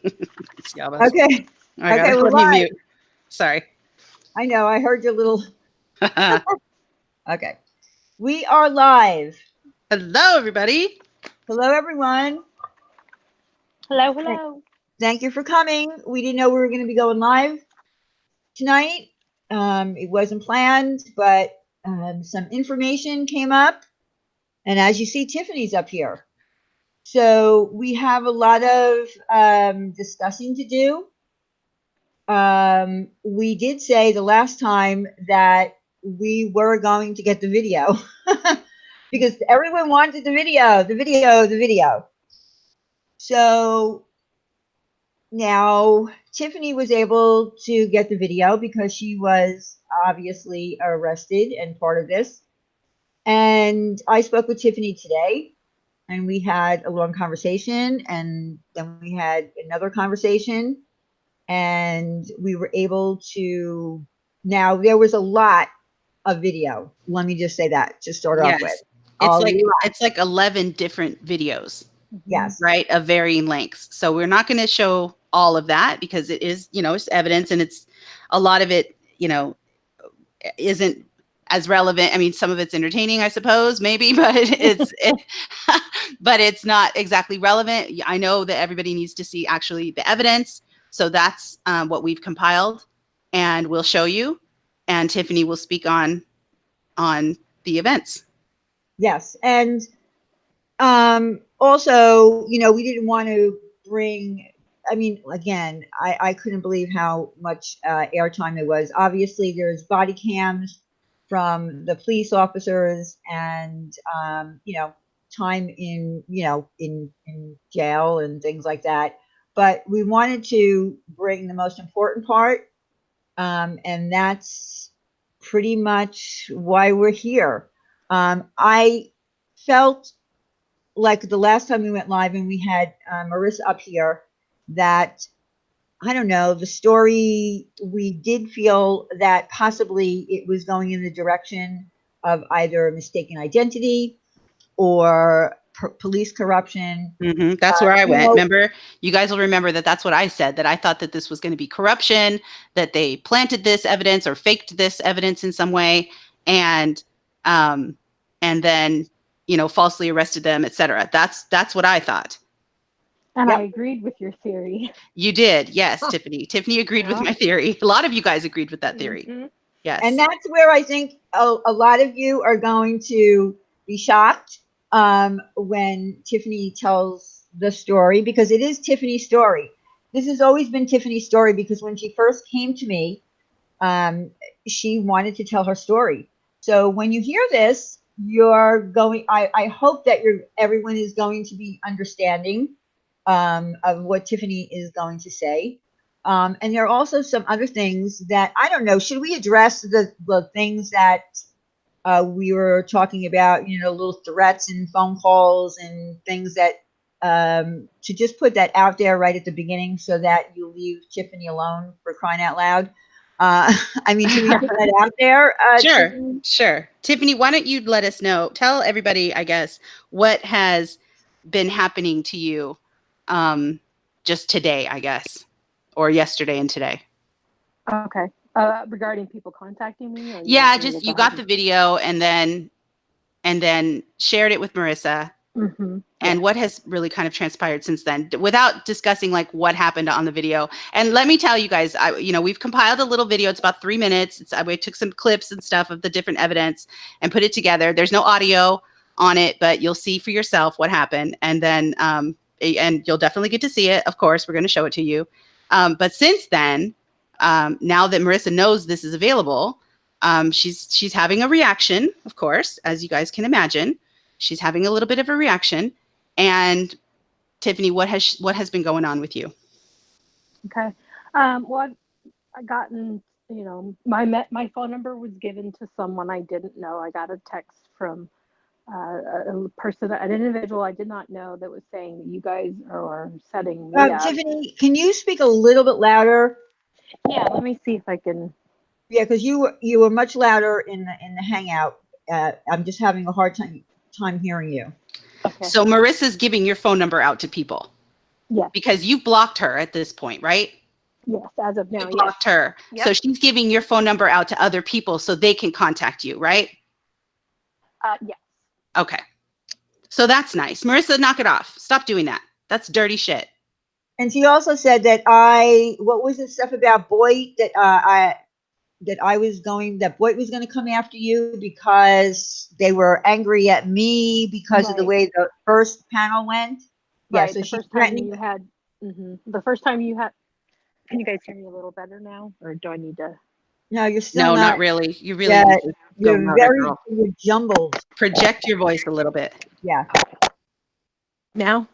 Okay. I Okay, gotta we're let me live. mute. Sorry. I know. I heard your little. Okay. We are live. Hello, everybody. Hello, everyone. Hello, Thank hello. thank you for coming. We didn't know we were going to be going live tonight. It wasn't planned, but some information came up. And as you see, Tiffany's up here. So we have a lot of discussing to do. We did say the last time that we were going to get the video because everyone wanted the video, the video, the video. So now Tiffany was able to get the video because she was obviously arrested and part of this. And I spoke with Tiffany today and we had a long conversation and then we had another conversation and we were able to now there was a lot of video. Let me just say that to start off with. Yes. A It's like lot. it's like 11 different videos, Yes. right? Of varying lengths. So we're not going to show all of that because it is, it's evidence and it's a lot of it, isn't as relevant. I mean, some of it's entertaining, I suppose, maybe, but but it's not exactly relevant. I know that everybody needs to see actually the evidence. So that's what we've compiled and we'll show you. And Tiffany will speak on the events. Yes. And also, we didn't want to bring I mean, again, I couldn't believe how much airtime there was. Obviously, there's body cams from the police officers and, time in jail and things like that. But we wanted to bring the most important part, and that's pretty much why we're here. I felt like the last time we went live and we had Marissa up here that I don't know, the story, we did feel that possibly it was going in the direction of either mistaken identity or police corruption. That's where I You went. know, Remember, you guys will remember that that's what I said, that I thought that this was going to be corruption, that they planted this evidence or faked this evidence in some way, and um, and then falsely arrested them, etc. That's what I thought. And I yep. agreed with your theory. You did, yes, Tiffany. Tiffany agreed with Yeah. my theory. A lot of you guys agreed with that theory. Mhm. And Yes. that's where I think a lot of you are going to be shocked when Tiffany tells the story because it is Tiffany's story. This has always been Tiffany's story because when she first came to me, um, she wanted to tell her story. So when you hear this, you're going. I hope that everyone is going to be understanding of what Tiffany is going to say. And there are also some other things that I don't know. Should we address the things that we were talking about? Little threats and phone calls and things that to just put that out there right at the beginning so that you leave Tiffany alone for crying out loud. I mean, should we put that out there, Sure. Tiffany? Sure. Tiffany, why don't you let us know? Tell everybody, I guess, what has been happening to you just today, I guess, or yesterday and today. Okay. Regarding people contacting me, or you Yeah, want me to just go you ahead got the video and then shared it with Marissa. Yeah. And what has really kind of transpired since then without discussing like what happened on the video. And let me tell you guys, we've compiled a little video. It's about 3 minutes. We took some clips and stuff of the different evidence and put it together. There's no audio on it, but you'll see for yourself what happened. And then, and you'll definitely get to see it. Of course, we're going to show it to you. But since then, now that Marissa knows this is available, she's having a reaction, of course, as you guys can imagine. She's having a little bit of a reaction. And Tiffany, what has been going on with you? Okay. Well, I gotten, my phone number was given to someone I didn't know. I got a text from a person, an individual I did not know, that was saying that you guys are setting me up. Tiffany, can you speak a little bit louder? Yeah, let me see if I can. Yeah, because you were much louder in the hangout. I'm just having a hard time hearing you. Okay. So Marissa's giving your phone number out to people. Yes. Because you blocked her at this point, right? Yes. As of now, You yes. blocked her. Yep. So she's giving your phone number out to other people so they can contact you, right? Yes. Okay. So that's nice. Marissa, knock it off. Stop doing that. That's dirty shit. And she also said that what was the stuff about Boyd that Boyd was going to come after you because they were angry at me because of the Right. way the first panel went. Yeah, Right. so The she's first time threatening. you had, the first time you had, can you guys hear me a little better now? Or do I need to? No, you're still No, not. not really. You really Yeah, need to go louder, girl. you're jumbled. Project your voice a little bit. Yeah. Now?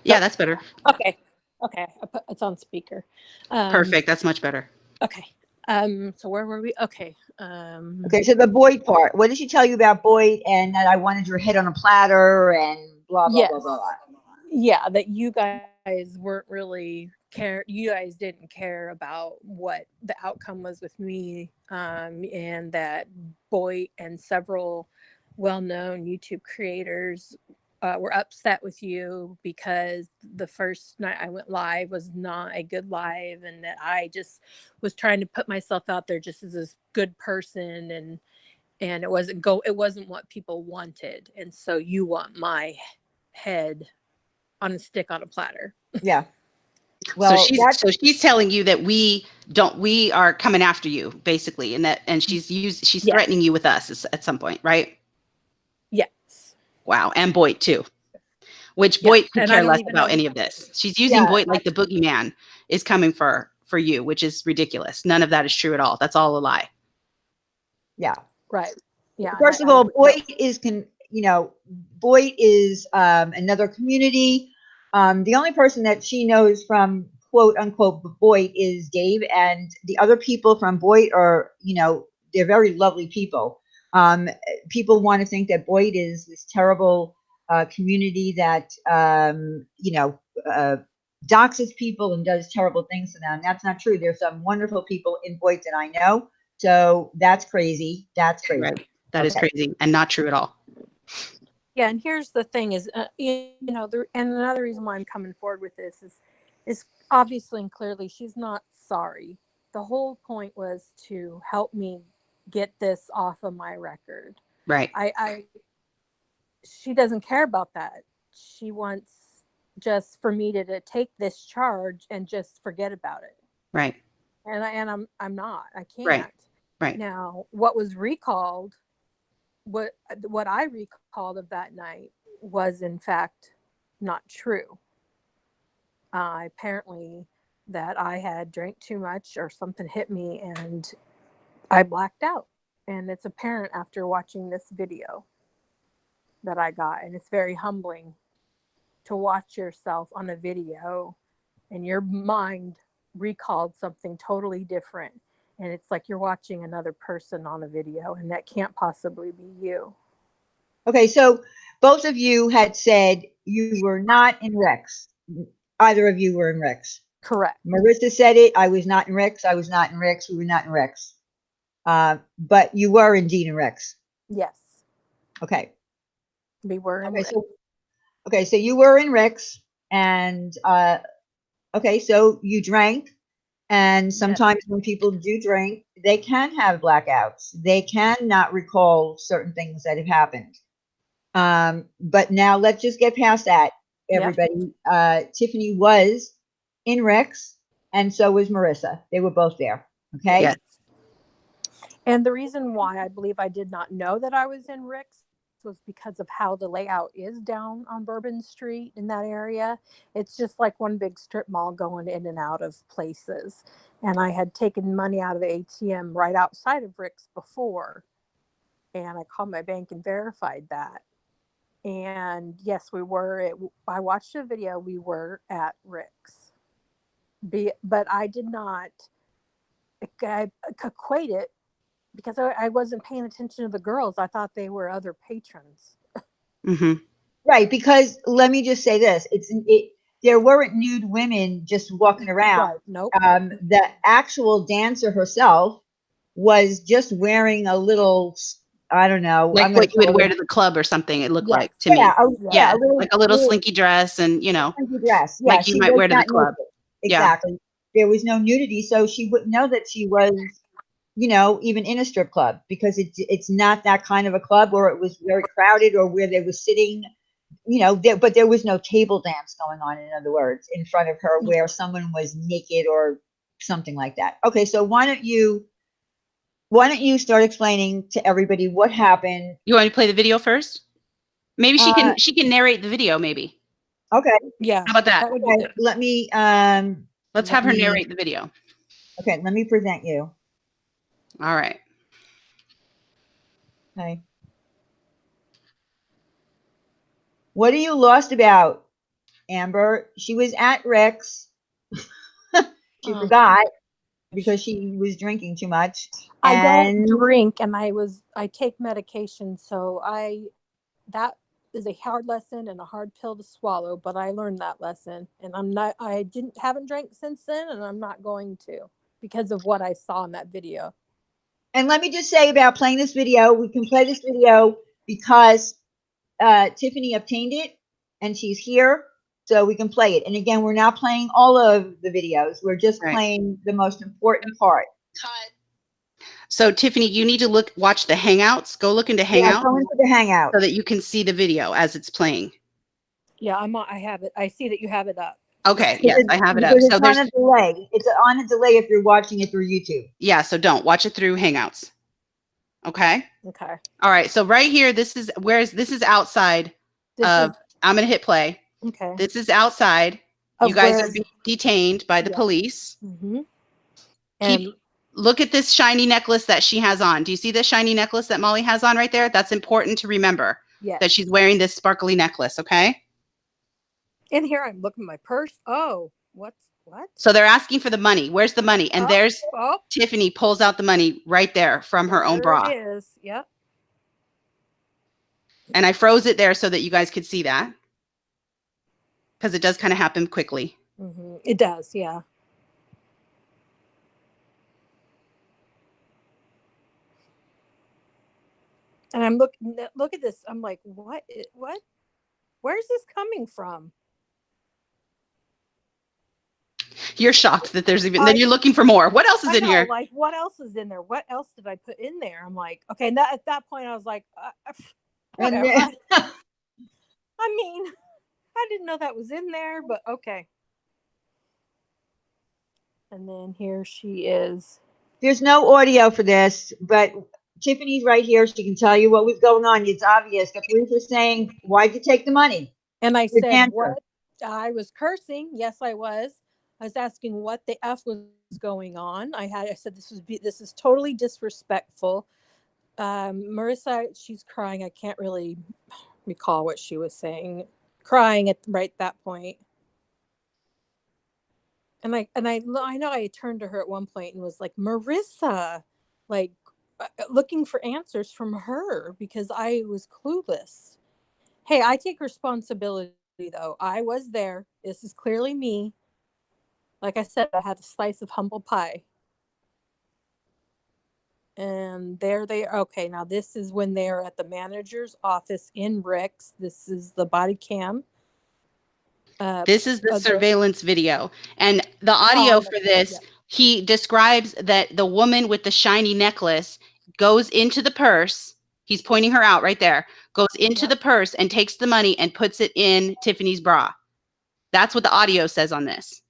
Yeah, that's better. Okay. Okay. It's on speaker. Perfect. That's much better. Okay. So where were we? Okay. Okay, so the Boyd part. What did she tell you about Boyd and that I wanted your head on a platter and blah, blah, Yes. blah, blah, blah. Yeah, that you guys weren't really you guys didn't care about what the outcome was with me, and that Boyd and several well-known YouTube creators were upset with you because the first night I went live was not a good live, and that I just was trying to put myself out there just as this good person, and it wasn't what people wanted, and so you want my head on a stick on a platter. Yeah. Well, so she's telling you that we are coming after you basically, and she's Yes. threatening you with us at some point, right? Yes. Wow, and Boyd too. Which Yeah. Boyd could And I care don't less even about know. any of this. She's using Yeah. Boyd like the boogeyman is coming for you, which is ridiculous. None of that is true at all. That's all a lie. Yeah. Right. Yeah. First of all, Boyd is Boyd is another community. The only person that she knows from quote unquote Boyd is Dave, and the other people from Boyd are, they're very lovely people. People want to think that Boyd is this terrible community that doxes people and does terrible things to them. That's not true. There's some wonderful people in Boyd that I know. So that's crazy. That's crazy. Right. That is crazy and not true at all. Yeah, and here's the thing is, and another reason why I'm coming forward with this is obviously and clearly she's not sorry. The whole point was to help me get this off of my record. Right. She doesn't care about that. She wants just for me to take this charge and just forget about it. Right. And I'm not. I can't. Right. Now, what was recalled, what I recalled of that night was in fact not true. Apparently that I had drank too much or something hit me and I blacked out. And it's apparent after watching this video that I got. And it's very humbling to watch yourself on a video and your mind recalled something totally different. And it's like you're watching another person on a video, and that can't possibly be you. Okay, so both of you had said you were not in Rex. Either of you were in Rex. Correct. Marissa said it. I was not in Rex. I was not in Rex. We were not in Rex. But you were indeed in Rex. Yes. Okay. We were in Rex. So you were in Rex, and okay, so you drank. And sometimes when people do drink, they can have blackouts. They can not recall certain things that have happened. But now let's just get past that, everybody. Tiffany was in Rex, and so was Marissa. They were both there. Okay. Yes. And the reason why I believe I did not know that I was in Rex was because of how the layout is down on Bourbon Street in that area. It's just like one big strip mall going in and out of places. And I had taken money out of the ATM right outside of Rick's before. And I called my bank and verified that. And yes, we were. I watched a video. We were at Rick's. But I did not equate it because I wasn't paying attention to the girls. I thought they were other patrons. Mm-hmm. Right, because let me just say this: there weren't nude women just walking around. Right. Nope. The actual dancer herself was just wearing a little I don't know. Like I'm going what to you would call wear it. to the club or something, it looked Yes. like to Yeah, me. yeah, Yeah, like a little slinky dress and, slinky dress. Yeah, like you she might was wear to the not club. naked. Yeah. Exactly. There was no nudity, so she wouldn't know that she was, even in a strip club because it's not that kind of a club where it was very crowded or where they were sitting. But there was no table dance going on. In other words, in front of her where someone was naked or something like that. Okay, so why don't you start explaining to everybody what happened? You want me to play the video first? Maybe she Uh, can narrate the video maybe. okay, Yeah. How about that? That would be okay. good. Let's have her narrate the video. Okay, let me present you. All right. Okay. What are you lost about, Amber? She was at Rick's. She Uh, forgot because she was drinking too much. I don't And drink, and I take medication, so that is a hard lesson and a hard pill to swallow. But I learned that lesson, and I haven't drank since then, and I'm not going to because of what I saw in that video. and let me just say about playing this video, we can play this video because Tiffany obtained it and she's here, so we can play it. And again, we're not playing all of the videos. We're just Right. playing the most important part. So Tiffany, you need to watch the Hangouts. Go look into Yeah, Hangouts go into the Hangout. so that you can see the video as it's playing. Yeah, I have it. I see that you have it up. Okay. Yes, I have it up. Because So it's on a delay. It's on a delay if you're watching it through YouTube. yeah, so don't watch it through Hangouts. Okay. Okay. All right. So right here, this is outside of, I'm going to hit play. Okay. This is outside. You guys are being detained by the police. Mm-hmm. And Look at this shiny necklace that she has on. Do you see this shiny necklace that Molly has on right there? That's important to remember. yes. That she's wearing this sparkly necklace. Okay. In here, I'm looking at my purse. Oh, what? So they're asking for the money. Where's the money? And there's Tiffany pulls out the money right there from her own bra. There it is. Yep. And I froze it there so that you guys could see that. Because it does kind of happen quickly. Mm-hmm. It does, yeah. And I'm look at this. I'm like, what? Where's this coming from? You're shocked that there's even. Then you're looking for more. What else is in here? Like, what else is in there? What else did I put in there? I'm like, okay. And at that point, I was like, whatever. I mean, I didn't know that was in there, but okay. And then here she is. There's no audio for this, but Tiffany's right here. She can tell you what was going on. It's obvious. Caprice's saying, "Why'd you take the money?" And I said, "What?" I was cursing. Yes, I was. I was asking what the F was going on. I said this is totally disrespectful. Marissa, she's crying. I can't really recall what she was saying. Crying at right that point. And I know I turned to her at one point and was like, Marissa, like looking for answers from her because I was clueless. Hey, I take responsibility though. I was there. This is clearly me. Like I said, I had a slice of humble pie. And there they are. Okay, now this is when they're at the manager's office in Rick's. This is the body cam. This is the surveillance video. And the audio for this, he describes that the woman with the shiny necklace goes into the purse. He's pointing her out right there. Goes into the purse and takes the money and puts it in Tiffany's bra. That's what the audio says on this.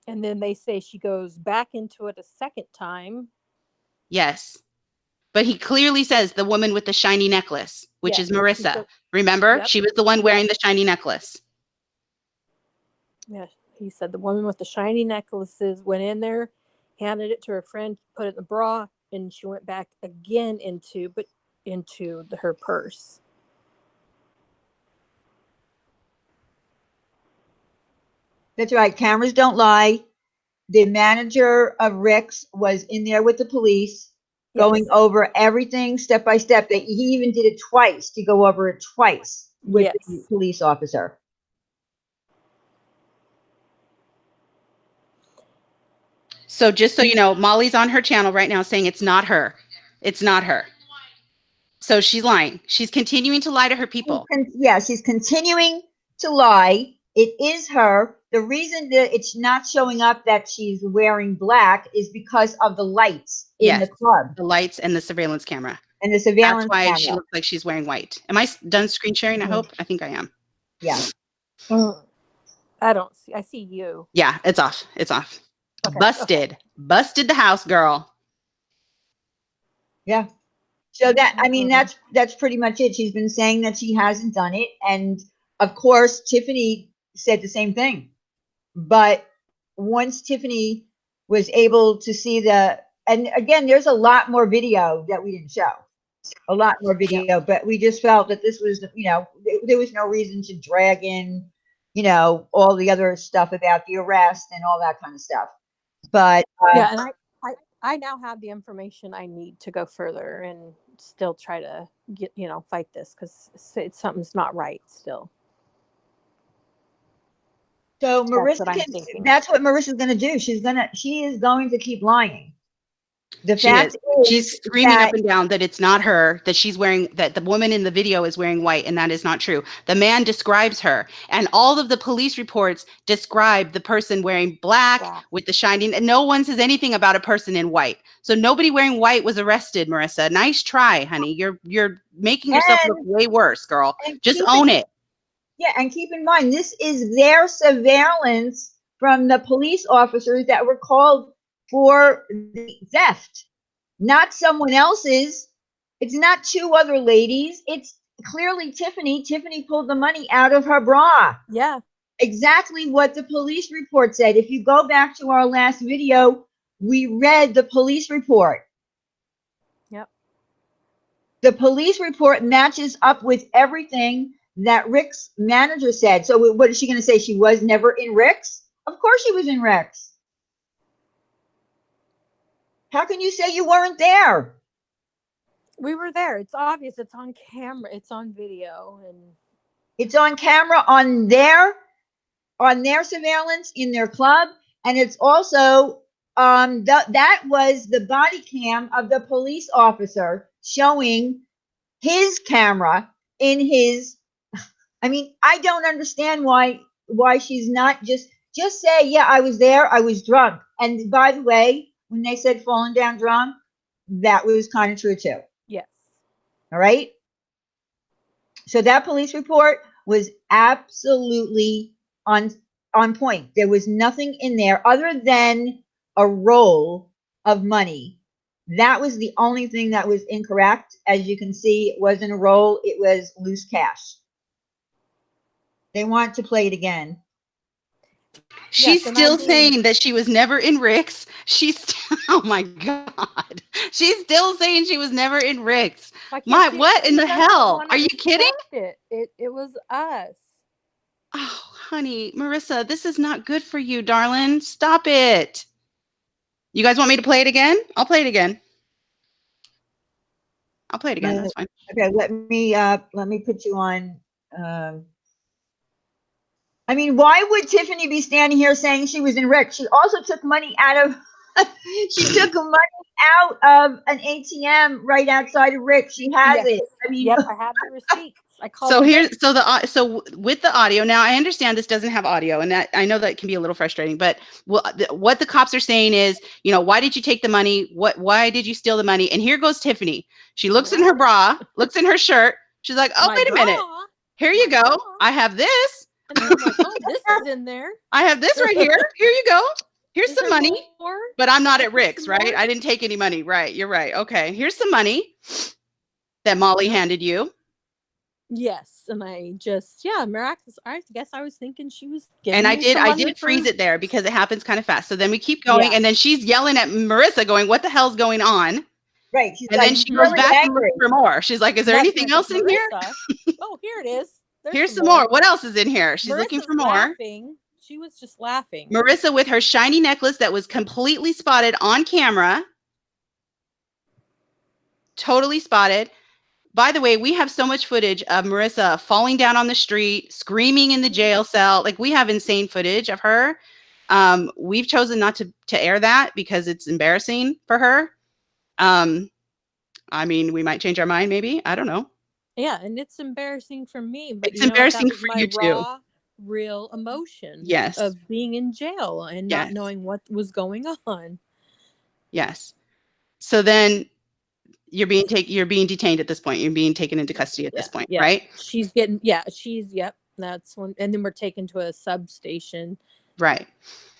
And then they say she goes back into it a second time. Yes. But he clearly says the woman with the shiny necklace, which is Marissa. Remember? She was the one wearing the shiny necklace. Yeah, he said the woman with the shiny necklaces went in there, handed it to her friend, put it in the bra, and she went back again into her purse. That's right. Cameras don't lie. The manager of Rick's was in there with the police, going over everything step by step. He even did it twice to go over it twice with the police officer. So just so you know, Molly's on her channel right now saying it's not her. It's not her. So she's lying. She's continuing to lie to her people. Yeah, she's continuing to lie. It is her. The reason that it's not showing up that she's wearing black is because of the lights in the club the lights and the surveillance camera. and the That's surveillance why she camera. looks like she's wearing white. Am I done screen sharing? I hope. I think I am. Yeah. I don't see. I see you. Yeah, it's off. It's off. Okay, Busted. Busted the house, girl. Yeah. So that, I mean, that's pretty much it. She's been saying that she hasn't done it. And of course, Tiffany said the same thing. But once Tiffany was able to see and again, there's a lot more video that we didn't show. A lot more video, but we just felt that this was, there was no reason to drag in, all the other stuff about the arrest and all that kind of stuff. But yeah, and I now have the information I need to go further and still try to get, fight this, because something's not right still. So That's what I'm thinking. that's what Marissa's going to do. She is going to keep lying. The She fact is, she's screaming up and down that it's not her, that the woman in the video is wearing white, and that is not true. The man describes her, and all of the police reports describe the person wearing black with the shining, and no one says anything about a person in white. So nobody wearing white was arrested, Marissa. Nice try, honey. You're making yourself look way worse, girl. Just own it. Yeah, and keep in mind, this is their surveillance from the police officers that were called for the theft, not someone else's. It's not two other ladies. It's clearly Tiffany. Tiffany pulled the money out of her bra. Yeah. Exactly what the police report said. If you go back to our last video, we read the police report. Yep. The police report matches up with everything that Rick's manager said. So what is she going to say? She was never in Rick's? Of course she was in Rick's. How can you say you weren't there? We were there. It's obvious. It's on camera. It's on video, and it's on camera on their surveillance in their club, and it's also that was the body cam of the police officer showing his camera in his. I mean, I don't understand why she's not just say, yeah, I was there, I was drunk. And by the way, when they said falling down drunk, that was kind of true too. Yes. All right. So that police report was absolutely on point. There was nothing in there other than a roll of money. That was the only thing that was incorrect. As you can see, it wasn't a roll, it was loose cash. They want to play it again. She's still saying that she was never in Rick's. Oh my God. She's still saying she was never in Rick's. What in the hell? Are you kidding? It was us. Oh, honey, Marissa, this is not good for you, darling. Stop it. You guys want me to play it again? I'll play it again. I'll play it again. That's fine. Okay, let me put you on. I mean, why would Tiffany be standing here saying she was in Rick? She also took money out of an ATM right outside of Rick. She has it. I mean, yep, I have the receipts. So with the audio, now I understand this doesn't have audio, and that I know that can be a little frustrating, but what the cops are saying is, why did you take the money? Why did you steal the money? And here goes Tiffany. She looks in her bra, looks in her shirt. She's like, oh, wait a minute. Here you go. I have this. And I'm like, oh, this is in there. I have this right here. Here you go. Here's some money. But I'm not at Rick's, right? I didn't take any money. Right. You're right. Okay. Here's some money that Molly handed you. Yes. And I just, miraculous. I guess I was thinking she was getting. And I did freeze it there because it happens kind of fast. So then we keep going. And then she's yelling at Marissa going, what the hell's going on? Right. And then she goes back for more. She's like, is there anything else in here? Oh, here it is. Here's some more. What else is in here? She's looking for more. Laughing. She was just laughing. Marissa with her shiny necklace that was completely spotted on camera. Totally spotted. By the way, we have so much footage of Marissa falling down on the street, screaming in the jail cell. Like, we have insane footage of her. We've chosen not to air that because it's embarrassing for her. I mean, we might change our mind, maybe. I don't know. Yeah, and it's embarrassing for me, but It's you know what? That embarrassing was for my you too. raw, real emotion Yes. of being in jail and not Yes. knowing what was going on. Yes. So then you're being detained at this point. You're being taken into custody at this point, Yeah. right? Yep. That's when, and then we're taken to a substation. Right.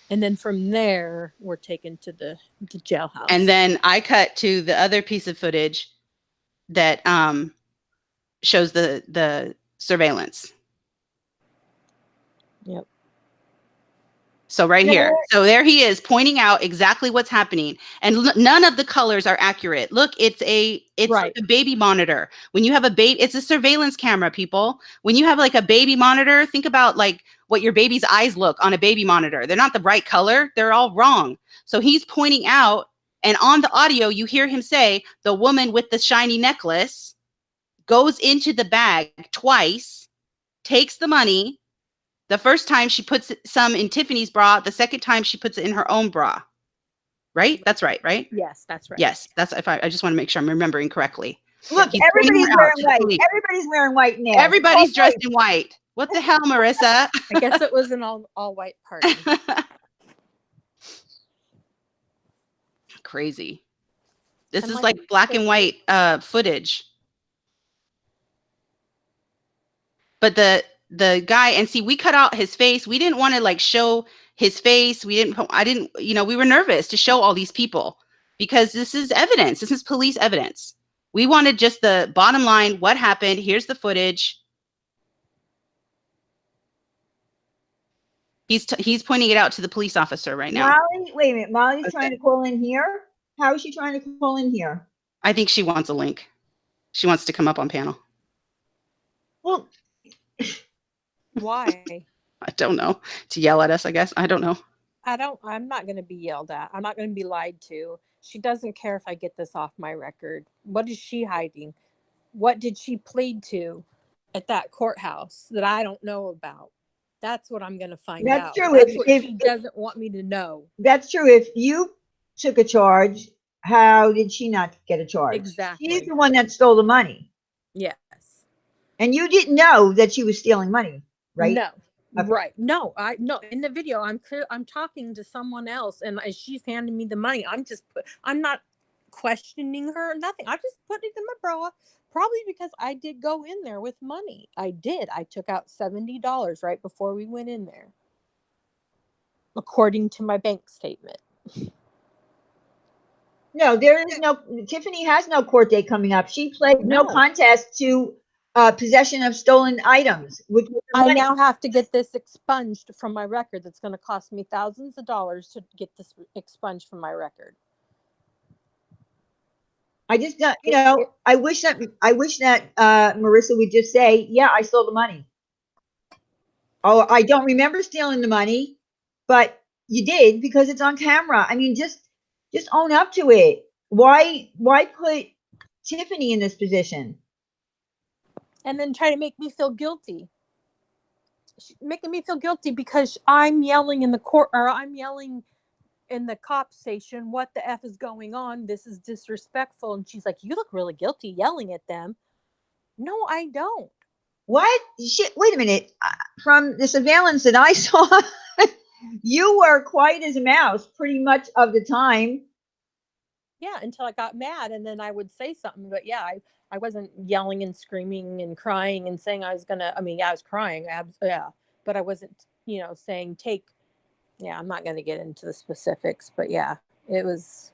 And then from there, we're taken to the jailhouse. And then I cut to the other piece of footage that shows the surveillance. Yep. So right here. So there he is pointing out exactly what's happening. And none of the colors are accurate. Look, it's like a baby monitor. When you have a baby, it's a surveillance camera, people. When you have like a baby monitor, think about like what your baby's eyes look on a baby monitor. They're not the right color. They're all wrong. So he's pointing out, and on the audio, you hear him say, the woman with the shiny necklace goes into the bag twice, takes the money. The first time she puts some in Tiffany's bra. The second time she puts it in her own bra. Right? That's right, right? Yes, that's right. Yes, that's I just want to make sure I'm remembering correctly. Look, He's everybody's pointing her out wearing to the white. police. Everybody's wearing white now. Everybody's dressed in white. What the hell, Marissa? I guess it was an all white party. Crazy. This I'm is like, like black and white footage. But the guy, and see, we cut out his face. We didn't want to like show his face. We were nervous to show all these people because this is evidence. This is police evidence. We wanted just the bottom line. What happened? Here's the footage. He's pointing it out to the police officer right now. Molly, wait a minute. Molly's trying to call in here. How is she trying to call in here? I think she wants a link. She wants to come up on panel. Well, why? I don't know. To yell at us, I guess. I don't know. I'm not going to be yelled at. I'm not going to be lied to. She doesn't care if I get this off my record. What is she hiding? What did she plead to at that courthouse that I don't know about? That's what I'm going to find out. That's true. That's what she doesn't want me to know. That's true. If you took a charge, how did she not get a charge? Exactly. She's the one that stole the money. Yes. And you didn't know that she was stealing money, right? No. Okay. Right. No, in the video, I'm talking to someone else and she's handing me the money. I'm not questioning her, nothing. I just put it in my bra, probably because I did go in there with money. I did. I took out $70 right before we went in there, according to my bank statement. No, there is no, Tiffany has no court date coming up. She pled no contest to possession of stolen items. I now have to get this expunged from my record. That's going to cost me thousands of dollars to get this expunged from my record. I just, I wish that Marissa would just say, yeah, I stole the money. Oh, I don't remember stealing the money, but you did because it's on camera. I mean, just own up to it. Why put Tiffany in this position? And then try to make me feel guilty. Making me feel guilty because I'm yelling in the court, or I'm yelling in the cop station, what the F is going on? This is disrespectful. And she's like, you look really guilty yelling at them. No, I don't. What? Shit, wait a minute. From the surveillance that I saw, you were quiet as a mouse pretty much of the time. Yeah, until I got mad, and then I would say something. But yeah, I wasn't yelling and screaming and crying and saying I was gonna. I mean, yeah, I was crying. Yeah, but I wasn't, saying take. Yeah, I'm not gonna get into the specifics, but yeah, it was.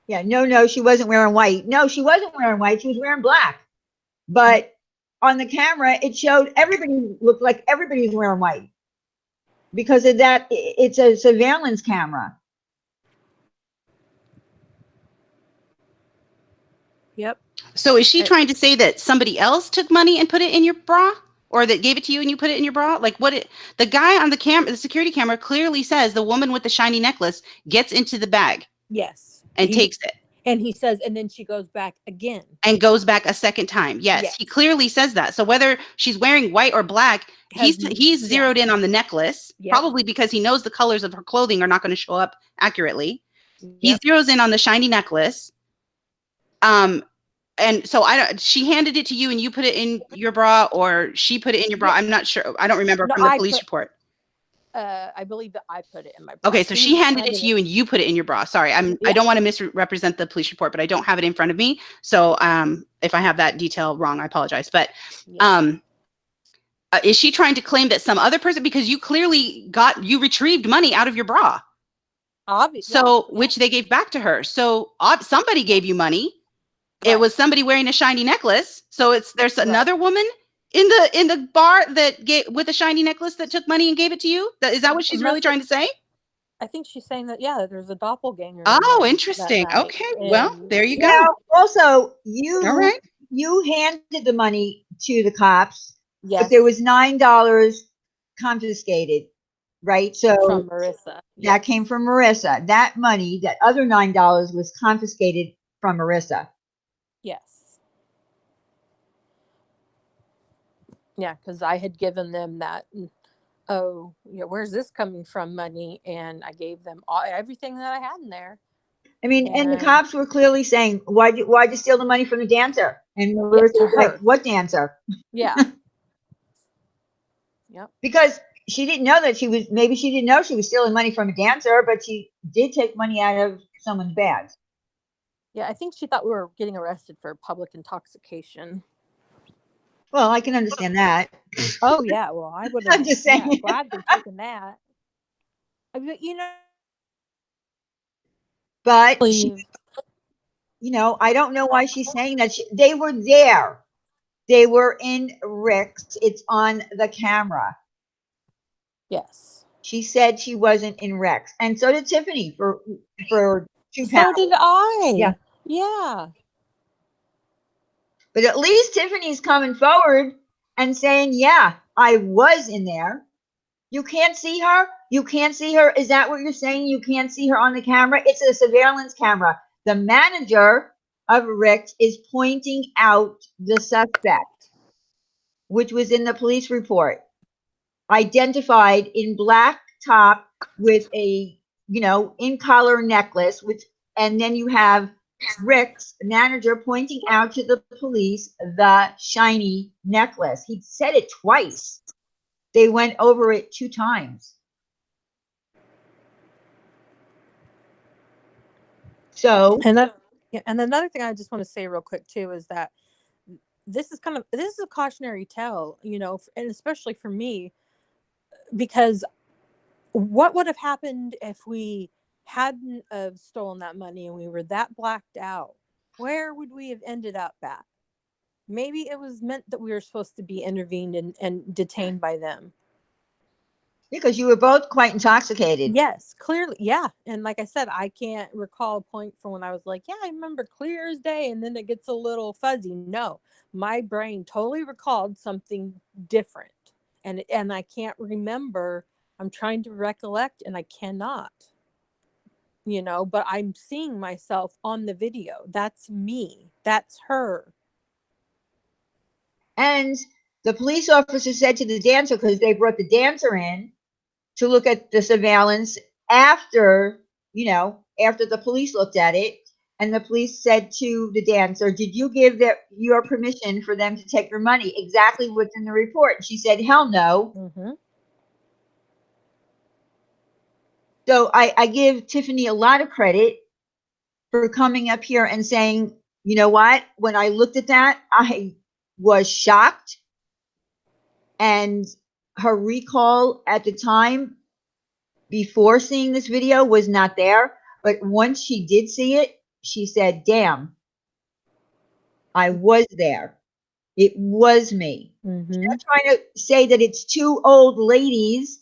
Yeah, no, she wasn't wearing white. No, she wasn't wearing white. She was wearing black. But on the camera, it showed everybody looked like everybody's wearing white because of that. It's a surveillance camera. Yep. So is she trying to say that somebody else took money and put it in your bra, or that gave it to you and you put it in your bra? Like the guy on the camera, the security camera clearly says the woman with the shiny necklace gets into the bag. Yes. And takes it. And he says, and then she goes back again. And goes back a second time. Yes. He clearly says that. So whether she's wearing white or black, he's zeroed in on the necklace, probably because he knows the colors of her clothing are not going to show up accurately. He zeroes in on the shiny necklace. And so she handed it to you and you put it in your bra, or she put it in your bra. Yeah. I'm not sure. I don't remember No, from the police report. I believe that I put it in my bra. Okay, so she handed it to you and you put it in your bra. Sorry, I Yeah. don't want to misrepresent the police report, but I don't have it in front of me. So if I have that detail wrong, I apologize. But Yeah. is she trying to claim that some other person, because you clearly you retrieved money out of your bra, Obviously. so which they gave back to her. So somebody gave you money. Right. It was somebody wearing a shiny necklace. So there's Right. another woman in the bar that with a shiny necklace that took money and gave it to you. Is that what she's really trying to say? I think she's saying that, yeah, there's a doppelganger. Oh, in interesting. that night. Okay, well, And there you go. Now, also, All you right. you handed the money to the cops, yes, but there was $9 confiscated, right? So from Marissa. that came from Marissa. That money, that other $9 was confiscated from Marissa. Yes. Yeah, because I had given them that, oh, yeah, where's this coming from money? And I gave them everything that I had in there. I mean, and the And- cops were clearly saying, why'd you steal the money from the dancer? And Yeah, Marissa to was like, her. what dancer? Yeah. Yep. Because she didn't know that maybe she didn't know she was stealing money from a dancer, but she did take money out of someone's bags. Yeah, I think she thought we were getting arrested for public intoxication. Well, I can understand that. Oh, yeah. Well, I would have. I'm just saying. Yeah, gladly taken that. I mean, But she, I don't know why she's saying that. They were there. They were in Rick's. It's on the camera. yes. She said she wasn't in Rex, and so did Tiffany for 2 pounds. So did I. Yeah. Yeah. But at least Tiffany's coming forward and saying, "Yeah, I was in there." You can't see her. You can't see her. Is that what you're saying? You can't see her on the camera? It's a surveillance camera. The manager of Rick's is pointing out the suspect, which was in the police report, identified in black top with a in collar necklace, and then you have Rick's manager pointing out to the police the shiny necklace. He said it twice. They went over it 2 times. So, And another thing I just want to say real quick too is that this is a cautionary tale, and especially for me, because what would have happened if we hadn't have stolen that money and we were that blacked out? Where would we have ended up at? Maybe it was meant that we were supposed to be intervened and detained by them. because you were both quite intoxicated. Yes, clearly. Yeah. And like I said, I can't recall a point from when I was like, yeah, I remember clear as day. And then it gets a little fuzzy. No, my brain totally recalled something different. And I can't remember. I'm trying to recollect and I cannot, but I'm seeing myself on the video. That's me. That's her. And the police officer said to the dancer, because they brought the dancer in to look at the surveillance after the police looked at it, and the police said to the dancer, did you give your permission for them to take your money? Exactly what's in the report. And she said, hell no. Mm-hmm. So I give Tiffany a lot of credit for coming up here and saying, you know what, when I looked at that, I was shocked. And her recall at the time before seeing this video was not there. But once she did see it, she said, damn, I was there. It was me. Mm-hmm. She's not trying to say that it's 2 old ladies,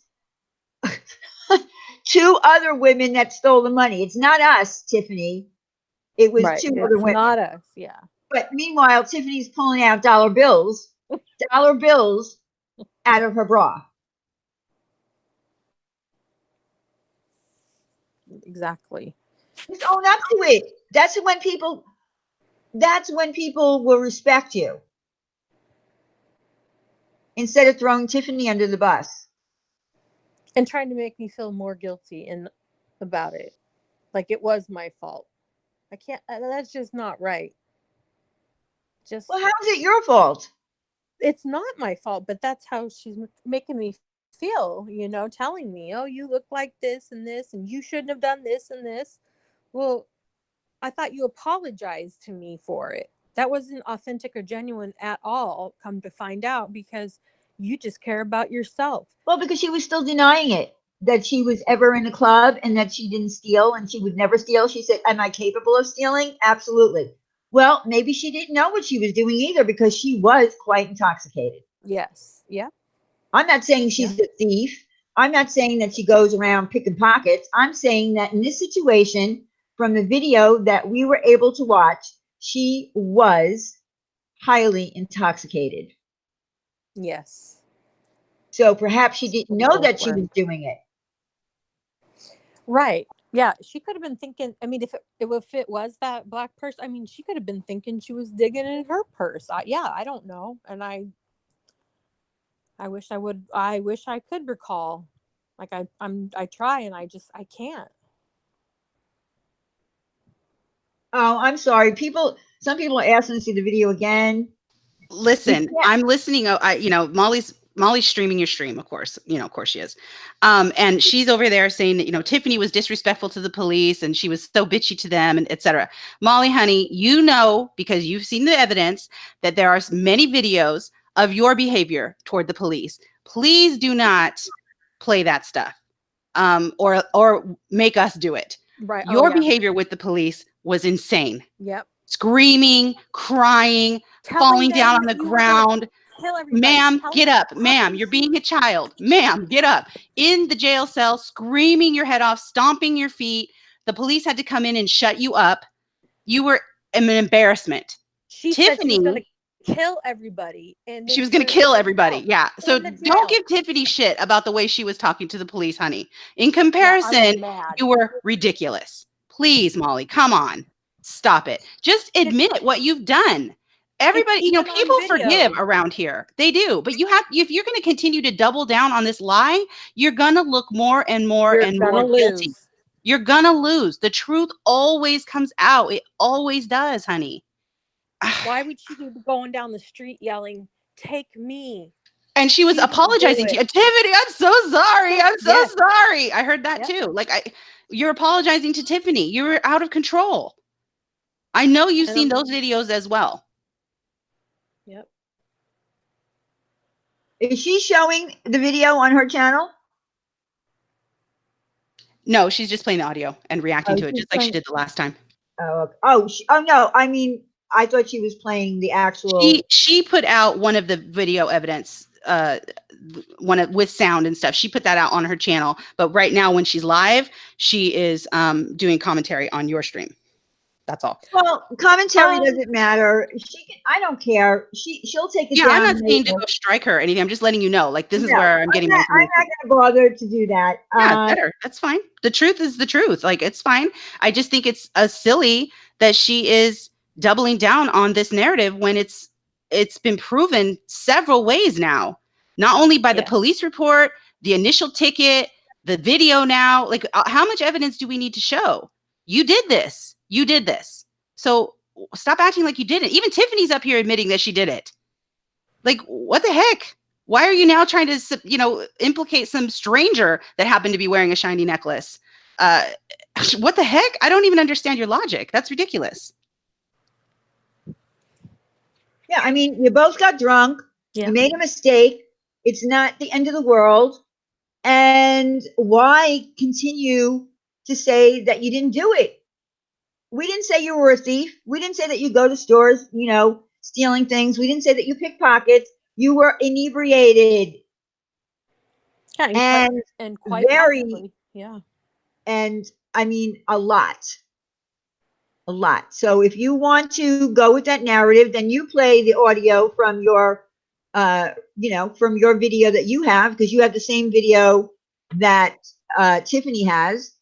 2 other women that stole the money. It's not us, Tiffany. It was Right. 2 It's other women. not us. Yeah. But meanwhile, Tiffany's pulling out dollar bills out of her bra. Exactly. Just own up to it. That's when people will respect you. Instead of throwing Tiffany under the bus. And trying to make me feel more guilty about it. Like it was my fault. I can't, that's just not right. just Well, how is it your fault? it's not my fault, but that's how she's making me feel, telling me, oh, you look like this, and you shouldn't have done this and this. Well, I thought you apologized to me for it. That wasn't authentic or genuine at all, come to find out, because you just care about yourself. Well, because she was still denying it, that she was ever in a club and that she didn't steal and she would never steal. She said, am I capable of stealing? Absolutely. Well, maybe she didn't know what she was doing either because she was quite intoxicated. Yes. Yeah. I'm not saying Yeah. she's a thief. I'm not saying that she goes around picking pockets. I'm saying that in this situation, from the video that we were able to watch, she was highly intoxicated. Yes. So perhaps she didn't know Both that she were. was doing it. Right. Yeah. She could have been thinking, I mean, if it was that black purse, I mean, she could have been thinking she was digging in her purse. I don't know. And I wish I could recall. Like I try and I can't. Oh, I'm sorry. Some people are asking to see the video again. Listen, I'm listening. Molly's streaming your stream, of course. Of course she is. And she's over there saying that, Tiffany was disrespectful to the police and she was so bitchy to them and etc. Molly, honey, because you've seen the evidence that there are many videos of your behavior toward the police. Please do not play that stuff. Or make us do it. Right. Your behavior with the police was insane. Yep. Screaming, crying, falling down on the ground. Ma'am, get up. Ma'am, you're being a child. Ma'am, get up. In the jail cell, screaming your head off, stomping your feet. The police had to come in and shut you up. You were an embarrassment. She said she was going to kill everybody. And she was going to kill everybody. Yeah. So don't give Tiffany shit about the way she was talking to the police, honey. In comparison, you were ridiculous. Please, Molly, come on. Stop it. Just admit what you've done. Everybody, people forgive around here. They do. But if you're going to continue to double down on this lie, you're going to look more and more more guilty. You're going to lose. The truth always comes out. It always does, honey. Why would she be going down the street yelling, "Take me"? And she was apologizing to you. Tiffany, I'm so sorry. I'm so sorry. I heard that too. Like, you're apologizing to Tiffany. You're out of control. I know you've seen those videos as well. Yep. Is she showing the video on her channel? No, she's just playing the audio and reacting to it, just like she did the last time. Oh no. I mean, I thought she was playing the actual. She put out one of the video evidence, with sound and stuff. She put that out on her channel. But right now, when she's live, she is doing commentary on your stream. That's all. Well, commentary doesn't matter. I don't care. She'll take it down. I'm not saying to go strike her or anything. I'm just letting you know. Like, this is where I'm getting. I'm not going to bother to do that. Yeah, better. That's fine. The truth is the truth. Like, it's fine. I just think it's silly that she is doubling down on this narrative when it's been proven several ways now. Not only by the police report, the initial ticket, the video now. Like, how much evidence do we need to show? You did this. You did this. So stop acting like you didn't. Even Tiffany's up here admitting that she did it. Like, what the heck? Why are you now trying to, implicate some stranger that happened to be wearing a shiny necklace? What the heck? I don't even understand your logic. That's ridiculous. Yeah, I mean, you both got drunk. Yeah. You made a mistake. It's not the end of the world. And why continue to say that you didn't do it? We didn't say you were a thief. We didn't say that you go to stores, stealing things. We didn't say that you pickpockets. You were inebriated. Yeah, and quite very possibly. Yeah. And I mean, a lot. So if you want to go with that narrative, then you play the audio from your, from your video that you have, because you have the same video that Tiffany has.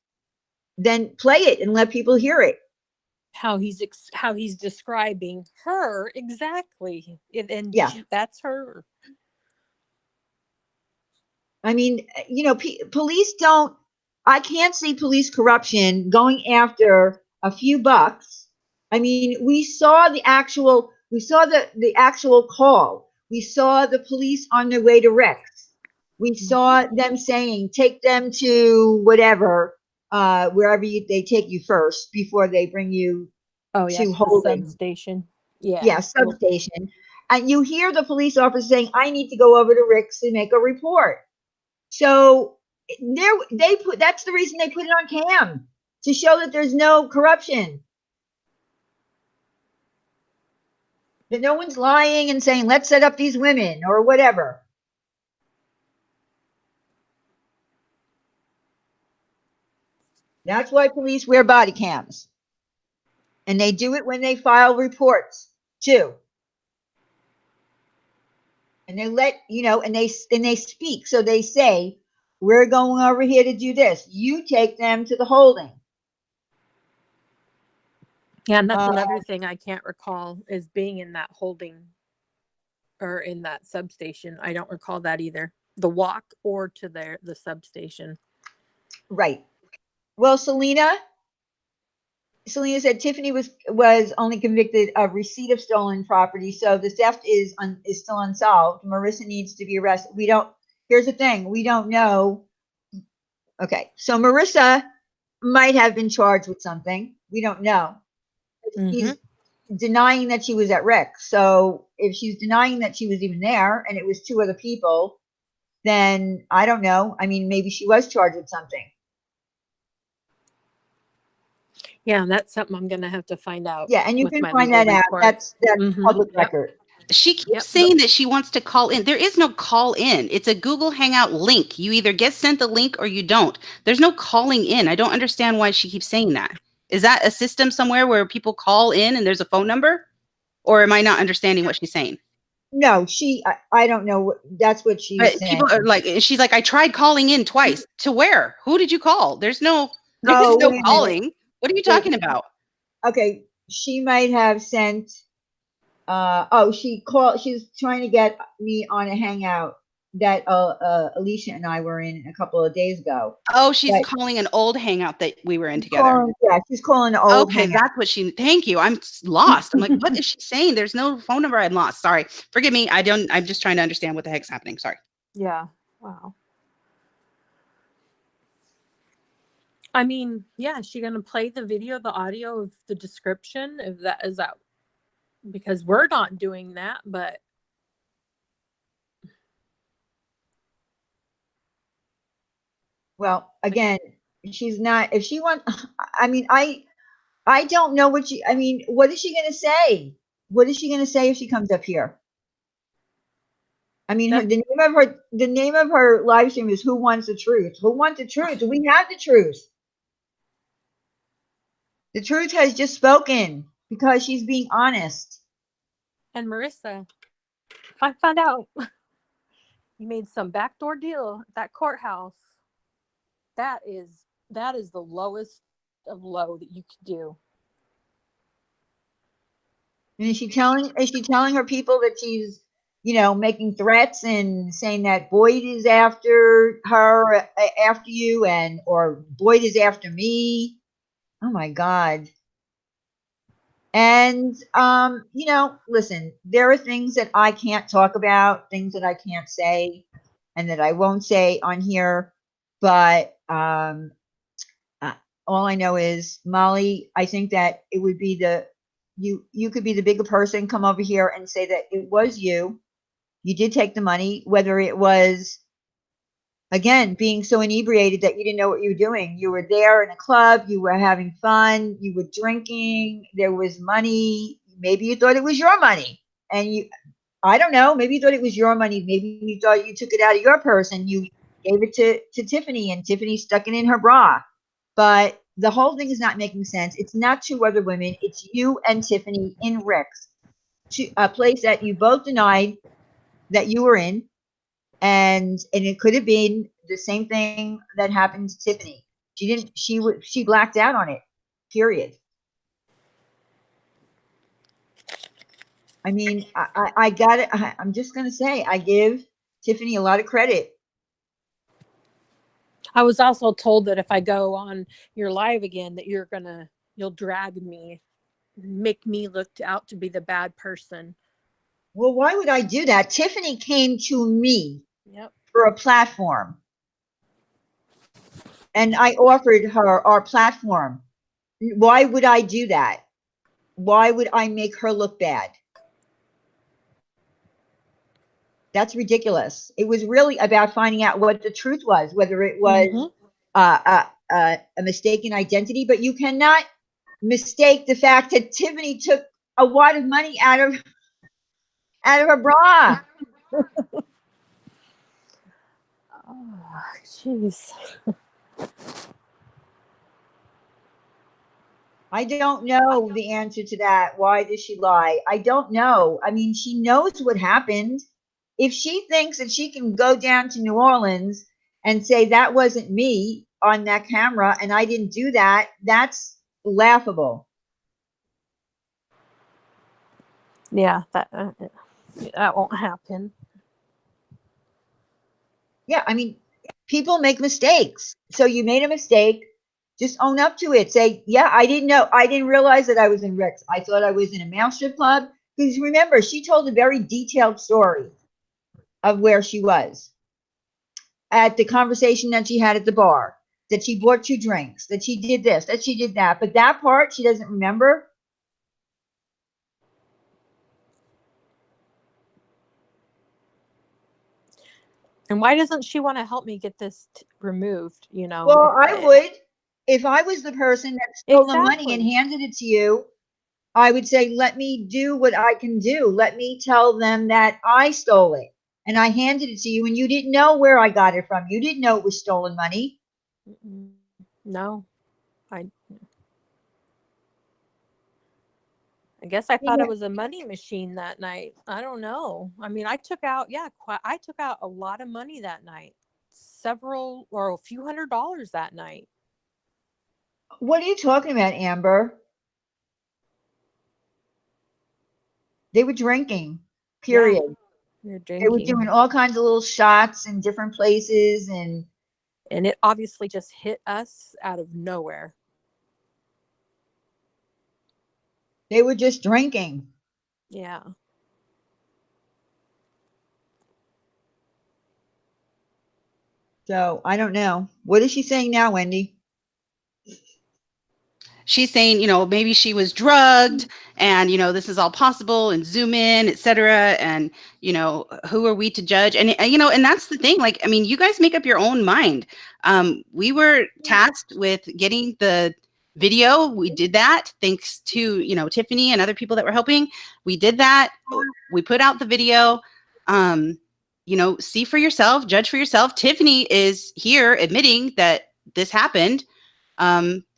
Then play it and let people hear it. How he's describing her exactly, and that's her. I mean, police don't. I can't see police corruption going after a few bucks. I mean, we saw the actual We saw the actual call. We saw the police on their way to Rex. We saw them saying, take them to whatever, wherever they take you first before they bring you Oh to yes, the holding. substation. Yeah. Yeah, substation. And you hear the police officer saying, I need to go over to Rick's to make a report. So that's the reason they put it on cam, to show that there's no corruption. That no one's lying and saying, let's set up these women or whatever. That's why police wear body cams. And they do it when they file reports too. And they let, and they speak. So they say, we're going over here to do this. You take them to the holding. Yeah, and that's another thing I can't recall is being in that holding or in that substation. I don't recall that either. The walk or to the substation. Right. Well, Selena said Tiffany was only convicted of receipt of stolen property, so the theft is still unsolved. Marissa needs to be arrested. Here's the thing, we don't know. Okay, so Marissa might have been charged with something. We don't know. She's denying that she was at Rex. So if she's denying that she was even there and it was two other people, then I don't know. I mean, maybe she was charged with something. Yeah, and that's something I'm going to have to find out. Yeah, and you can find that out. That's public record. She keeps saying that she wants to call in. There is no call in. It's a Google Hangout link. You either get sent the link or you don't. There's no calling in. I don't understand why she keeps saying that. Is that a system somewhere where people call in and there's a phone number? Or am I not understanding what she's saying? No, I don't know. That's what she's saying. People are like, she's like, I tried calling in twice. To where? Who did you call? There's no calling. What are you talking about? Okay, she might have sent. She's trying to get me on a hangout that Alicia and I were in a couple of days ago. Oh, she's calling an old hangout that we were in together. She's calling an old hangout. That's what thank you. I'm lost. I'm like, what is she saying? There's no phone number. I'm lost. Sorry. Forgive me. I'm just trying to understand what the heck's happening. Sorry. Yeah. Wow. I mean, yeah, is she going to play the video, the audio of the description? If that is that, because we're not doing that, but. Well, again, she's not, if she wants, I mean, I don't know what what is she going to say? What is she going to say if she comes up here? I mean, the name of her live stream is Who Wants the Truth? Who wants the truth? We have the truth. The truth has just spoken because she's being honest. And Marissa, if I find out you made some backdoor deal at that courthouse, that is the lowest of low that you could do. And is she telling her people that she's, making threats and saying that Boyd is after her, after you, or Boyd is after me? Oh my God. And, listen, there are things that I can't talk about, things that I can't say and that I won't say on here. But all I know is, Molly, I think that it would be you could be the bigger person, come over here and say that it was you. You did take the money, whether it was, again, being so inebriated that you didn't know what you were doing. You were there in a club, you were having fun, you were drinking, there was money. Maybe you thought it was your money. And I don't know, maybe you thought it was your money. Maybe you thought you took it out of your purse and you gave it to Tiffany and Tiffany stuck it in her bra. But the whole thing is not making sense. It's not two other women. It's you and Tiffany in Rick's, a place that you both denied that you were in. And it could have been the same thing that happened to Tiffany. She blacked out on it, period. I mean, I got it. I'm just going to say, I give Tiffany a lot of credit. I was also told that if I go on your live again, that you'll drag me. make me look out to be the bad person. Well, why would I do that? Tiffany came to me Yep. for a platform, and I offered her our platform. Why would I do that? Why would I make her look bad? That's ridiculous. It was really about finding out what the truth was, whether it was a mistaken identity. But you cannot mistake the fact that Tiffany took a wad of money out of her bra. Oh, jeez. I don't know the answer to that. Why does she lie? I don't know. I mean, she knows what happened. If she thinks that she can go down to New Orleans and say that wasn't me on that camera and I didn't do that, that's laughable. Yeah, that won't happen. Yeah, I mean, people make mistakes. So you made a mistake, just own up to it. Say, yeah, I didn't know. I didn't realize that I was in Rick's. I thought I was in a mouse strip club. Because remember, she told a very detailed story of where she was at the conversation that she had at the bar, that she bought 2 drinks, that she did this, that she did that. But that part she doesn't remember. And why doesn't she want to help me get this removed? You know. Well, I would. If I was the person that stole the money and Exactly. handed it to you, I would say, let me do what I can do. Let me tell them that I stole it and I handed it to you and you didn't know where I got it from. You didn't know it was stolen money. No, I guess I thought it was a money machine that night. I don't know. I mean, I took out a lot of money that night. Several or a few $100s that night. What are you talking about, Amber? They were drinking, period. Yeah, you're They were drinking. doing all kinds of little shots in different places and And it obviously just hit us out of nowhere. they were just drinking. Yeah. So I don't know. What is she saying now, Wendy? She's saying, maybe she was drugged and, this is all possible and zoom in, et cetera. And, who are we to judge? And that's the thing. Like, I mean, you guys make up your own mind. We were tasked with getting the video. We did that thanks to, Tiffany and other people that were helping. We did that. We put out the video. See for yourself, judge for yourself. Tiffany is here admitting that this happened.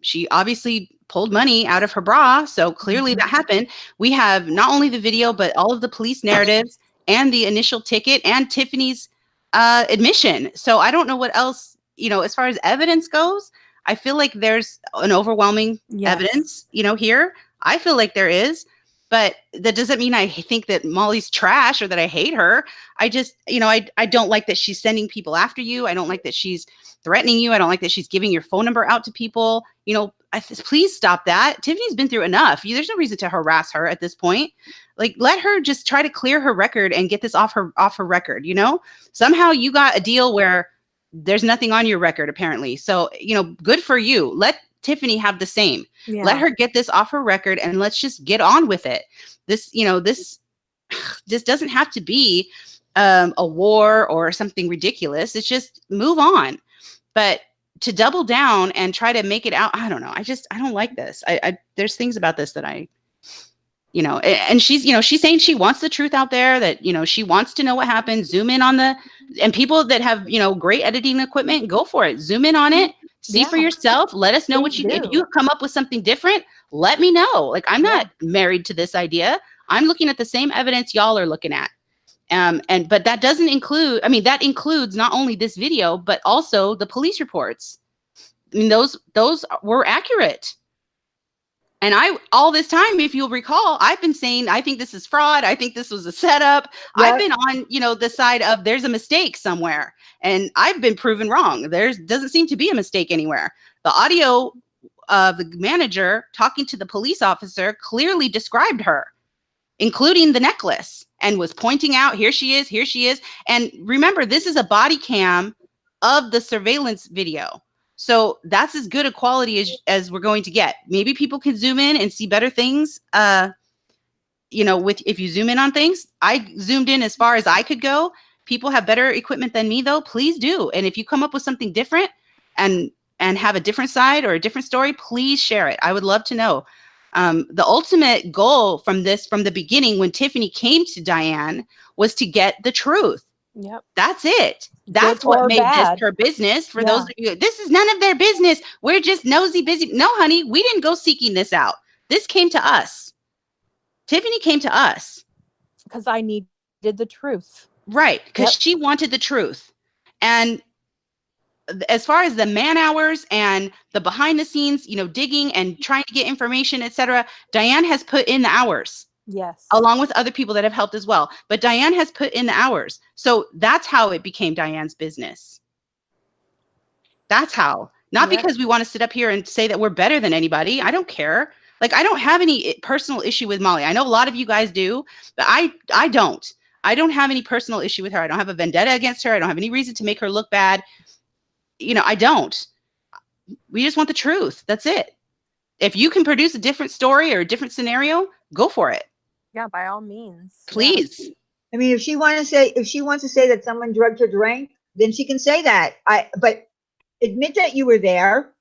She obviously pulled money out of her bra. So clearly that happened. We have not only the video, but all of the police narratives and the initial ticket and Tiffany's admission. So I don't know what else, as far as evidence goes, I feel like there's an overwhelming evidence, here. I feel like there is, but that doesn't mean I think that Molly's trash or that I hate her. I just, I don't like that she's sending people after you. I don't like that she's threatening you. I don't like that she's giving your phone number out to people. Please stop that. Tiffany's been through enough. There's no reason to harass her at this point. Like, let her just try to clear her record and get this off her record. Somehow you got a deal where there's nothing on your record, apparently. So, good for you. Let Tiffany have the same. Yeah. Let her get this off her record and let's just get on with it. This doesn't have to be a war or something ridiculous. It's just move on. But to double down and try to make it out, I don't know. I don't like this. There's things about this that and she's saying she wants the truth out there, that, she wants to know what happened. Zoom in on and people that have, great editing equipment, go for it. Zoom in on it. See for yourself. Let us know if you come up with something different, let me know. Like, I'm not married to this idea. I'm looking at the same evidence y'all are looking at. But that doesn't include, that includes not only this video, but also the police reports. Those were accurate. And all this time, if you'll recall, I've been saying, I think this is fraud. I think this was a setup. Yep. I've been on, the side of there's a mistake somewhere, and I've been proven wrong. There doesn't seem to be a mistake anywhere. The audio the manager talking to the police officer clearly described her, including the necklace, and was pointing out, here she is, here she is. And remember, this is a body cam of the surveillance video. So that's as good a quality as we're going to get. Maybe people can zoom in and see better things. If you zoom in on things, I zoomed in as far as I could go. People have better equipment than me, though. Please do. And if you come up with something different and have a different side or a different story, please share it. I would love to know. The ultimate goal from the beginning, when Tiffany came to Diane, was to get the truth. Yep. That's it. That's Good what or made bad. this her business. For Yeah. those of you, this is none of their business. We're just nosy, busy. No, honey, we didn't go seeking this out. This came to us. Tiffany came to us. Because I needed the truth. Right. Because Yep. she wanted the truth. And as far as the man hours and the behind the scenes, digging and trying to get information, etc., Diane has put in the hours. Yes. Along with other people that have helped as well. But Diane has put in the hours. So that's how it became Diane's business. That's how. Not Yep. because we want to sit up here and say that we're better than anybody. I don't care. Like, I don't have any personal issue with Molly. I know a lot of you guys do, but I don't. I don't have any personal issue with her. I don't have a vendetta against her. I don't have any reason to make her look bad. I don't. We just want the truth. That's it. If you can produce a different story or a different scenario, go for it. Yeah, by all means. Please. Yeah. I mean, if she wants to say that someone drugged her drink, then she can say that. But admit that you were there.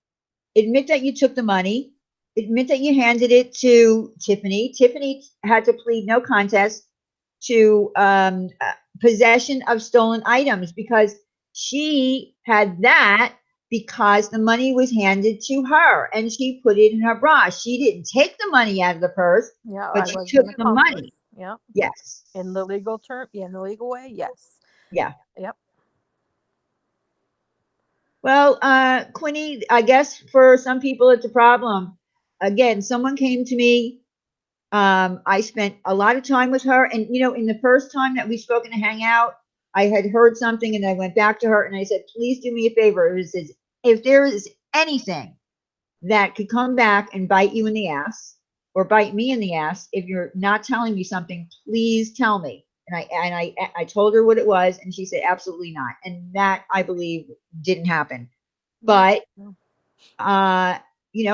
Admit that you took the money. Admit that you handed it to Tiffany. Tiffany had to plead no contest to possession of stolen items because she had that because the money was handed to her and she put it in her bra. She didn't take the money out of the purse, Yeah, but I she was took an the accomplice. money. Yeah. Yes. In the legal term, in the legal way, yes. Yeah. Yep. Well, Quinny, I guess for some people it's a problem. Again, someone came to me. I spent a lot of time with her, and in the first time that we spoke in a hangout, I had heard something, and I went back to her and I said, "Please do me a favor. If there is anything that could come back and bite you in the ass or bite me in the ass, if you're not telling me something, please tell me." And I told her what it was, and she said, "Absolutely not." And that, I believe, didn't happen. But No.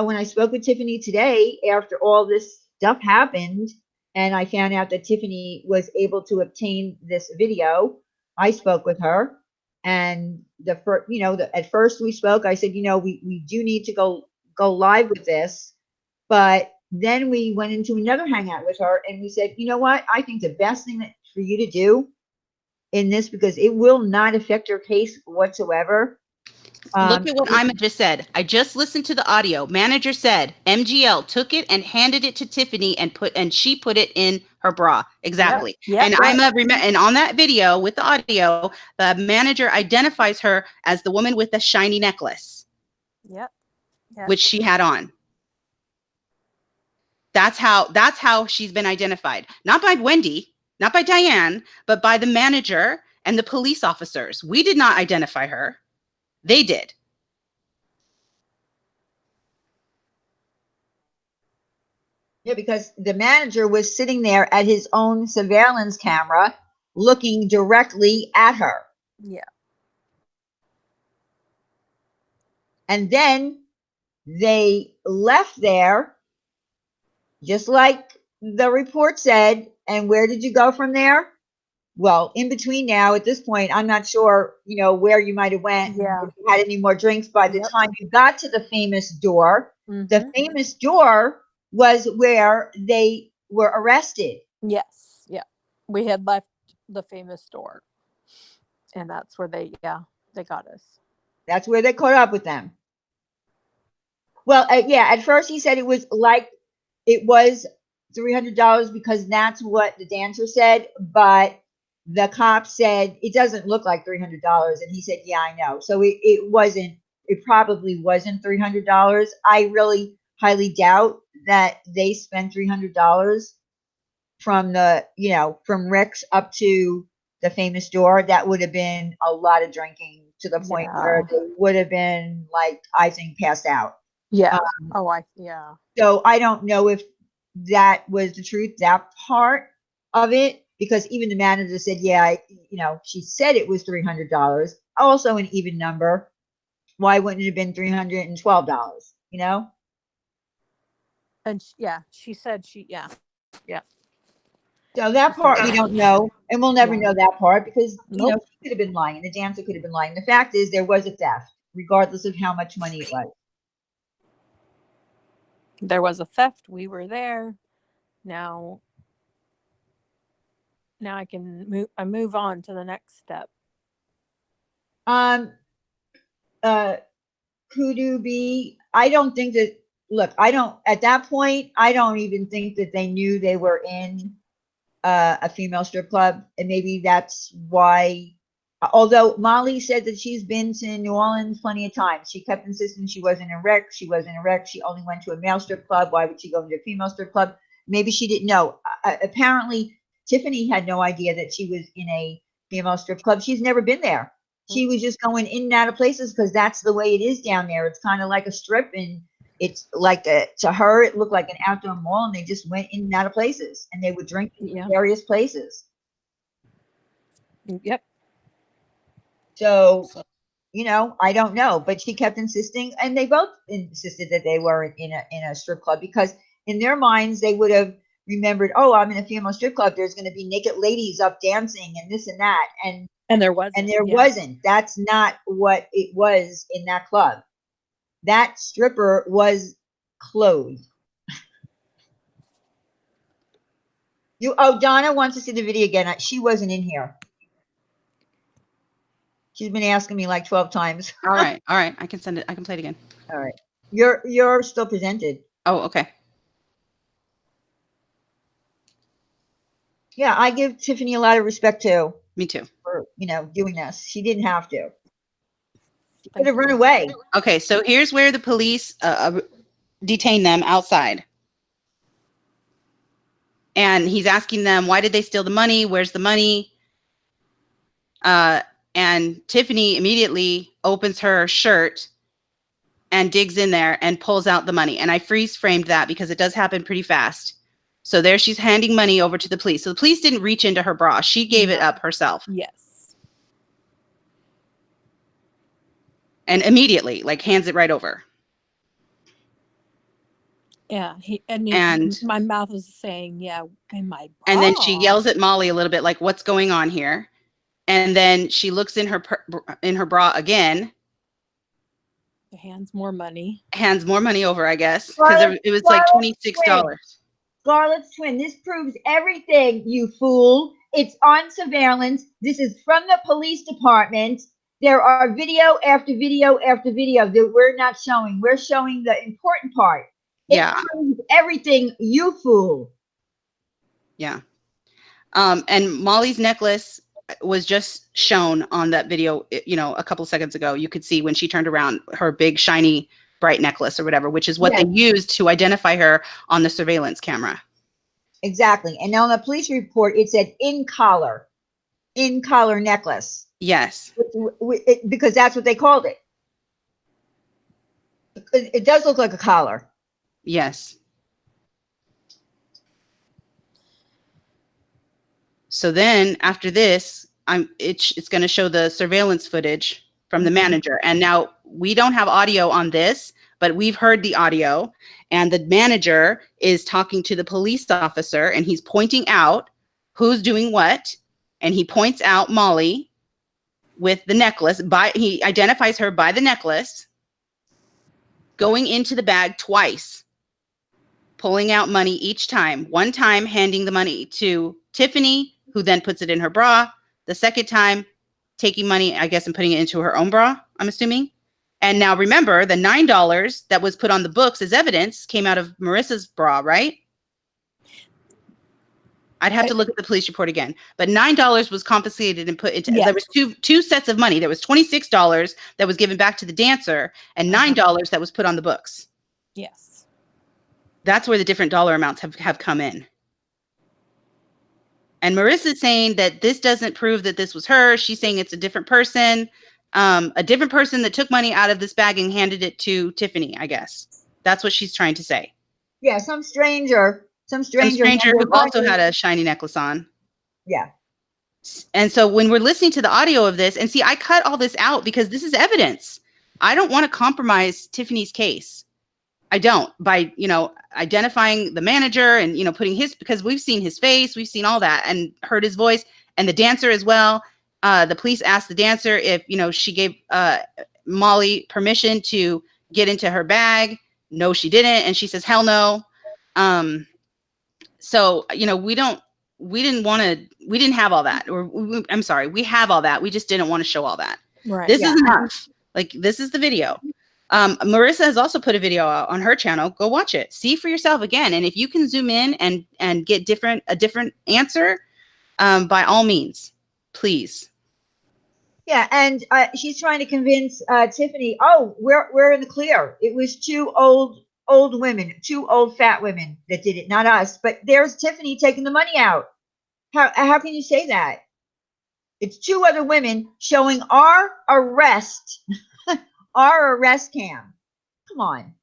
when I spoke with Tiffany today, after all this stuff happened, and I found out that Tiffany was able to obtain this video, I spoke with her, and at first we spoke. I said, we do need to go live with this, but then we went into another hangout with her, and we said, you know what? I think the best thing for you to do in this, because it will not affect your case whatsoever. Look at what Ima just said. I just listened to the audio. Manager said MGL took it and handed it to Tiffany and she put it in her bra. Exactly. Yep. And Ima and on that video with the audio, the manager identifies her as the woman with the shiny necklace. Yep. Which she had on. That's how she's been identified. Not by Wendy, not by Diane, but by the manager and the police officers. We did not identify her. They did. Yeah, because the manager was sitting there at his own surveillance camera looking directly at her. Yeah. And then they left there, just like the report said. And where did you go from there? Well, in between now, at this point, I'm not sure, where you might have went, Yeah. if you had any more drinks by the time you got to the famous door. Mm-hmm. The famous door was where they were arrested. Yes. Yeah. We had left the famous store, and that's where they got us. That's where they caught up with them. Well, at first he said it was $300 because that's what the dancer said, but the cop said it doesn't look like $300, and he said, "Yeah, I know." So it probably wasn't $300. I really highly doubt that they spent $300 from from Rick's up to the famous door. That would have been a lot of drinking to the point where they would have been, like, I think, passed out. Yeah. Yeah. So I don't know if that was the truth, that part of it, because even the manager said, yeah, she said it was $300, also an even number. Why wouldn't it have been $312? And she said yeah. So that part we don't know, and we'll never Yeah. know that part because Nope. she could have been lying, the dancer could have been lying. The fact is, there was a theft, regardless of how much money it was. There was a theft. We were there. Now I can move on to the next step. Could be? I don't think that. Look, I don't. At that point, I don't even think that they knew they were in a female strip club, and maybe that's why. Although Molly said that she's been to New Orleans plenty of times, she kept insisting she wasn't a wreck. She wasn't a wreck. She only went to a male strip club. Why would she go to a female strip club? Maybe she didn't know. Apparently, Tiffany had no idea that she was in a female strip club. She's never been there. She was just going in and out of places because that's the way it is down there. It's kind of like a strip, and it's like to her, it looked like an outdoor mall, and they just went in and out of places, and they would drink in various places. Yep. So, I don't know, but she kept insisting, and they both insisted that they were in a strip club because in their minds they would have remembered, oh, I'm in a female strip club. There's going to be naked ladies up dancing and this and that, and there wasn't. And there wasn't. That's not what it was in that club. That stripper was clothed. Donna wants to see the video again. She wasn't in here. She's been asking me like 12 times. All right. I can send it. I can play it again. All right. You're still presented. Oh, okay. Yeah, I give Tiffany a lot of respect too. Me too. For doing this. She didn't have to. She could have run away. Okay, so here's where the police detain them outside. And he's asking them, why did they steal the money? Where's the money? And Tiffany immediately opens her shirt and digs in there and pulls out the money. And I freeze framed that because it does happen pretty fast. So there she's handing money over to the police. So the police didn't reach into her bra. She gave it up herself. Yes. And immediately, hands it right over. Yeah. My mouth was saying, yeah, in my bra. And then she yells at Molly a little bit, like, what's going on here? And then she looks in her bra again. Hands more money over, I guess, because it was like $26. Scarlett's twin. This proves everything, you fool. It's on surveillance. This is from the police department. There are video after video after video that we're not showing. We're showing the important part. It proves everything, you fool. Yeah. And Molly's necklace was just shown on that video, a couple seconds ago. You could see when she turned around her big, shiny, bright necklace or whatever, which is what they used to identify her on the surveillance camera. Exactly. And on the police report, it said in collar necklace. Yes. Because that's what they called it. It does look like a collar. Yes. So then after this, it's going to show the surveillance footage from the manager. And now we don't have audio on this, but we've heard the audio, and the manager is talking to the police officer, and he's pointing out who's doing what. And he points out Molly with the necklace. He identifies her by the necklace, going into the bag twice, pulling out money each time. One time handing the money to Tiffany, who then puts it in her bra. The second time taking money, I guess, and putting it into her own bra, I'm assuming. And now remember, the $9 that was put on the books as evidence came out of Marissa's bra, right? I'd have to look at the police report again. But $9 was confiscated and put into, there was two sets of money. There was $26 that was given back to the dancer and $9 that was put on the books. Yes. That's where the different dollar amounts have come in. And Marissa's saying that this doesn't prove that this was her. She's saying it's a different person that took money out of this bag and handed it to Tiffany, I guess. That's what she's trying to say. Yeah, some stranger Some stranger who number also one. had a shiny necklace on. Yeah. And so when we're listening to the audio of this, and see, I cut all this out because this is evidence. I don't want to compromise Tiffany's case. I don't, by, you know, identifying the manager and, you know, putting his, because we've seen his face, we've seen all that and heard his voice, and the dancer as well. The police asked the dancer if, you know, she gave Molly permission to get into her bag. No, she didn't. And she says, hell no. So, you know, we didn't have all that, or I'm sorry, we have all that. We just didn't want to show all that. Right. This is enough. Like, this is the video. Marissa has also put a video out on her channel. Go watch it. See for yourself again. And if you can zoom in and get a different answer, by all means, please. Yeah, and she's trying to convince Tiffany, oh, we're in the clear. It was two old women, two old fat women that did it, not us. But there's Tiffany taking the money out. How can you say that? It's two other women showing our arrest, our arrest cam. Come on.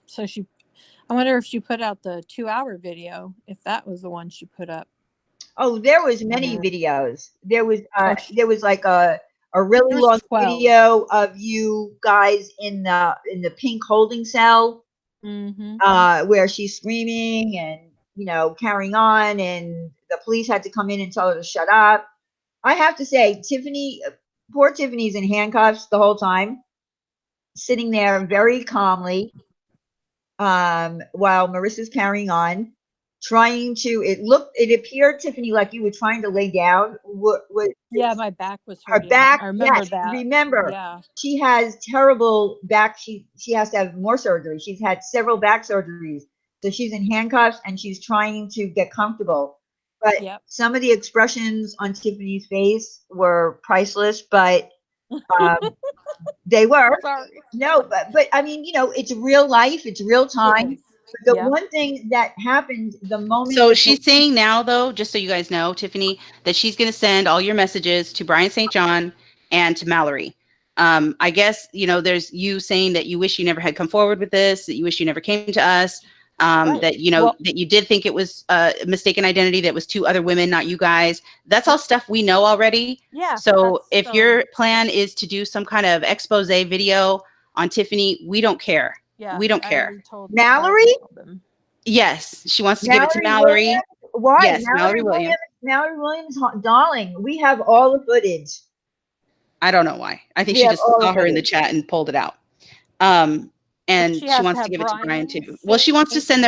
So I wonder if she put out the 2-hour video, if that was the one she put up. Oh, there was many videos. There was like a really long 12. video of you guys in the pink holding cell, where she's screaming and, you know, carrying on, and the police had to come in and tell her to shut up. I have to say, poor Tiffany's in handcuffs the whole time, sitting there very calmly, while Marissa's carrying on, trying to. It appeared, Tiffany, like you were trying to lay down. Yeah, my back was Her hurting. back. I remember Yes, that. remember. Yeah. She has terrible back. She has to have more surgery. She's had several back surgeries. So she's in handcuffs and she's trying to get comfortable. But some of the expressions on Tiffany's face were priceless, but they were. Sorry. No, but I mean, you know, it's real life, it's real time. The one thing that happened the moment. So she's saying now, though, just so you guys know, Tiffany, that she's going to send all your messages to Brian St. John and to Mallory. I guess, you know, there's you saying that you wish you never had come forward with this, that you wish you never came to us, that, you know, that you did think it was a mistaken identity, that was two other women, not you guys. That's all stuff we know already. Yeah. So if your plan is to do some kind of expose video on Tiffany, we don't care. Yeah, we don't care. Mallory? Yes, she wants to give it to Mallory. Williams? Why? Yes, Mallory Williams. Mallory Williams, darling. We have all the footage. I don't know why. I think she just saw her in the chat and pulled it out. And she wants to give it to Brian too. Well, she wants to send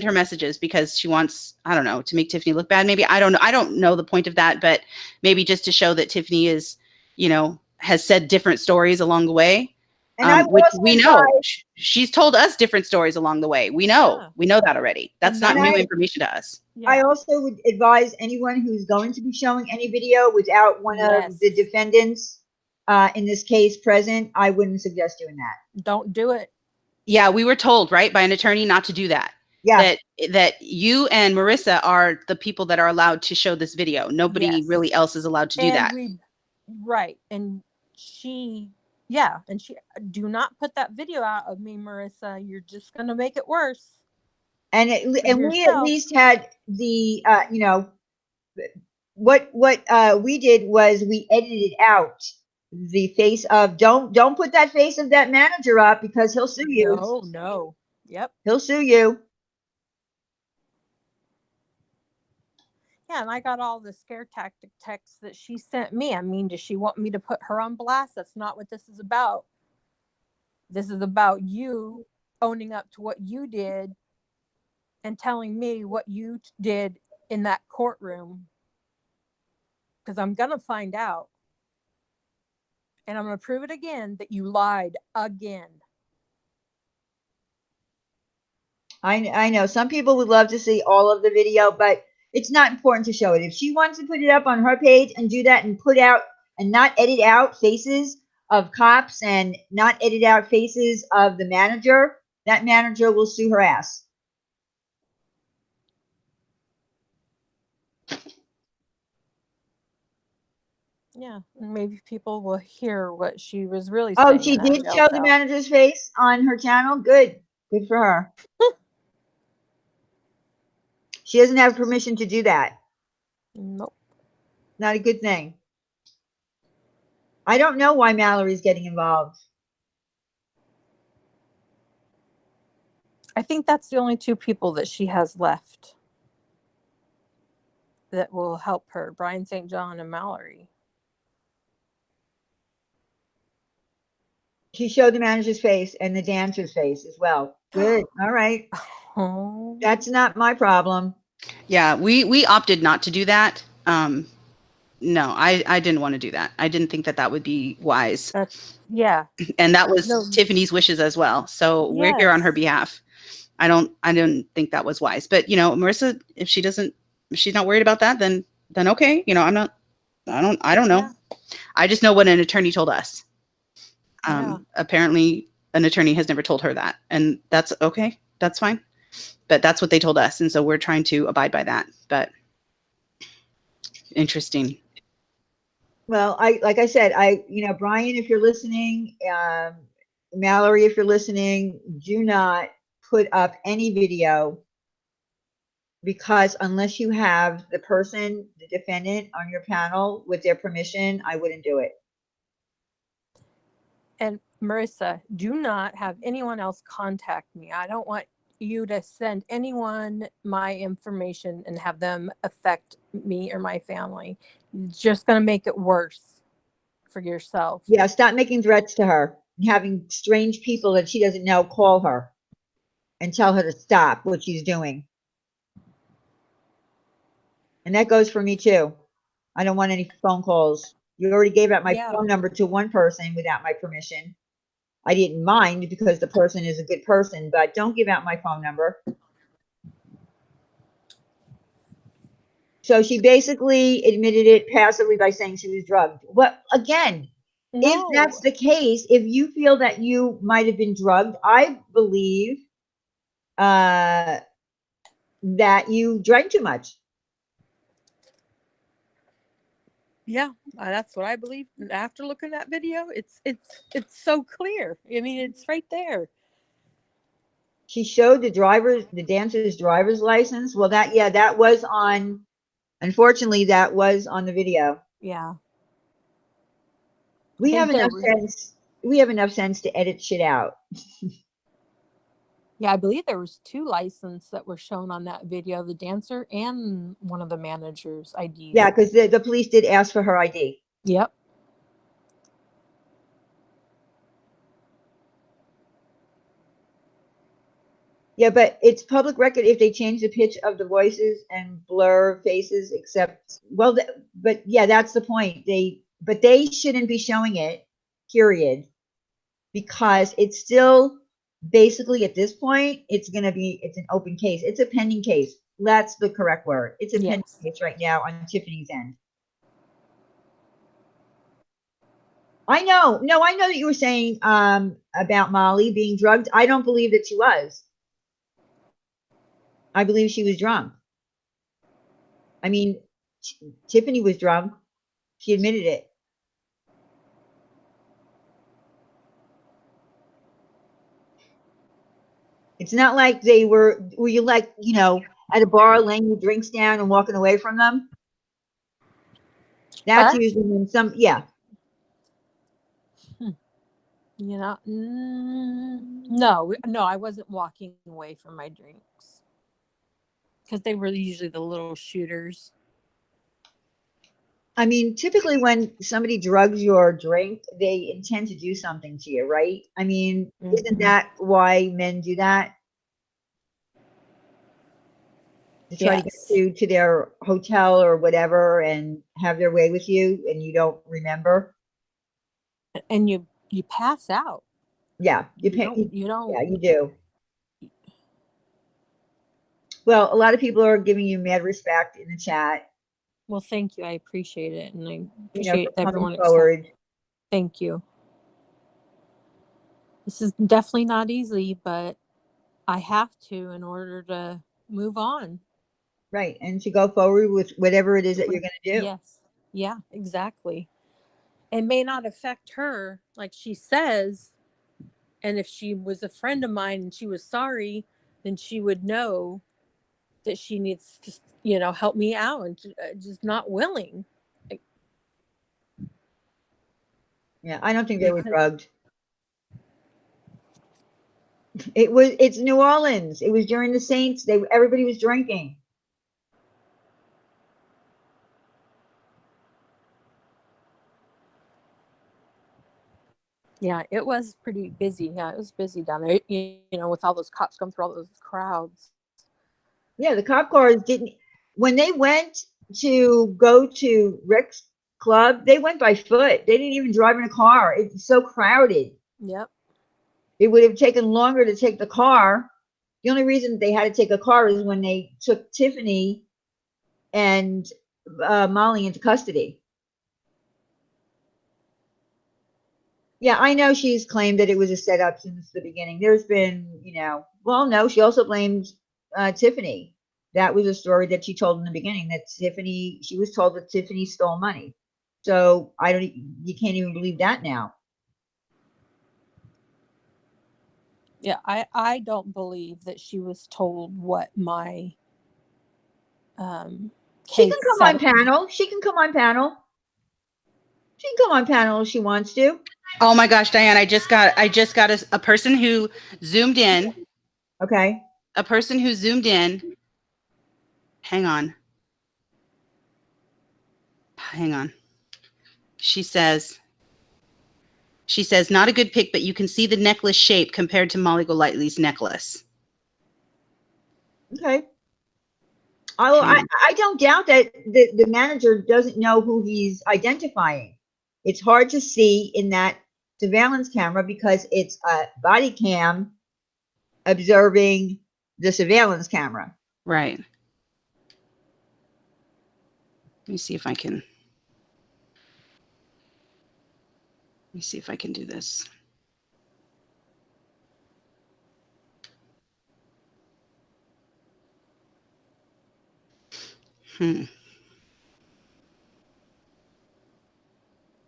her messages because she wants, I don't know, to make Tiffany look bad. Maybe, I don't know. I don't know the point of that, but maybe just to show that Tiffany is, you know, has said different stories along the way. Which we know. She's told us different stories along the way. We know that already. That's not new information to us. I also would advise anyone who's going to be showing any video without one of the defendants, in this case, present. I wouldn't suggest doing that. Don't do it. Yeah, we were told, right, by an attorney not to do that. Yeah. That you and Marissa are the people that are allowed to show this video. Nobody really else is allowed to do that. Right. And she do not put that video out of me, Marissa. You're just going to make it worse. And we at least had the, you know, what we did was we edited out the face of, don't put that face of that manager up because he'll sue you. No. Yep. He'll sue you. Yeah, and I got all the scare tactic texts that she sent me. I mean, does she want me to put her on blast? That's not what this is about. This is about you owning up to what you did and telling me what you did in that courtroom. Because I'm going to find out. And I'm going to prove it again that you lied again. I know some people would love to see all of the video, but it's not important to show it. If she wants to put it up on her page and do that and put out and not edit out faces of cops and not edit out faces of the manager, that manager will sue her ass. Yeah, maybe people will hear what she was really Oh, saying she in that did jail show the cell. manager's face on her channel. Good for her. She doesn't have permission to do that. Nope. Not a good thing. I don't know why Mallory's getting involved. I think that's the only two people that she has left that will help her, Brian St. John and Mallory. She showed the manager's face and the dancer's face as well. Good. All right. Oh. That's not my problem. Yeah, we opted not to do that. No, I didn't want to do that. I didn't think that that would be wise. Yeah. And that was No. Tiffany's wishes as well. So we're here on her Yes. behalf. I didn't think that was wise. But Marissa, if she's not worried about that, then okay. I don't know. Yeah. I just know what an attorney told us. Yeah. Apparently an attorney has never told her that. And that's okay. That's fine. But that's what they told us. And so we're trying to abide by that. But interesting. Well, like I said, Brian, if you're listening, Mallory, if you're listening, do not put up any video, because unless you have the person, the defendant, on your panel with their permission, I wouldn't do it. And Marissa, do not have anyone else contact me. I don't want you to send anyone my information and have them affect me or my family. It's just going to make it worse for yourself. Yeah, stop making threats to her and having strange people that she doesn't know call her and tell her to stop what she's doing. And that goes for me too. I don't want any phone calls. You already gave out my phone number to one person without my permission. I didn't mind because the person is a good person, but don't give out my phone number. So she basically admitted it passively by saying she was drugged. Well, again, if that's the case, if you feel that you might have been drugged, I believe that you drank too much. Yeah, that's what I believe. After looking at that video, it's so clear. I mean, it's right there. She showed the dancer's driver's license. Well, that was on. Unfortunately, that was on the video. Yeah. We have enough sense. We have enough sense to edit shit out. Yeah, I believe there was 2 licenses that were shown on that video, the dancer and one of the managers' IDs. Yeah, because the police did ask for her ID. Yep. Yeah, but it's public record if they change the pitch of the voices and blur faces, except, well, but yeah, that's the point. But they shouldn't be showing it, period, because it's still basically at this point, it's an open case. It's a pending case. That's the correct word. It's a pending case right now on Tiffany's end. I know. No, I know that you were saying about Molly being drugged. I don't believe that she was. I believe she was drunk. I mean, Tiffany was drunk. She admitted it. It's not like were you like, at a bar laying your drinks down and walking away from them? That's usually when yeah. No, I wasn't walking away from my drinks because they were usually the little shooters. I mean, typically when somebody drugs your drink, they intend to do something to you, right? I mean, isn't that why men do that? To try to get you to their hotel or whatever and have their way with you, and you don't remember. And you pass out. Yeah, you don't. Yeah, you do. Well, a lot of people are giving you mad respect in the chat. Well, thank you. I appreciate it, and I appreciate everyone forward. Thank you. This is definitely not easy, but I have to in order to move on. Right, and to go forward with whatever it is that you're going to do. Yes. Yeah, exactly. it may not affect her like she says. And if she was a friend of mine and she was sorry, then she would know that she needs to, you know, help me out, and just not willing. Like, Yeah, I don't think they were because, drugged. It's New Orleans. It was during the Saints. Everybody was drinking. yeah, it was pretty busy. Yeah, it was busy down there. You know, with all those cops going through all those crowds. Yeah, the cop cars didn't. When they went to go to Rick's club, they went by foot. They didn't even drive in a car. It's so crowded. Yep. It would have taken longer to take the car. The only reason they had to take a car is when they took Tiffany and Molly into custody. Yeah, I know she's claimed that it was a setup since the beginning. There's been, well, no, she also blamed Tiffany. That was a story that she told in the beginning, that she was told that Tiffany stole money. So you can't even believe that now. Yeah, I don't believe that she was told what my She case can come on setup. panel. She can come on panel. She can come on panel if she wants to. Oh my gosh, Diane, I just got a person who zoomed in. Okay. A person who zoomed in. Hang on. She says, not a good pic, but you can see the necklace shape compared to Molly Golightly's necklace. Okay. I don't doubt that the manager doesn't know who he's identifying. It's hard to see in that surveillance camera because it's a body cam observing the surveillance camera. Right. Let me see if I can do this.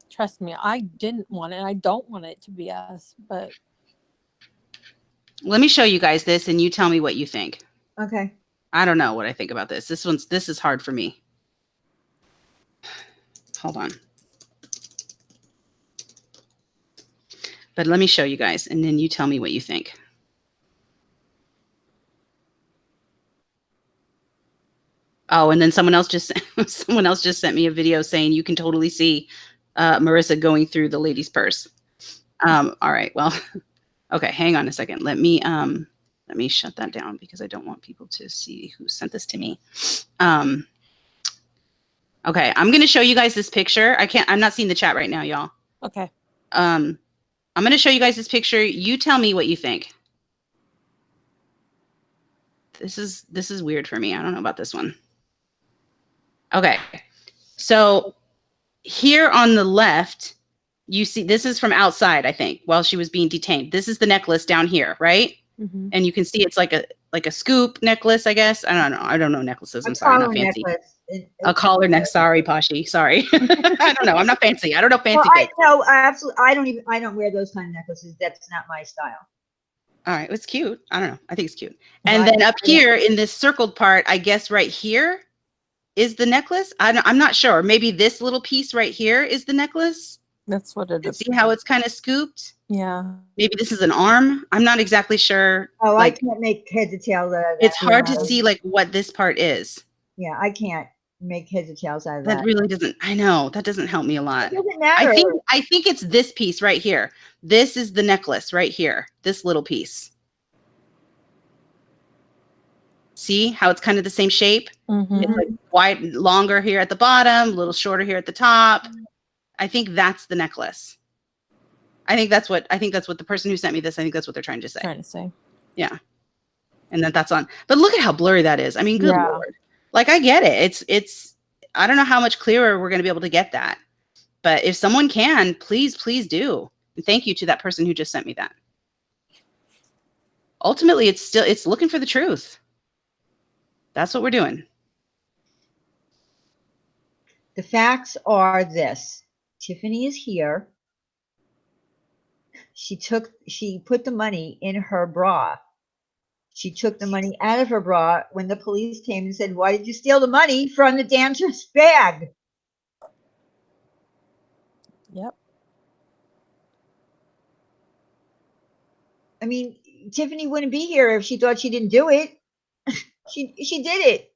Trust me, I didn't want it. I don't want it to be us, but Let me show you guys this and you tell me what you think. Okay. I don't know what I think about this. This is hard for me. Hold on. But let me show you guys and then you tell me what you think. Oh, and then someone else just sent me a video saying you can totally see Marissa going through the lady's purse. All right. Well, okay. Hang on a second. Let me shut that down because I don't want people to see who sent this to me. Okay. I'm going to show you guys this picture. I'm not seeing the chat right now, y'all. okay. I'm going to show you guys this picture. You tell me what you think. This is weird for me. I don't know about this one. Okay. So here on the left, you see, this is from outside, I think, while she was being detained. This is the necklace down here, right? Mm-hmm. And you can see it's like a scoop necklace, I guess. I don't know necklaces. I'm sorry, I'm not fancy. A collar necklace. Sorry, Pashi. Sorry. I don't know. I'm not fancy. I don't know fancy things. No, absolutely. I don't wear those kind of necklaces. That's not my style. All right. It's cute. I don't know. I think it's cute. And then up here in this circled part, I guess right here is the necklace. I'm not sure. Maybe this little piece right here is the necklace. That's what it is. See how it's kind of scooped? Yeah. Maybe this is an arm. I'm not exactly sure. Oh, I can't make heads or tails out of that. It's hard to see like what this part is. Yeah, I can't make heads or tails out of that. That really doesn't. I know that doesn't help me a lot. It doesn't matter. I think it's this piece right here. This is the necklace right here. This little piece. See how it's kind of the same shape? Mm-hmm. It's like wide, longer here at the bottom, a little shorter here at the top. I think that's the necklace. I think that's what the person who sent me this, I think that's what they're trying to say. Yeah. And that's on. But look at how blurry that is. I mean, good Lord. Like, I get it. It's I don't know how much clearer we're going to be able to get that. But if someone can, please do. And thank you to that person who just sent me that. Ultimately, it's looking for the truth. That's what we're doing. The facts are this. Tiffany is here. She put the money in her bra. She took the money out of her bra when the police came and said, "Why did you steal the money from the dancer's bag?" Yep. I mean, Tiffany wouldn't be here if she thought she didn't do it. She did it.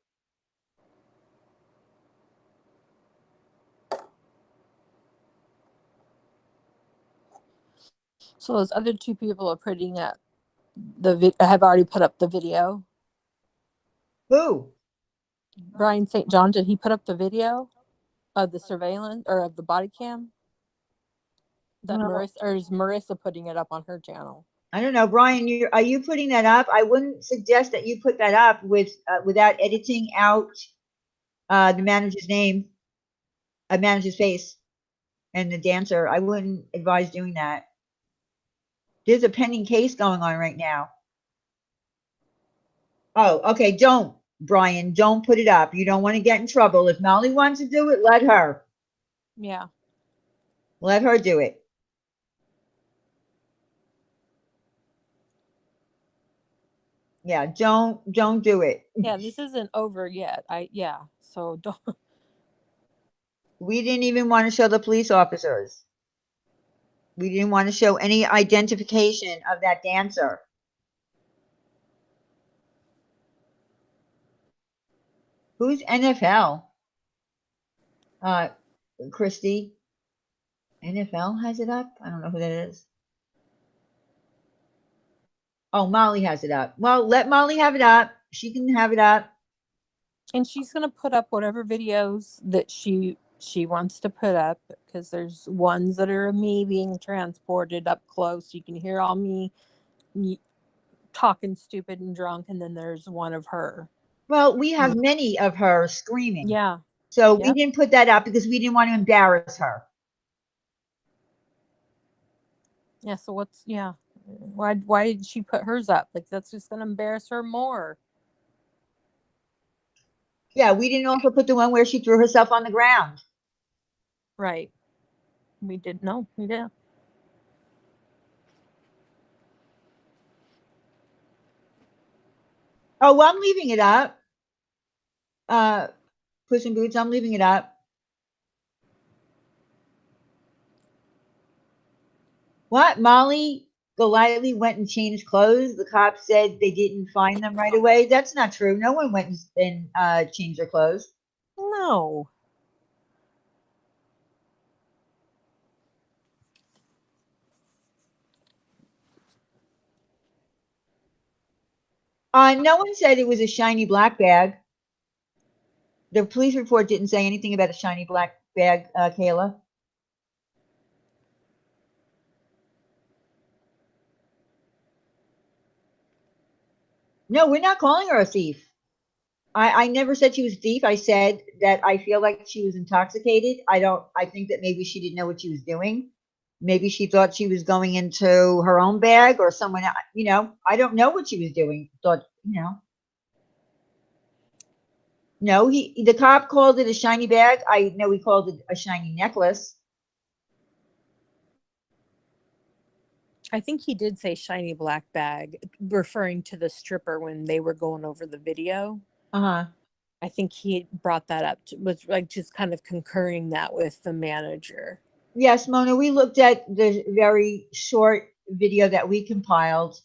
So those other two people are putting up have already put up the video. Who? Brian St. John, did he put up the video of the surveillance or of the body cam? That Well, Marissa, or is Marissa putting it up on her channel? I don't know, Brian. Are you putting that up? I wouldn't suggest that you put that up without editing out the manager's name, a manager's face, and the dancer. I wouldn't advise doing that. There's a pending case going on right now. Oh, okay. Don't, Brian. Don't put it up. You don't want to get in trouble. If Molly wants to do it, let her. Yeah. Let her do it. Yeah, don't do it. Yeah, this isn't over yet. So don't. We didn't even want to show the police officers. We didn't want to show any identification of that dancer. Who's NFL? Christy. NFL has it up? I don't know who that is. Oh, Molly has it up. Well, let Molly have it up. She can have it up. And she's gonna put up whatever videos that she wants to put up, because there's ones that are of me being transported up close. You can hear all me talking stupid and drunk, and then there's one of her. Well, we have many of her screaming. Yeah. So we Yep. didn't put that up because we didn't want to embarrass her. Yeah. So why did she put hers up? Like, that's just gonna embarrass her more. Yeah, we didn't also put the one where she threw herself on the ground. Right. We did. No, we did. Oh, well, I'm leaving it up. Puss in Boots, I'm leaving it up. What? Molly Golightly went and changed clothes. The cops said they didn't find them right away. That's not true. No one went and changed their clothes. No. No one said it was a shiny black bag. The police report didn't say anything about a shiny black bag, Kayla. No, we're not calling her a thief. I never said she was a thief. I said that I feel like she was intoxicated. I think that maybe she didn't know what she was doing. Maybe she thought she was going into her own bag or someone, I don't know what she was doing. No, the cop called it a shiny bag. I know he called it a shiny necklace. I think he did say shiny black bag, referring to the stripper when they were going over the video. Uh-huh. I think he brought that up, was like just kind of concurring that with the manager. Yes, Mona, we looked at the very short video that we compiled,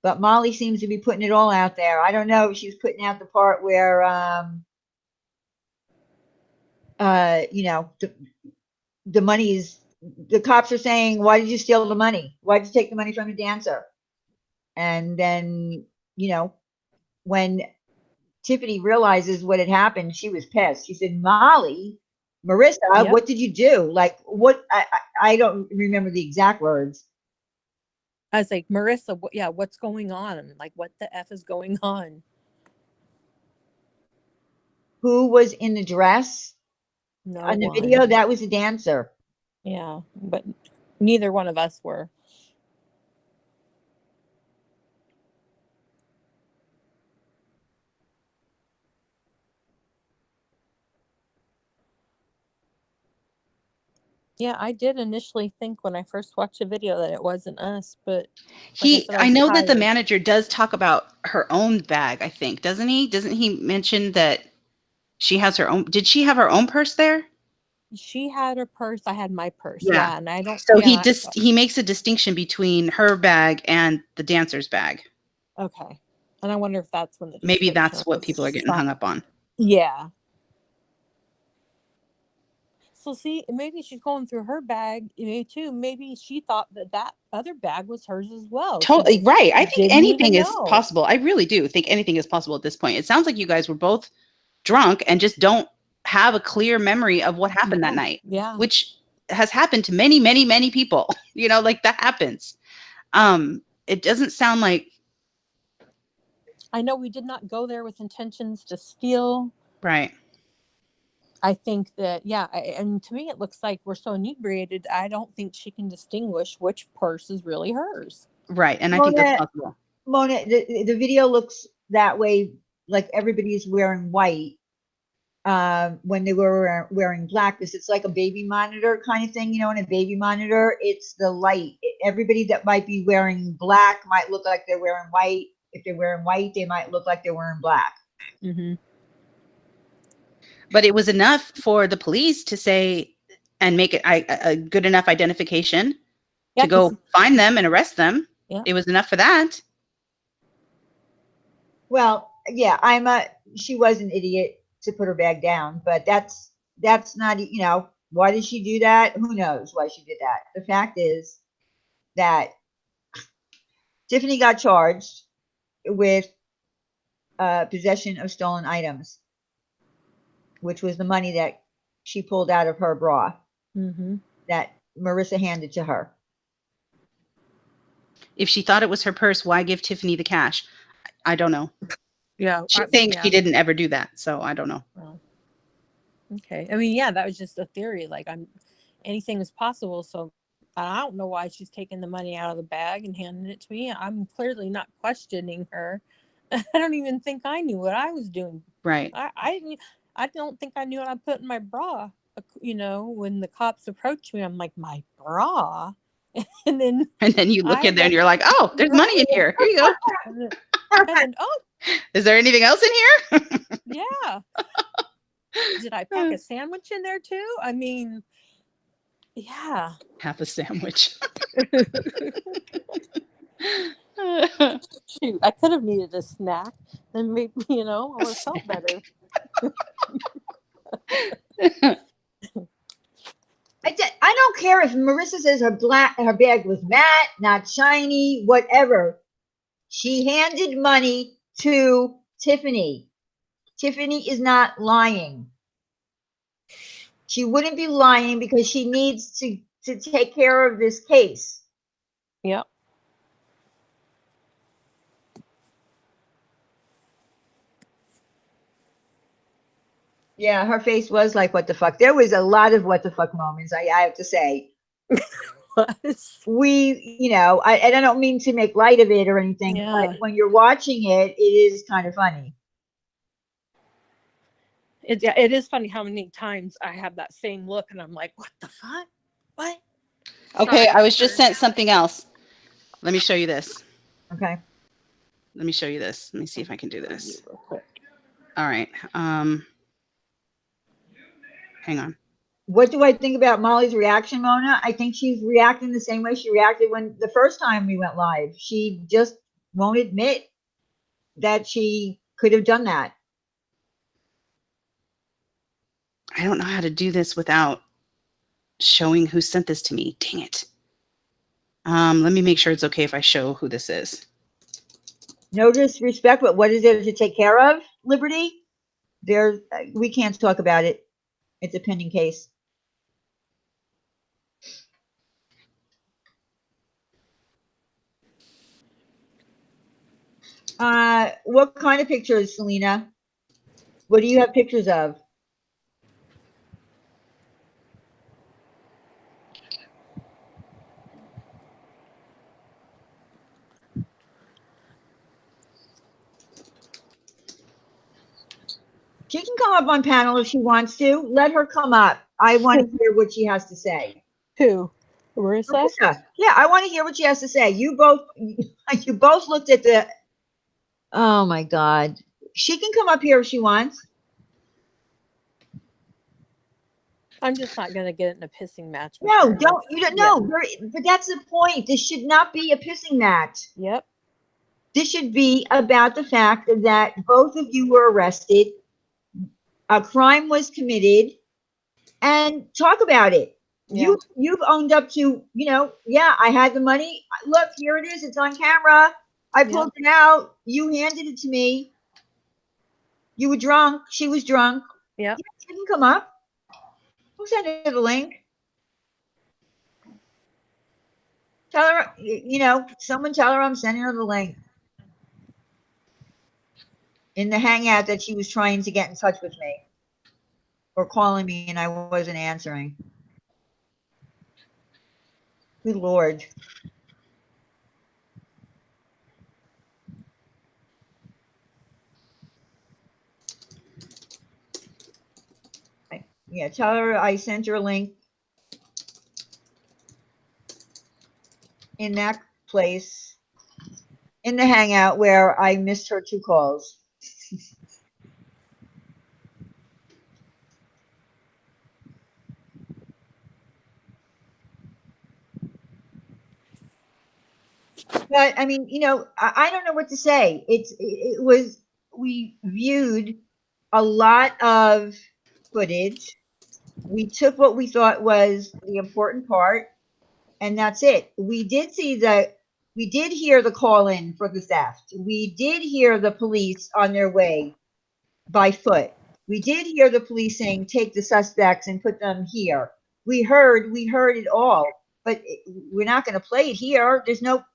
but Molly seems to be putting it all out there. I don't know if she's putting out the part where, the money is, the cops are saying, "Why did you steal the money? Why did you take the money from the dancer?" And then, when Tiffany realizes what had happened, she was pissed. She said, "Molly, Marissa, Yep. what did you do? Like, what?" I don't remember the exact words. I was like, Marissa, what's going on? Like, what the F is going on? Who was in the dress No on the one. video? That was the dancer. Yeah, but neither one of us were. Yeah, I did initially think when I first watched the video that it wasn't us, but like I said, I I was know that the tired. manager does talk about her own bag, I think, doesn't he? Doesn't he mention that she has her own? Did she have her own purse there? She had her purse, I had my purse. Yeah. Yeah, and I don't. So Yeah. he makes a distinction between her bag and the dancer's bag. Okay. And I wonder if that's when the Maybe distinction that's what people are was getting hung up on. Yeah. So see, maybe she's going through her bag, too. Maybe she thought that that other bag was hers as well. She Totally just right. I think didn't even anything is know. possible. I really do think anything is possible at this point. It sounds like you guys were both drunk and just don't have a clear memory of what happened that No. night, Yeah. which has happened to many, many, many people. You know, like that happens. It doesn't sound like I know we did not go there with intentions to steal. right. I think that, yeah, and to me, it looks like we're so inebriated. I don't think she can distinguish which purse is really hers. Right. And I think that's Mona, possible. Mona, the video looks that way, like everybody's wearing white when they were wearing black, because it's like a baby monitor kind of thing, you know, in a baby monitor, it's the light. Everybody that might be wearing black might look like they're wearing white. If they're wearing white, they might look like they're wearing black. Mm-hmm. But it was enough for the police to say and make it a good enough identification Yeah, to go find them and arrest them. Yeah. It was enough for that. Well, yeah, she was an idiot to put her bag down, but that's not, you know, why did she do that? Who knows why she did that? The fact is that Tiffany got charged with possession of stolen items, which was the money that she pulled out of her bra Mm-hmm. that Marissa handed to her. If she thought it was her purse, why give Tiffany the cash? I don't know. Yeah. She thinks she didn't ever do that, so I don't know. Well, okay. I mean, yeah, that was just a theory. Like, anything is possible. So I don't know why she's taking the money out of the bag and handing it to me. I'm clearly not questioning her. I don't even think I knew what I was doing. Right. I don't think I knew what I put in my bra. You know, when the cops approached me, I'm like, my bra? And then you look in there and you're like, oh, there's money in here. Here you go. and then, oh, is there anything else in here? Yeah. Did I pack a sandwich in there too? I mean, yeah. Half a sandwich. Shoot, I could have needed a snack. Then maybe, I would have felt better. I don't care if Marissa says her bag was matte, not shiny, whatever. She handed money to Tiffany. Tiffany is not lying. She wouldn't be lying because she needs to take care of this case. Yep. Yeah, her face was like, what the fuck? There was a lot of what the fuck moments, I have to say. I don't mean to make light of it or anything, but when you're watching it, it is kind of funny. It is funny how many times I have that same look and I'm like, what the fuck? What? Okay, I was just sent something else. Let me show you this. Okay. Let me show you this. Let me see if I can do this. All right. Hang on. What do I think about Molly's reaction, Mona? I think she's reacting the same way she reacted when the first time we went live. She just won't admit that she could have done that. I don't know how to do this without showing who sent this to me. Dang it. Let me make sure it's okay if I show who this is. No disrespect, but what is there to take care of, Liberty? We can't talk about it. It's a pending case. What kind of pictures, Selena? What do you have pictures of? She can come up on panel if she wants to. Let her come up. I want to hear what she has to say. Who? Marissa? Marissa. Yeah, I want to hear what she has to say. You both looked at the. Oh my God. She can come up here if she wants. I'm just not going to get in a pissing match with No, her. don't. You don't Yeah. know. But that's the point. This should not be a pissing match. Yep. This should be about the fact that both of you were arrested. A crime was committed, and talk about it. Yeah. You've owned up to, yeah, I had the money. Look, here it is. It's on camera. I pulled it out. You handed it to me. You were drunk. She was drunk. Yep. Yeah, she can come up. Who sent her the link? Tell her, someone tell her I'm sending her the link in the hangout that she was trying to get in touch with me or calling me and I wasn't answering. Good Lord. Yeah, tell her I sent her a link in that place in the hangout where I missed her 2 calls. But I mean, I don't know what to say. We viewed a lot of footage. We took what we thought was the important part, and that's it. We did hear the call in for the theft. We did hear the police on their way by foot. We did hear the police saying, take the suspects and put them here. We heard it all, but we're not going to play it here. There's no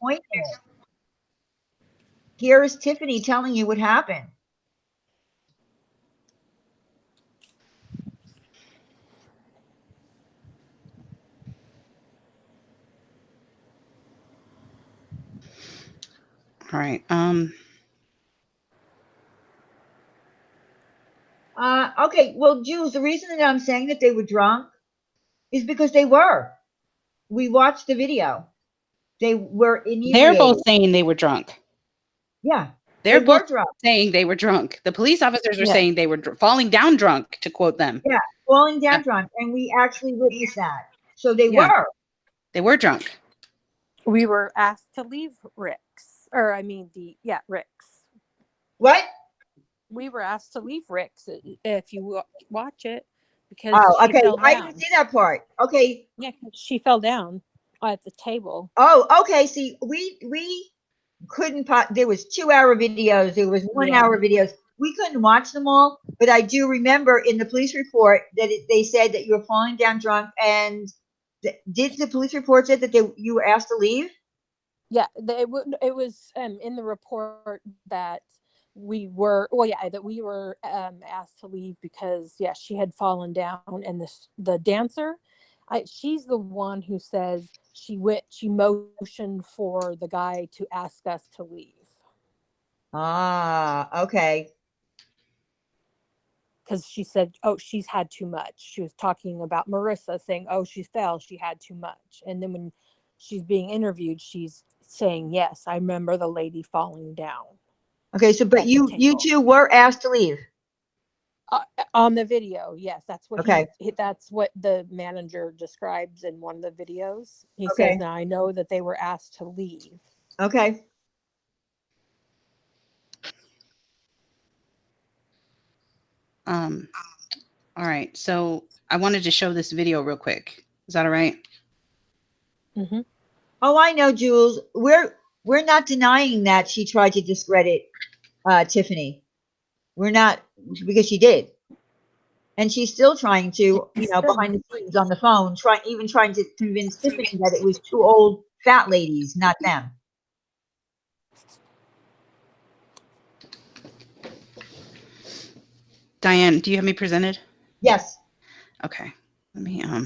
point in it. Here is Tiffany telling you what happened. All right. Okay. Well, Jules, the reason that I'm saying that they were drunk is because they were. We watched the video. They were They're both inebriated. saying they were drunk. Yeah. They're They both were drunk. saying they were drunk. The police officers are Yeah. saying they were falling down drunk, to quote them. Yeah. Falling down Yeah. drunk. And we actually witnessed that. So they Yeah. were. They were drunk. We were asked to leave Rick's, or I mean Rick's. What? We were asked to leave Rick's if you watch it because Oh, she okay. fell I down. didn't see that part. Okay. Yeah, 'cause she fell down at the table. Oh, okay. See, we couldn't there was 2-hour videos, there was 1-hour videos. We couldn't watch them all, but I do remember in the police report that they said that you were falling down drunk. And did the police report say that you were asked to leave? Yeah, it was in the report that we were asked to leave because she had fallen down, and the dancer, she's the one who says she motioned for the guy to ask us to leave. Ah, okay. Because she said, oh, she's had too much. She was talking about Marissa saying, oh, she fell, she had too much. And then when she's being interviewed, she's saying, yes, I remember the lady falling down. Okay, so but you two were asked to leave. On the video, yes, that's what Okay. that's what the manager describes in one of the videos. He Okay. says, now I know that they were asked to leave. Okay. All right. So I wanted to show this video real quick. Is that all right? Mm-hmm. Oh, I know, Jules. We're not denying that she tried to discredit Tiffany. We're not, because she did. And she's still trying to, behind the scenes on the phone, trying to convince Tiffany that it was 2 old fat ladies, not them. Diane, do you have me presented? Yes. Okay. Let me all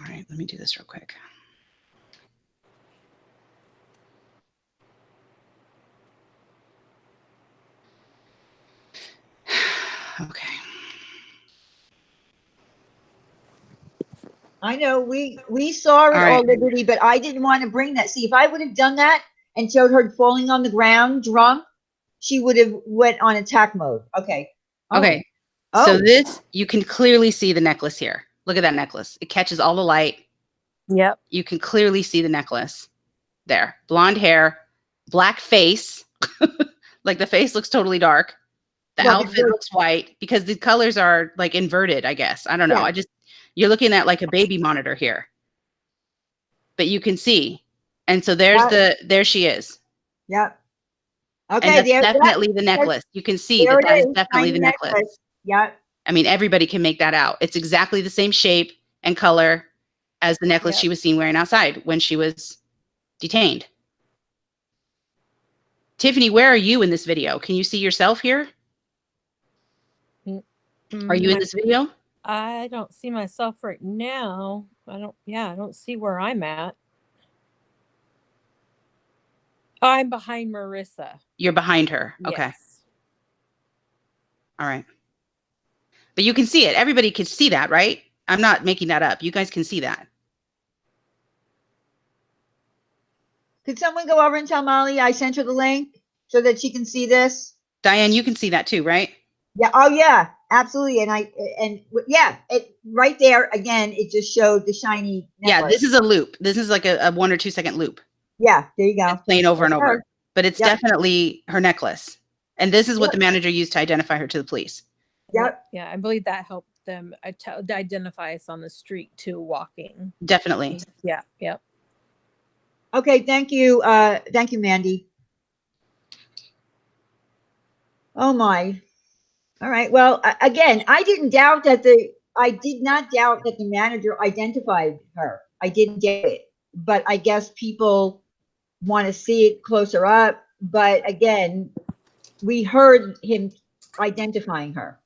right, let me do this real quick. Okay. I know we saw it All all, right. Liberty, but I didn't want to bring that. See, if I would have done that and showed her falling on the ground drunk, she would have went on attack mode. Okay. Oh. Okay. So this, you can clearly see the necklace here. Look at that necklace. It catches all the light. Yep. You can clearly see the necklace there. Blonde hair, black face. Like the face looks totally dark. The Well, outfit looks white because the colors are like inverted, I guess. I don't know. Yeah. You're looking at like a baby monitor here. But you can see. And so there she is. Yep. And Okay. that's There. definitely the necklace. You can see There that it is is. definitely the Tiny necklace. Yep. I mean, everybody can make that out. It's exactly the same shape and color as the necklace Yep. she was seen wearing outside when she was detained. Tiffany, where are you in this video? Can you see yourself here? Are you in this video? I don't see myself right now. I don't see where I'm at. I'm behind Marissa. You're behind her. Okay. Yes. All right. But you can see it. Everybody can see that, right? I'm not making that up. You guys can see that. Could someone go over and tell Molly I sent her the link so that she can see this? Diane, you can see that too, right? Yeah. Oh, yeah. Absolutely. And yeah, it right there again. It just showed the shiny necklace. Yeah, this is a loop. This is like a 1 or 2 second loop. Yeah. There you go. It's playing over and That's over. her. But it's Yep. definitely her necklace. And this is what Yep. the manager used to identify her to the police. Yep. Yeah, I believe that helped them identify us on the street too, walking. Definitely. Yeah. Yep. Okay. Thank you. Thank you, Mandy. Oh my. All right. Well, again, I did not doubt that the manager identified her. I didn't get it, but I guess people want to see it closer up. But again, we heard him identifying her.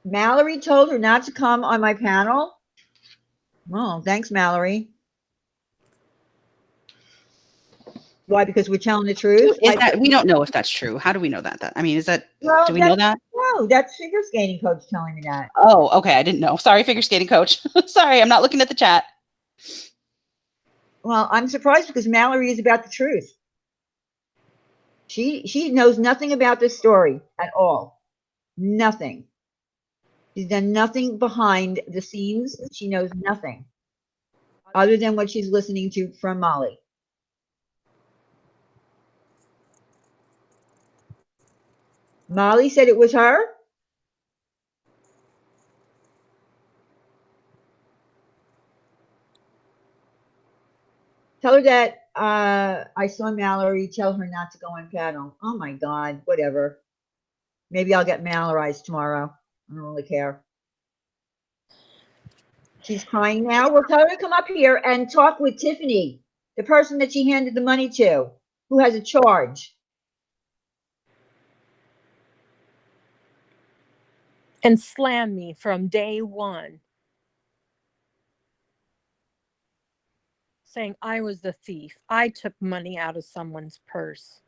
Mallory told her not to come on my panel. Oh, thanks, Mallory. Why? Because we're telling the truth? We don't know if that's true. How do we know that? I mean, Well, do we know that? No, that's figure skating coach telling me that. Oh, okay. I didn't know. Sorry, figure skating coach. Sorry, I'm not looking at the chat. Well, I'm surprised because Mallory is about the truth. She knows nothing about this story at all. Nothing. She's done nothing behind the scenes. She knows nothing other than what she's listening to from Molly. Molly said it was her. Tell her that I saw Mallory. Tell her not to go on panel. Oh my God, whatever. Maybe I'll get Mallorized tomorrow. I don't really care. She's crying now. We'll tell her to come up here and talk with Tiffany, the person that she handed the money to, who has a charge. And slam me from day one, saying I was the thief. I took money out of someone's purse.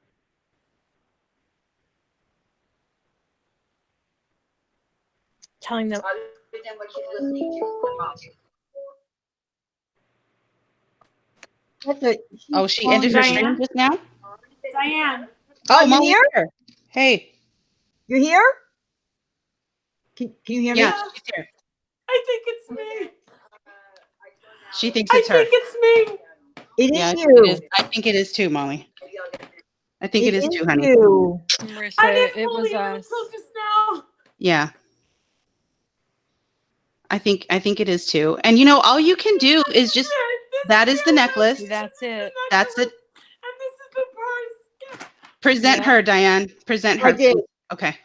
Telling them Other than what she's listening to from Molly. Oh, she ended her stream just now? Diane. Oh, you Molly's here? here. Hey. You're here? Can you hear me? Yeah, she's here. I think it's me. She thinks it's her. it's me. It is Yeah, you. I think it is too, Molly. I think it is too, honey. You. Marissa, it was us. Just now. Yeah. I think it is too. And all you can do is just that is the necklace. That's it. That's it. And this is the purse. Present her, Diane. Present her. I did. Okay.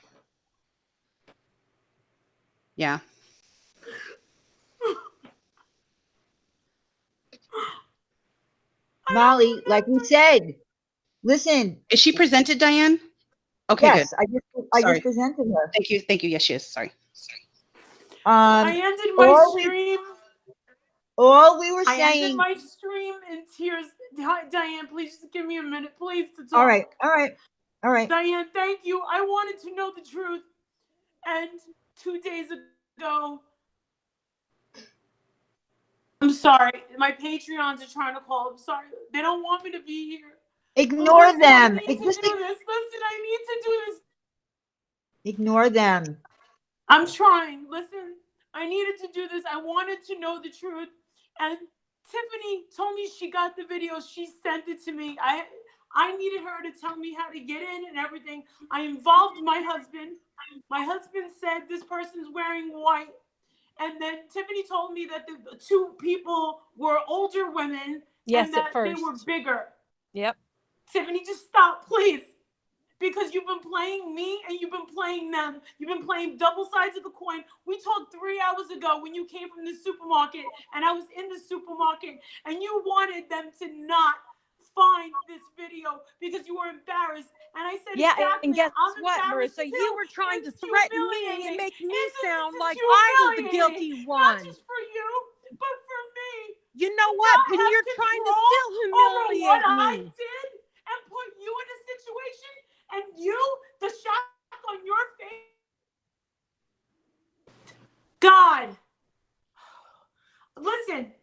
Yeah. Molly, like we said, listen. Is she presented, Diane? Okay, Yes, good. I Sorry. just presented her. Thank you. Thank you. Yes, she is. Sorry. I ended my all stream. All we were I ended saying. my stream in tears. Diane, please just give me a minute, please, to talk. All right. All right. Diane, thank you. I wanted to know the truth. And 2 days ago, I'm sorry. My Patreons are trying to call. I'm sorry. They don't want me to be here. Ignore Listen, them. I need to Just do this. Listen, I need to do this. ignore them. I'm trying. Listen, I needed to do this. I wanted to know the truth. And Tiffany told me she got the video. She sent it to me. I needed her to tell me how to get in and everything. I involved my husband. My husband said this person's wearing white. And then Tiffany told me that the two people were older women Yes, and at that they first. were bigger. Yep. Tiffany, just stop, please. Because you've been playing me and you've been playing them. You've been playing double sides of the coin. We talked 3 hours ago when you came from the supermarket and I was in the supermarket and you wanted them to not find this video because you were embarrassed. And I said, Yeah, exactly. and guess I'm what, embarrassed Marissa? too. You were trying to It's threaten me and humiliating. make me sound This like is I was the humiliating. guilty Not one. just for you, but for me. You know To what? not And have you're trying to control still over what humiliate I me. did and put you in a situation and you, the shock on your face. God. Listen,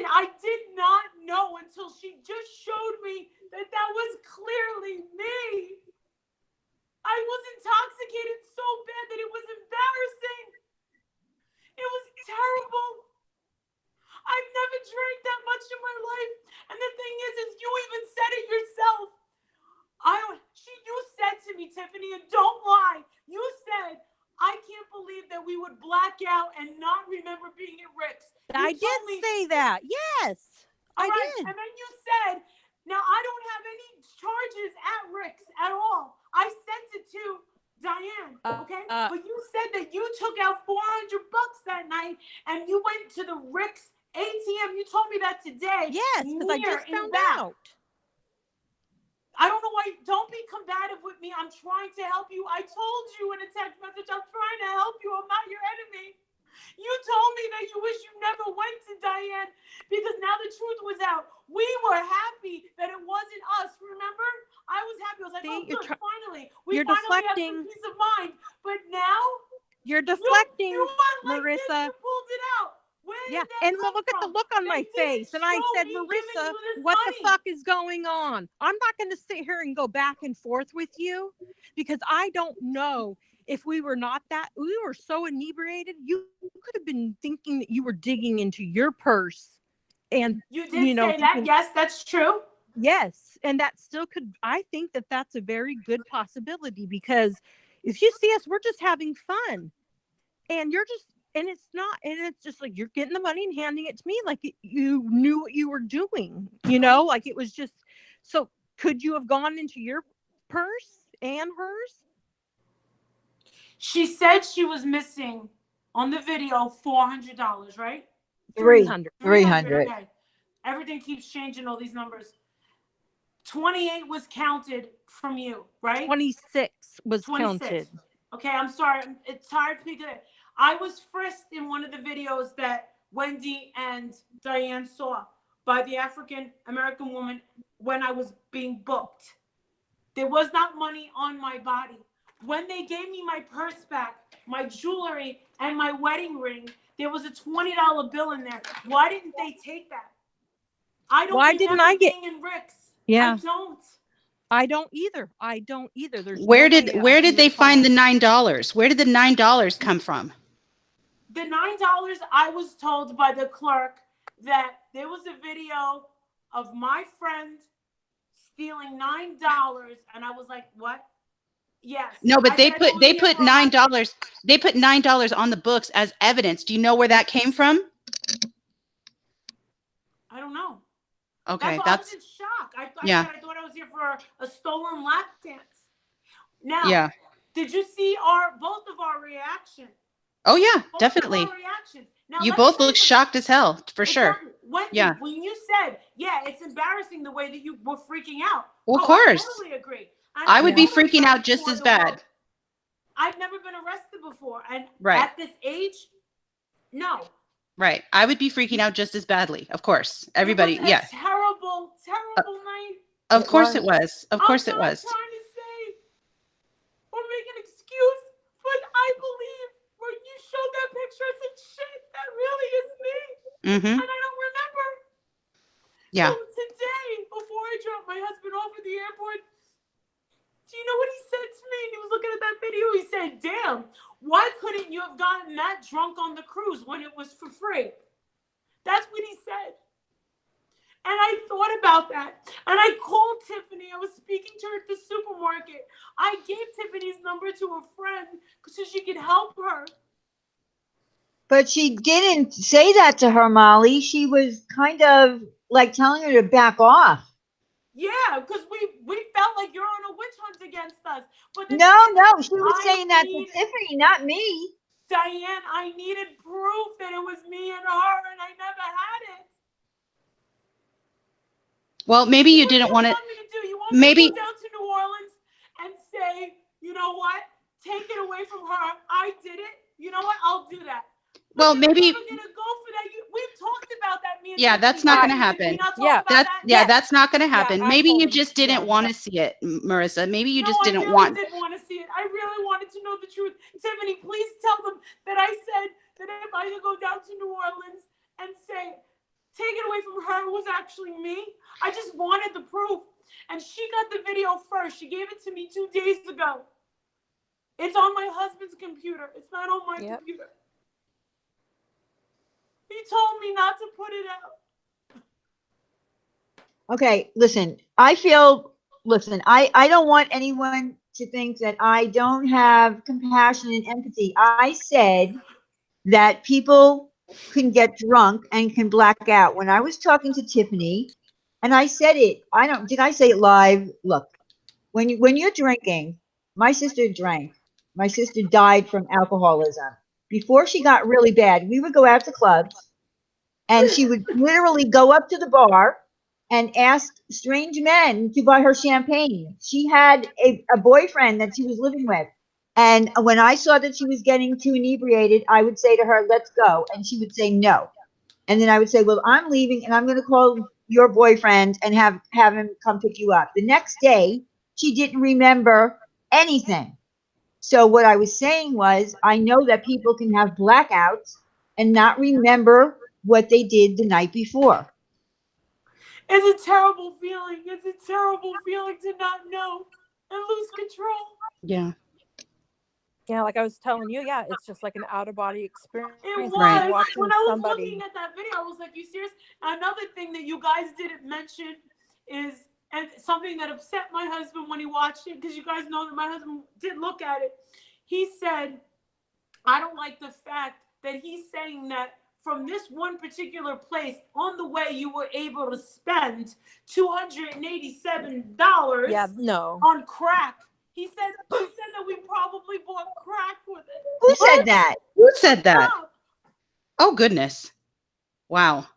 I did not know until she just showed me that that was clearly me. I was intoxicated so bad that it was embarrassing. It was terrible. I've never drank that much in my life. And the thing is you even said it yourself. You said to me, Tiffany, and don't lie. You said, I can't believe that we would black out and not remember being at Rick's. I did say that. Yes, I did. And then you said, now I don't have any charges at Rick's at all. I sent it to Diane, okay? But you said that you took out $400 that night and you went to the Rick's ATM. You told me that today. Yes, because I just found out. I don't know why. Don't be combative with me. I'm trying to help you. I told you in a text message, I'm trying to help you. I'm not your enemy. You told me that you wish you never went to Diane because now the truth was out. We were happy that it wasn't us. Remember? I was happy. I was like, oh, good. Finally. We finally have some peace of mind. But now you're deflecting, you went like Marissa. This, you pulled it out. Yeah, and look at the look on my face. And I said, Marissa, what the fuck is going on? I'm not going to sit here and go back and forth with you because I don't know if we were so inebriated. You could have been thinking that you were digging into your purse. And you did say that. Yes, that's true. Yes. And that still could, I think that that's a very good possibility because if you see us, we're just having fun. And you're just, and it's just like you're getting the money and handing it to me like you knew what you were doing, like it was just. So could you have gone into your purse and hers? She said she was missing on the video $400, right? 300. Okay. Everything keeps changing, all these numbers. 28 was counted from you, right? 26 was counted. Okay, I'm sorry. It's hard for me to. I was frisked in one of the videos that Wendy and Diane saw by the African American woman when I was being booked. There was not money on my body. When they gave me my purse back, my jewelry, and my wedding ring, there was a $20 bill in there. Why didn't they take that? I don't remember being in Rick's. Yeah. I don't either. There's where did they find the $9? Where did the $9 come from? The $9, I was told by the clerk that there was a video of my friend stealing $9, and I was like, what? Yes. No, but they put $9. They put $9 on the books as evidence. Do you know where that came from? I don't know. Okay, I was in shock. I thought I was here for a stolen lap dance. Now, did you see both of our reactions? Oh yeah, definitely. Now, you both look shocked as hell, for sure. Wendy, when you said, it's embarrassing the way that you were freaking out. Well, of course. I totally agree. I would be freaking out just as bad. I've never been arrested before. And at this age, no. Right. I would be freaking out just as badly. Of course. Everybody. It was a terrible, terrible night. Of It course it was. was. Of course it I'm not was. trying to say or make an excuse, but I believe when you showed that picture, I said, shit, that really is me. Mm-hmm. And I don't remember. Yeah. So today, before I dropped my husband off at the airport, do you know what he said to me? And he was looking at that video. He said, damn, why couldn't you have gotten that drunk on the cruise when it was for free? That's what he said. And I thought about that. And I called Tiffany. I was speaking to her at the supermarket. I gave Tiffany's number to a friend so she could help her. But she didn't say that to her, Molly. She was kind of like telling her to back off. Yeah, because we felt like you're on a witch hunt against us. But the No, thing is, no, she was I saying that to need, Tiffany, not me. Diane, I needed proof that it was me and her, and I never had it. Well, maybe you What do didn't you want to. want me to do? You want me to Maybe. go down to New Orleans and say, you know what? Take it away from her. I did it. You know what? I'll do that. Well, But you're maybe. never gonna go for that. We've talked about that, me and Yeah, Tiffany. that's not going to Did we happen. not talk Yeah. about that? Yeah, Yes. that's not going to Yeah, happen. I Maybe told you him. just didn't Yeah. want to see it, Marissa. Maybe you No, just I didn't really want. did want to see it. I really wanted to know the truth. Tiffany, please tell them that I said that if I could go down to New Orleans and say, take it away from her, it was actually me. I just wanted the proof. And she got the video first. She gave it to me 2 days ago. It's on my husband's computer. It's not on my computer. He told me not to put it out. Okay, listen, I don't want anyone to think that I don't have compassion and empathy. I said that people can get drunk and can black out. When I was talking to Tiffany, and I said it, did I say it live? Look, when you're drinking, my sister drank. My sister died from alcoholism. Before she got really bad, we would go out to clubs and she would literally go up to the bar and ask strange men to buy her champagne. She had a boyfriend that she was living with. And when I saw that she was getting too inebriated, I would say to her, let's go. And she would say no. And then I would say, well, I'm leaving and I'm going to call your boyfriend and have him come pick you up. The next day, she didn't remember anything. So what I was saying was, I know that people can have blackouts and not remember what they did the night before. It's a terrible feeling. It's a terrible feeling to not know and lose control. Yeah. Yeah, like I was telling you, yeah, it's just like an out of body experience. It was. Right. Watching When I was somebody. looking at that video, I was like, you serious? Another thing that you guys didn't mention is, and something that upset my husband when he watched it, because you guys know that my husband did look at it. He said, I don't like the fact that he's saying that from this one particular place on the way you were able to spend $287 Yeah, no. on crack. He said that we probably bought crack with it. Who said that? Who said that? Stop. Oh, goodness. Wow.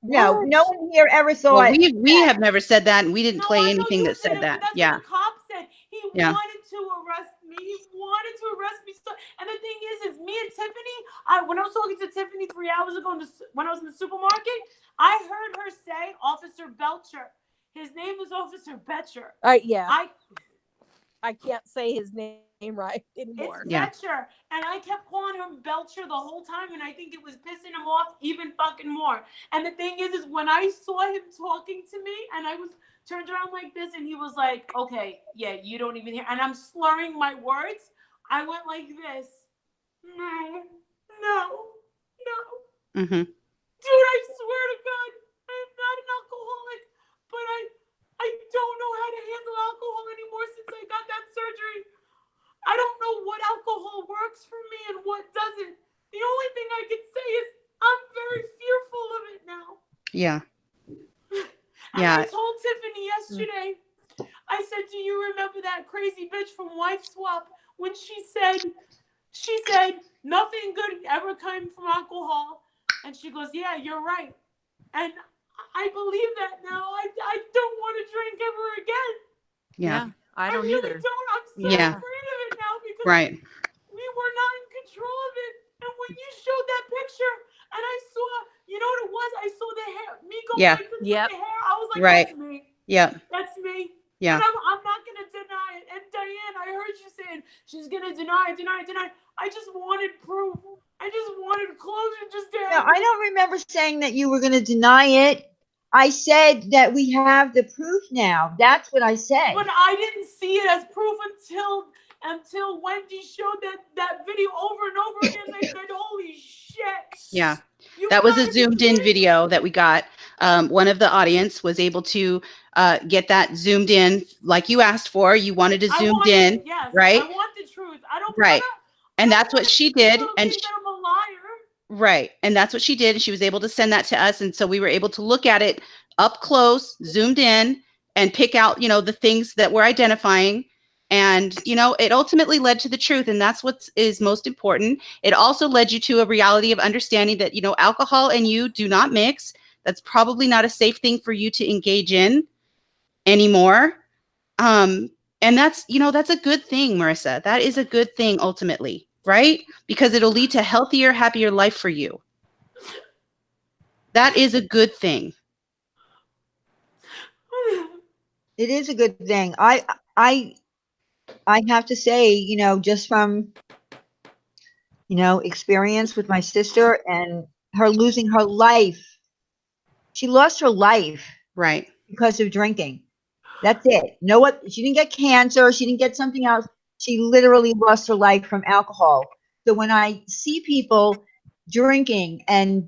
No, What? no one here ever Well, thought we have never said that, and we didn't No, play I know anything you that said didn't, that. but that's Yeah. what the cop said. He Yeah. wanted to arrest me. He wanted to arrest me. So, and the thing is me and Tiffany, when I was talking to Tiffany 3 hours ago when I was in the supermarket, I heard her say Officer Belcher. His name is Officer Betcher. Yeah. I can't say his name right anymore. It's Yeah. Betcher. And I kept calling him Belcher the whole time, and I think it was pissing him off even fucking more. And the thing is when I saw him talking to me, and I was turned around like this, and he was like, okay, yeah, you don't even hear. And I'm slurring my words. I went like this. No. Mm-hmm. Dude, I swear to God, I'm not an alcoholic, but I don't know how to handle alcohol anymore since I got that surgery. I don't know what alcohol works for me and what doesn't. The only thing I can say is I'm very fearful of it now. Yeah. And Yeah. I told Tiffany yesterday, I said, do you remember that crazy bitch from Wife Swap when she said nothing good ever came from alcohol? And she goes, yeah, you're right. And I believe that now. I don't want to drink ever again. Yeah. I don't really either. don't. I'm so Yeah. afraid of it now because Right. we were not in control of it. And when you showed that picture and I saw, you know what it was? I saw the hair, me going Yeah. like this Yep. with the hair. I was like, Right. that's me. Yeah. That's me. Yeah. And I'm not gonna deny it. And Diane, I heard you saying she's gonna deny it. I just wanted proof. I just wanted closure. Just to No, have I this. don't remember saying that you were going to deny it. I said that we have the proof now. That's what I said. But I didn't see it as proof until Wendy showed that video over and over again. And I said, "Holy shit!" Yeah. You That was a gotta be zoomed in kidding video me. that we got. One of the audience was able to get that zoomed in like you asked for. You wanted to I zoomed wanted in, it. Yes, right? I want the truth. I don't Right. And that's what want she did. people to And think that I'm a liar. right. And that's what she did. And she was able to send that to us. And so we were able to look at it up close, zoomed in, and pick out, the things that we're identifying. And, it ultimately led to the truth. And that's what is most important. It also led you to a reality of understanding that, alcohol and you do not mix. That's probably not a safe thing for you to engage in anymore. And that's a good thing, Marissa. That is a good thing ultimately, right? Because it'll lead to healthier, happier life for you. That is a good thing. It is a good thing. I have to say, just from, experience with my sister and her losing her life. She lost her life Right. because of drinking. That's it. No, what she didn't get cancer, she didn't get something else. She literally lost her life from alcohol. So when I see people drinking, and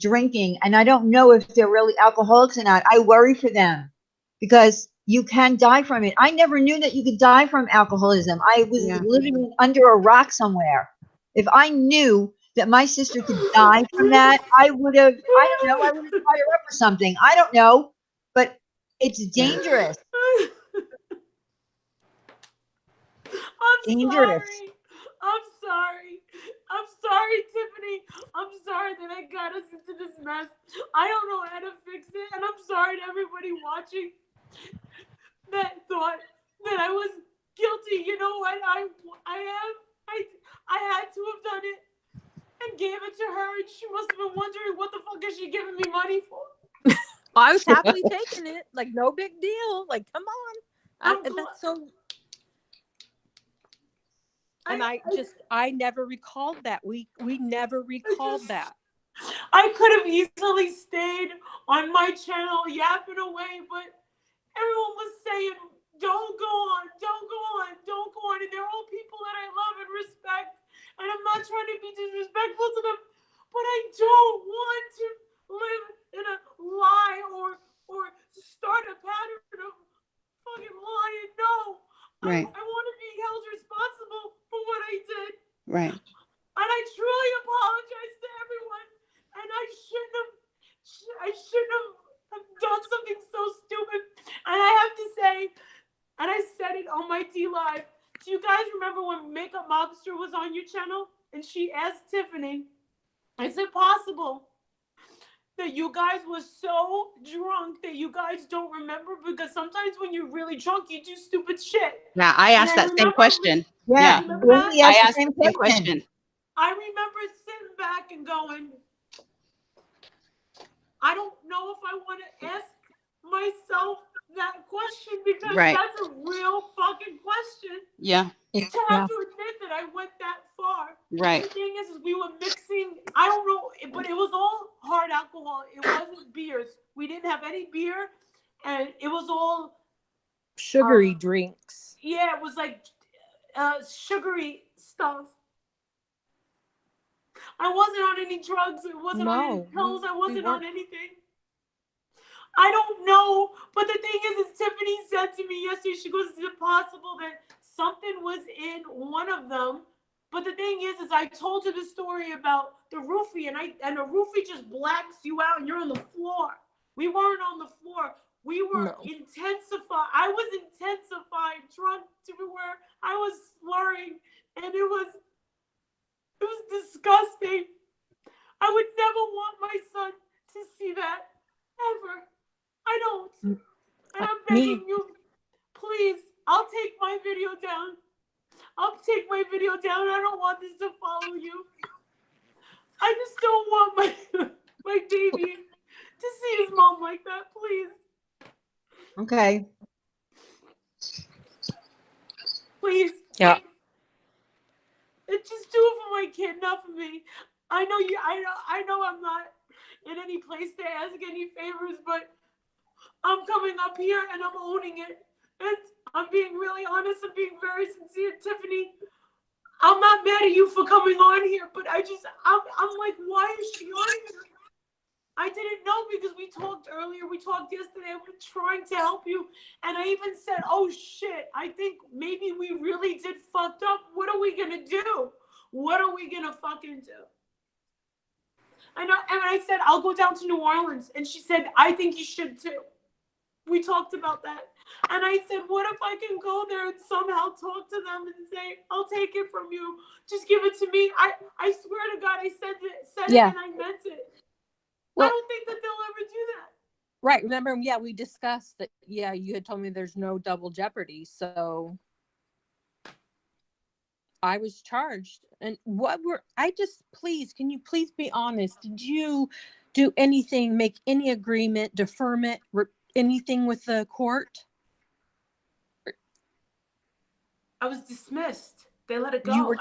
I don't know if they're really alcoholics or not, I worry for them because you can die from it. I never knew that you could die from alcoholism. I was Yeah. living under a rock somewhere. If I knew that my sister could die from that, I would have, I don't know, I would have tied her up or something. I don't know, but it's dangerous. I'm Dangerous. sorry. I'm sorry. I'm sorry, Tiffany. I'm sorry that I got us into this mess. I don't know how to fix it. And I'm sorry to everybody watching that thought that I was guilty. You know what? I had to have done it and gave it to her. And she must have been wondering, what the fuck is she giving me money for? I was happily taking it, like no big deal. Like, come on, that's so. And I never recalled that. We never recalled that. I could have easily stayed on my channel yapping away, but everyone was saying, don't go on, don't go on, don't go on. And they're all people that I love and respect. And I'm not trying to be disrespectful to them, but I don't want to live in a lie or start a pattern of fucking lying. No. Right. I want to be held responsible for what I did. Right. And I truly apologize to everyone. And I shouldn't have done something so stupid. And I have to say, and I said it on my D Live, do you guys remember when Makeup Mobster was on your channel? And she asked Tiffany, is it possible that you guys were so drunk that you guys don't remember? Because sometimes when you're really drunk, you do stupid shit. Yeah, I asked that same question. Yeah. Remember Well, that? he I asked asked the same question. I remember sitting back and going, I don't know if I want to ask myself that question because Right. that's a real fucking question. Yeah. To have to admit that I went that far. Right. The thing is we were mixing, I don't know, but it was all hard alcohol. It wasn't beers. We didn't have any beer, and it was all Sugary drinks. Yeah, it was like sugary stuff. I wasn't on any drugs. I wasn't on any pills. I wasn't on anything. I don't know. But the thing is Tiffany said to me yesterday, she goes, is it possible that something was in one of them? But the thing is I told her the story about the roofie, and the roofie just blacks you out and you're on the floor. We weren't on the floor. We were intensified. I was intensified, drunk to where I was slurring, and it was disgusting. I would never want my son to see that, ever. I don't. And I'm begging you, please, I'll take my video down. I'll take my video down. I don't want this to follow you. I just don't want my baby to see his mom like that, please. Okay. Please. Yeah. It's just do it for my kid, not for me. I know you. I know I'm not in any place to ask any favors, but I'm coming up here and I'm owning it. And I'm being really honest. I'm being very sincere, Tiffany. I'm not mad at you for coming on here, but I'm like, why is she on here? I didn't know because we talked earlier. We talked yesterday. I'm trying to help you. And I even said, oh shit, I think maybe we really did fucked up. What are we going to do? What are we going to fucking do? I know. And I said, I'll go down to New Orleans. And she said, I think you should too. We talked about that. And I said, what if I can go there and somehow talk to them and say, I'll take it from you. Just give it to me. I swear to God, I said it Yeah. and I meant it. Well- I don't think that they'll ever do that. Right. Remember, yeah, we discussed that. Yeah, you had told me there's no double jeopardy. So I was charged. And can you please be honest? Did you do anything, make any agreement, deferment, anything with the court? I was dismissed. They let it go.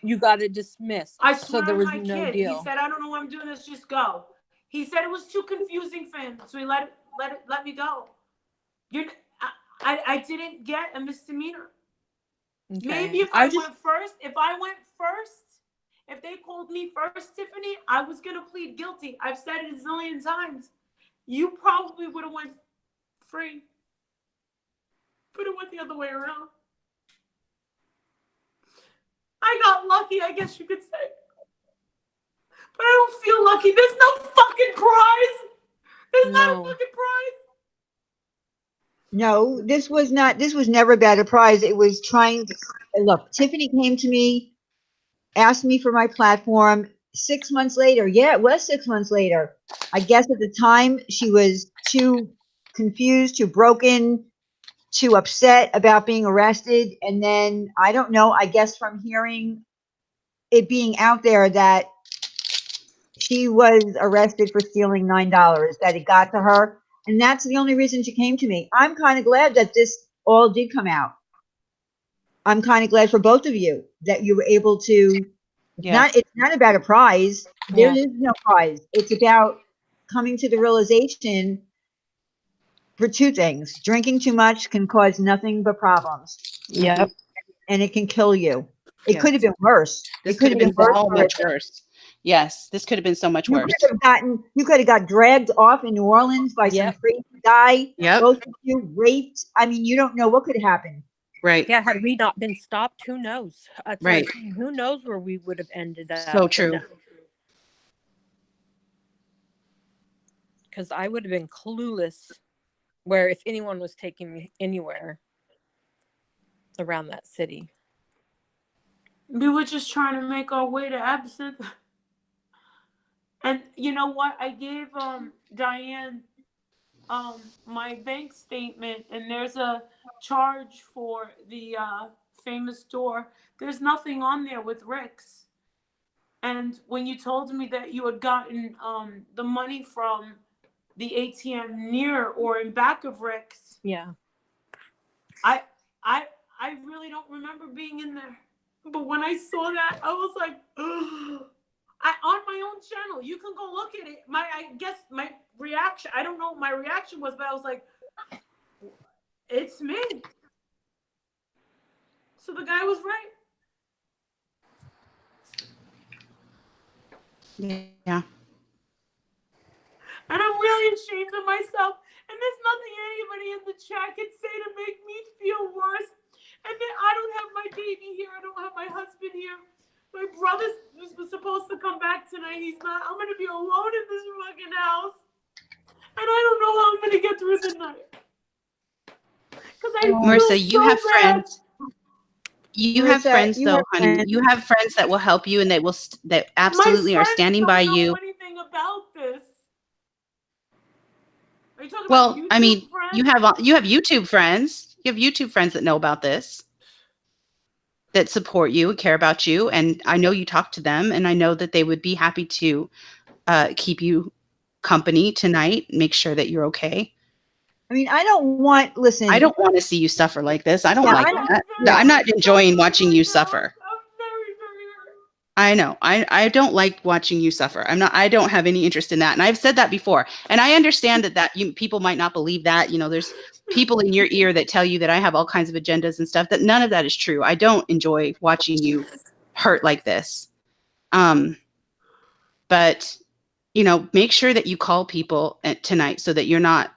You got it dismissed. I So swear there on was my no kid. deal. He said, I don't know why I'm doing this. Just go. He said it was too confusing for him. So he let me go. I didn't get a misdemeanor. Okay. Maybe if I went first, if they called me first, Tiffany, I was going to plead guilty. I've said it a zillion times. You probably would have went free. But it went the other way around. I got lucky, I guess you could say. But I don't feel lucky. There's no fucking prize. There's not a fucking prize. No, this was never about a prize. It was trying to look. Tiffany came to me, asked me for my platform 6 months later. Yeah, it was 6 months later. I guess at the time she was too confused, too broken, too upset about being arrested. And then I don't know, I guess from hearing it being out there that she was arrested for stealing $9, that it got to her. And that's the only reason she came to me. I'm kind of glad that this all did come out. I'm kind of glad for both of you that you were able to. It's not about a prize. There is no prize. It's about coming to the realization for two things. Drinking too much can cause nothing but problems. Yep. And it can kill you. It could have been worse. This could have been so much worse. Yes, this could have been so much worse. You could have got dragged off in New Orleans by some crazy guy. Yep. Both of you raped. I mean, you don't know what could have happened. Right. Yeah, had we not been stopped, who knows? Right. Who knows where we would have ended up. So true. Because I would have been clueless where if anyone was taking me anywhere around that city. We were just trying to make our way to Absinthe. And you know what? I gave Diane my bank statement, and there's a charge for the famous store. There's nothing on there with Rick's. And when you told me that you had gotten the money from the ATM near or in back of Rick's, I really don't remember being in there. But when I saw that, I was like, ugh. On my own channel, you can go look at it. I guess my reaction, I don't know what my reaction was, but I was like, it's me. So the guy was right. Yeah. And I'm really ashamed of myself. And there's nothing anybody in the chat can say to make me feel worse. And then I don't have my baby here. I don't have my husband here. My brother was supposed to come back tonight. He's not. I'm going to be alone in this fucking house. And I don't know how I'm going to get through the night. Because Marissa, you have friends. You have friends, though, honey. You have friends that will help you and that absolutely are standing by you. Know anything about this? Are you talking well, about YouTube I mean, friends? you have YouTube friends. You have YouTube friends that know about this, that support you and care about you. And I know you talk to them, and I know that they would be happy to keep you company tonight, make sure that you're okay. I mean, I don't want, listen. I don't want to see you suffer like this. I don't Yeah, like I don't- that. yeah. I'm not enjoying watching you suffer. I'm very, very hurt. I know. I don't like watching you suffer. I don't have any interest in that. And I've said that before. And I understand that people might not believe that. You know, there's people in your ear that tell you that I have all kinds of agendas and stuff. That none of that is true. I don't enjoy watching you hurt like this. But you know, make sure that you call people tonight so that you're not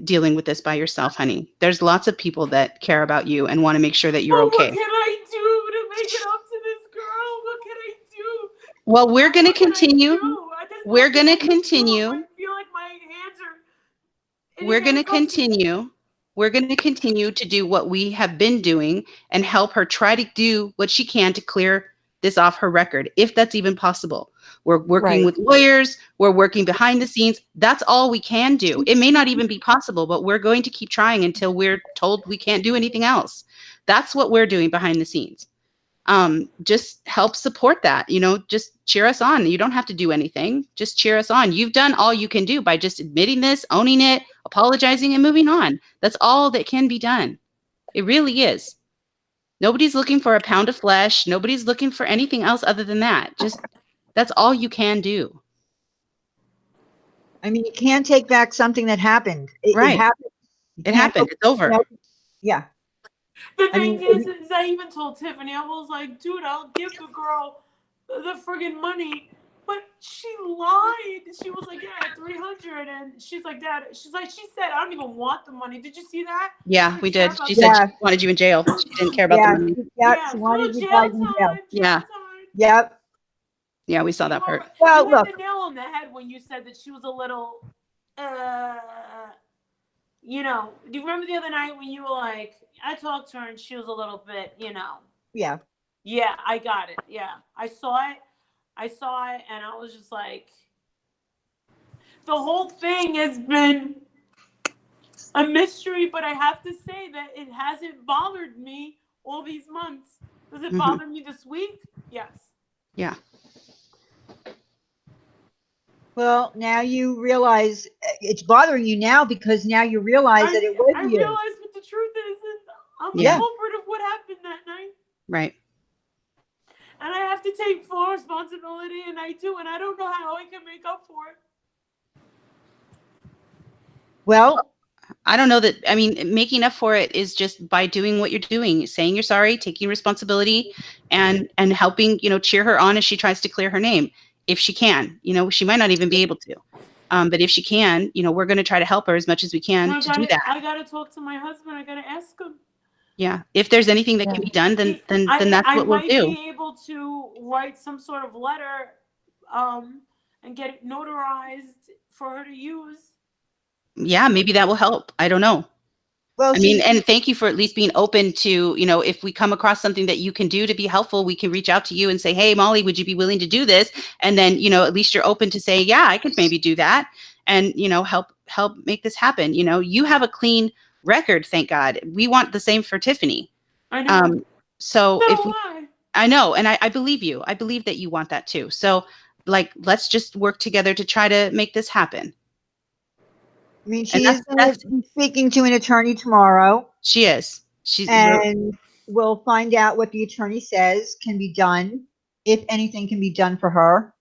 dealing with this by yourself, honey. There's lots of people that care about you and want to make sure that you're okay. What can I do to make it up to this girl? What can I do? Well, we're going to What can I continue. do? There's We're nothing going I to can do. continue. I feel like my hands are. We're going to continue. We're going to continue to do what we have been doing and help her try to do what she can to clear this off her record, if that's even possible. We're working with lawyers. We're working behind the scenes. That's all we can do. It may not even be possible, but we're going to keep trying until we're told we can't do anything else. That's what we're doing behind the scenes. Just help support that, you know, just cheer us on. You don't have to do anything. Just cheer us on. You've done all you can do by just admitting this, owning it, apologizing, and moving on. That's all that can be done. It really is. Nobody's looking for a pound of flesh. Nobody's looking for anything else other than that. Just that's all you can do. I mean, you can't take back something that happened. Right. It happened. It happened. It's over. You know, yeah. The I thing mean, is I even told Tiffany, I was like, dude, I'll give the girl the friggin' money. But she lied. She was like, yeah, 300. And she's like, Dad, she said, I don't even want the money. Did you see that? Yeah, we did. She Yeah. said she wanted you in jail. She didn't care about Yeah, the money. yeah, she wanted you jail guys in jail. time. Yeah. Yep. Yeah, we saw that part. Well, you hit look. the nail on the head when you said that she was a little, you know, do you remember the other night when you were like, I talked to her and she was a little bit, you know. Yeah. Yeah, I got it. Yeah, I saw it. And I was just like, the whole thing has been a mystery, but I have to say that it hasn't bothered me all these months. Does it bother me this week? Yes. Yeah. Well, now you realize it's bothering you now because now you realize that it was I you. realize what the truth is, and I'm the Yeah. culprit of what happened that night. Right. And I have to take full responsibility, and I do, and I don't know how I can make up for it. Well, I don't know that. I mean, making up for it is just by doing what you're doing, saying you're sorry, taking responsibility, and helping, you know, cheer her on as she tries to clear her name. If she can, you know, she might not even be able to. But if she can, you know, we're going to try to help her as much as we can to do that. I got to talk to my husband. I got to ask him. Yeah. If there's anything that can be done, then that's what we'll do. I might be able to write some sort of letter and get it notarized for her to use. Yeah, maybe that will help. I don't know. well, I mean, and thank you for at least being open to, you know, if we come across something that you can do to be helpful, we can reach out to you and say, hey, Molly, would you be willing to do this? And then, you know, at least you're open to say, yeah, I could maybe do that and, you know, help make this happen. You know, you have a clean record, thank God. We want the same for Tiffany. I know. So I know, and I believe you. I believe that you want that too. So like, let's just work together to try to make this happen. I mean, she is going to be speaking to an attorney tomorrow. She is. And we'll find out what the attorney says can be done, if anything can be done for her.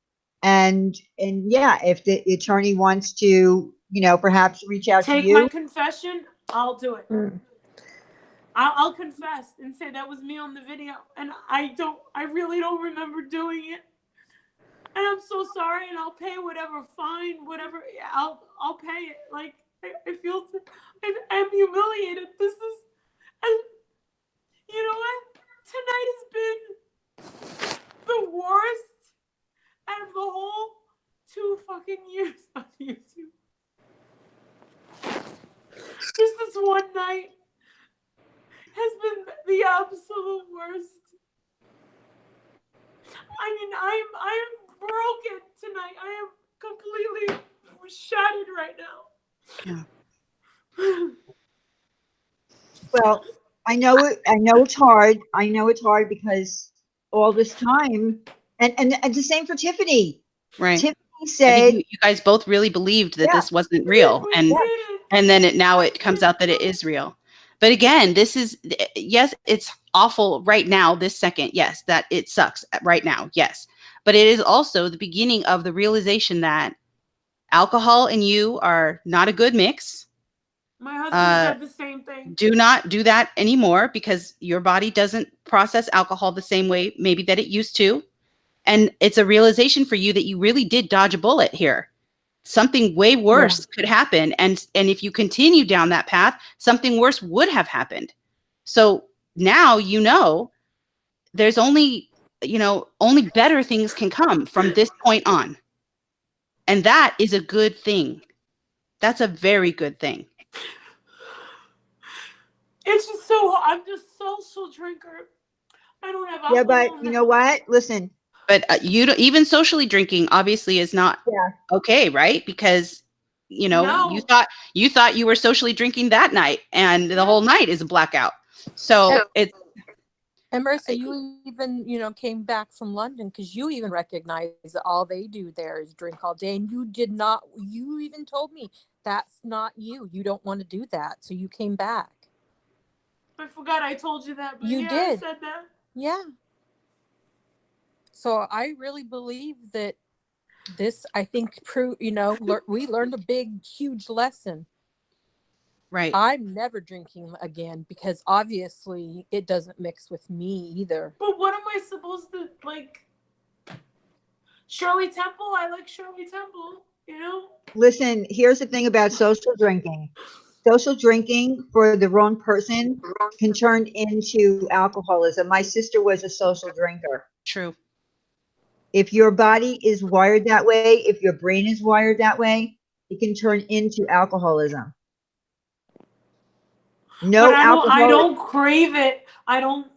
And yeah, if the attorney wants to, you know, perhaps reach out to you. Take my confession, I'll do it. I'll confess and say that was me on the video, and I really don't remember doing it. And I'm so sorry, and I'll pay whatever fine, whatever. I'll pay it. Like I feel, I'm humiliated. This is, and you know what? Tonight has been the worst out of the whole 2 fucking years on YouTube. Just this one night has been the absolute worst. I mean, I am broken tonight. I am completely shattered right now. Yeah. Well, I know it's hard. I know it's hard because all this time, and the same for Tiffany. Right. Tiffany said, you guys both really believed that this wasn't real, and And then now it comes out that it is real. But again, this is, yes, it's awful right now, this second. Yes, that it sucks right now. Yes. But it is also the beginning of the realization that alcohol and you are not a good mix. My husband said the same thing. Do not do that anymore because your body doesn't process alcohol the same way maybe that it used to. And it's a realization for you that you really did dodge a bullet here. Something way worse could happen. And if you continue down that path, something worse would have happened. So now you know there's only better things can come from this point on. And that is a good thing. That's a very good thing. It's just so, I'm just social drinker. I don't have alcohol. Yeah, but you know what? Listen. But you don't, even socially drinking obviously is not okay, right? Because you thought you were socially drinking that night, and the whole night is a blackout. So it's. And Marissa, you even came back from London because you even recognized that all they do there is drink all day, and you did not. You even told me that's not you. You don't want to do that, so you came back. I forgot I told you that. But you did. I said that. Yeah. So I really believe that this, I think, we learned a big, huge lesson. Right. I'm never drinking again because obviously it doesn't mix with me either. But what am I supposed to like? Shirley Temple? I like Shirley Temple, Listen, here's the thing about social drinking. Social drinking for the wrong person can turn into alcoholism. My sister was a social drinker. True. If your body is wired that way, if your brain is wired that way, it can turn into alcoholism. No alcohol. I don't crave it. I don't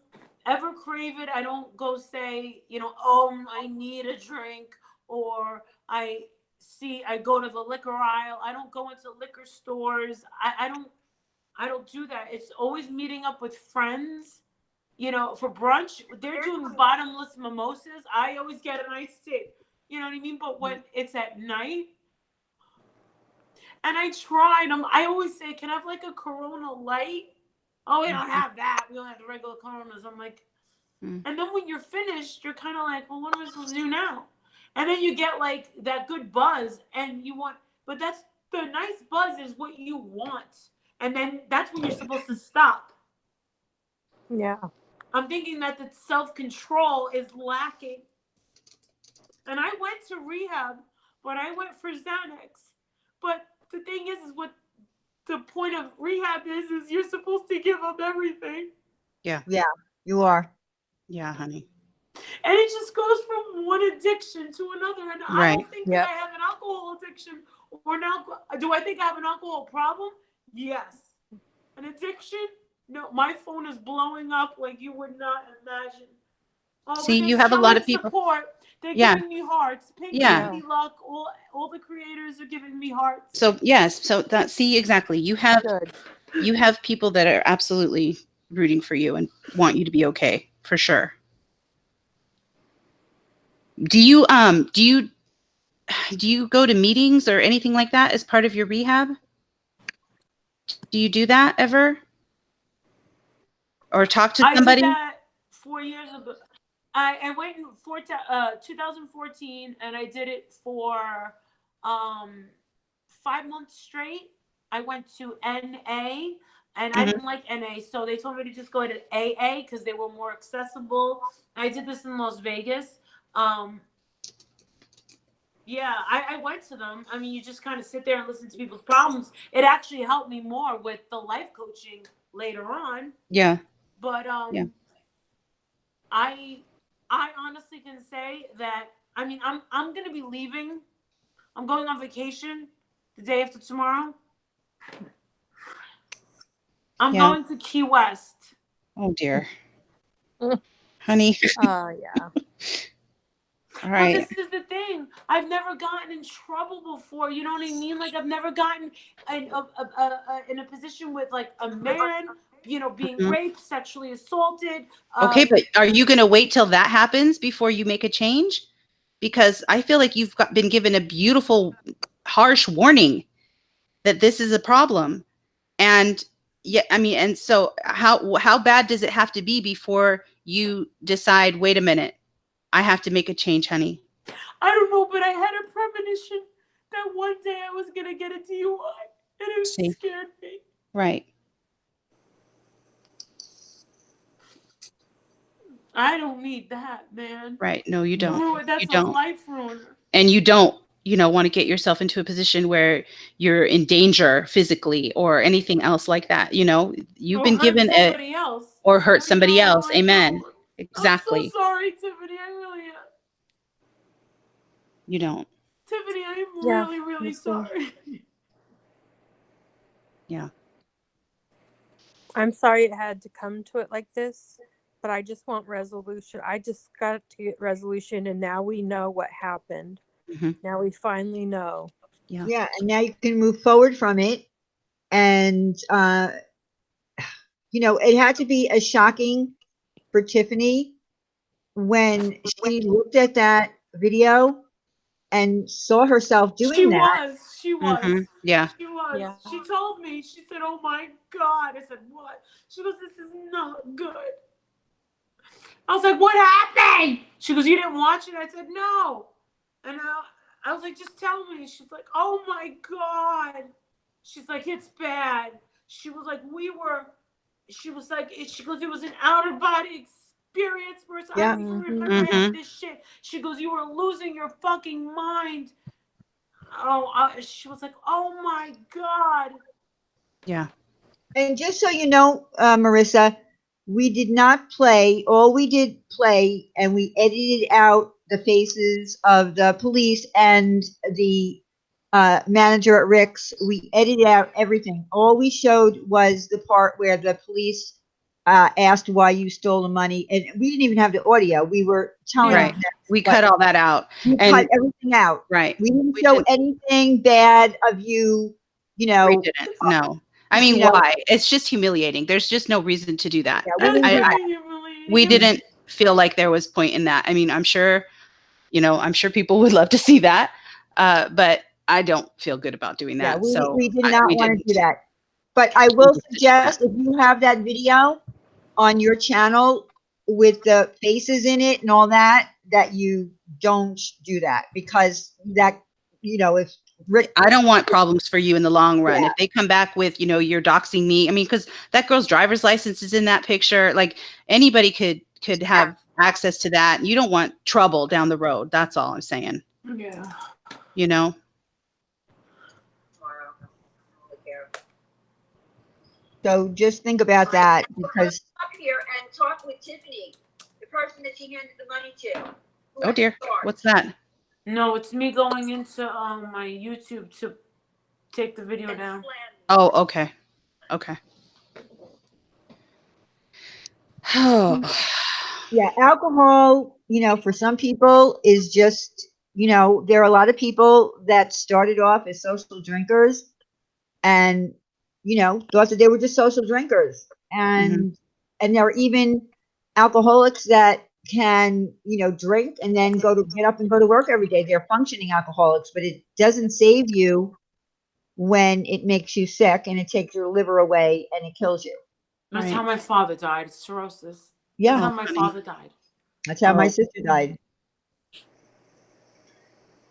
ever crave it. I don't go say, oh, I need a drink, or I go to the liquor aisle. I don't go into liquor stores. I don't do that. It's always meeting up with friends. For brunch, they're doing bottomless mimosas. I always get an iced tea. You know what I mean? But when it's at night, and I tried them, I always say, can I have like a Corona Light? Oh, we don't have that. We don't have the regular Coronas. I'm like, and then when you're finished, you're kind of like, well, what am I supposed to do now? And then you get like that good buzz, and but that's the nice buzz is what you want. And then that's when you're supposed to stop. Yeah. I'm thinking that the self-control is lacking. And I went to rehab, but I went for Xanax. But the thing is what the point of rehab is you're supposed to give up everything. Yeah. Yeah, you are. Yeah, honey. And it just goes from one addiction to another. And I don't think that I have an alcohol addiction do I think I have an alcohol problem? Yes. An addiction? No, my phone is blowing up like you would not imagine. Oh, see, you have a lot of people. Support. They're giving me hearts. Pink Tiffany Luck, all the creators are giving me hearts. So yes, so that exactly. You have people that are absolutely rooting for you and want you to be okay for sure. Do you go to meetings or anything like that as part of your rehab? Do you do that ever? Or talk to somebody? I did that 4 years ago. I went in 2014, and I did it for 5 months straight. I went to NA, and I didn't like NA, so they told me to just go to AA because they were more accessible. I did this in Las Vegas. I went to them. I mean, you just kind of sit there and listen to people's problems. It actually helped me more with the life coaching later on. Yeah. But I honestly can say that, I mean, I'm going to be leaving. I'm going on vacation the day after tomorrow. I'm going to Key West. Oh, dear. Honey. Oh, yeah. All right. But this is the thing. I've never gotten in trouble before. You know what I mean? Like, I've never gotten in a position with, like, a man, being raped, sexually assaulted. Okay, but are you going to wait till that happens before you make a change? Because I feel like you've been given a beautiful, harsh warning that this is a problem. And yeah, I mean, and so how bad does it have to be before you decide, wait a minute, I have to make a change, honey? I don't know, but I had a premonition that one day I was gonna get a DUI, and it See? scared me. Right. I don't need that, man. Right. No, you don't. That's You a don't. life ruiner. And you don't, want to get yourself into a position where you're in danger physically or anything else like that. You've been given somebody else. or hurt somebody else. Amen. I'm Exactly. so sorry, Tiffany. I really am. You don't. Tiffany, I'm Yeah, really, really me too. sorry. Yeah. I'm sorry it had to come to it like this, but I just want resolution. I just got to get resolution, and now we know what happened. Mhm. Now we finally know. Yeah, and now you can move forward from it. And it had to be as shocking for Tiffany when she looked at that video and saw herself doing that. She was. Mhm. Yeah. She was. Yeah. She told me, she said, oh my God. I said, what? She goes, this is not good. I was like, what happened? She goes, you didn't watch it? I said, no. And I was like, just tell me. She's like, oh my God. She's like, it's bad. She was like, she goes, it was an outer body experience, Marissa. Yeah. I don't even Mhm. remember half Mhm. this shit. She goes, you were losing your fucking mind. She was like, oh my God. Yeah. And just so you know, Marissa, we did not play. All we did play, and we edited out the faces of the police and the manager at Rick's. We edited out everything. All we showed was the part where the police asked why you stole the money, and we didn't even have the audio. We were telling Right. them We what- cut all that out. we And cut everything out. right. We didn't We show didn't. anything bad of you. We didn't. No. I mean, you know- why? It's just humiliating. There's just no reason to do that. Yeah, we didn't That's do that. really humiliating. We didn't feel like there was point in that. I mean, I'm sure people would love to see that, but I don't feel good about doing Yeah, that. So we did not we want to didn't. do that. But I will didn't do suggest if you have that video on your channel with the faces in it and all that, that you don't do that, because that, if Rick, I don't want problems for you in the long run. Yeah. If they come back with, you're doxing me. I mean, because that girl's driver's license is in that picture. Like anybody could have access to that. You don't want trouble down the road. That's all I'm saying. Yeah. so just think about that, because Up here and talk with Tiffany, the person that she handed the money to. Oh dear. What's that? No, it's me going into my YouTube to take the video down. Oh, okay. Okay. Oh, yeah, alcohol, for some people is just, there are a lot of people that started off as social drinkers and, thought that they were just social drinkers. And there are even alcoholics that can, drink and then get up and go to work every day. They're functioning alcoholics, but it doesn't save you when it makes you sick and it takes your liver away and it kills you. That's Right. how my father died. It's cirrhosis. Yeah. That's how my funny. father died. That's how my sister died.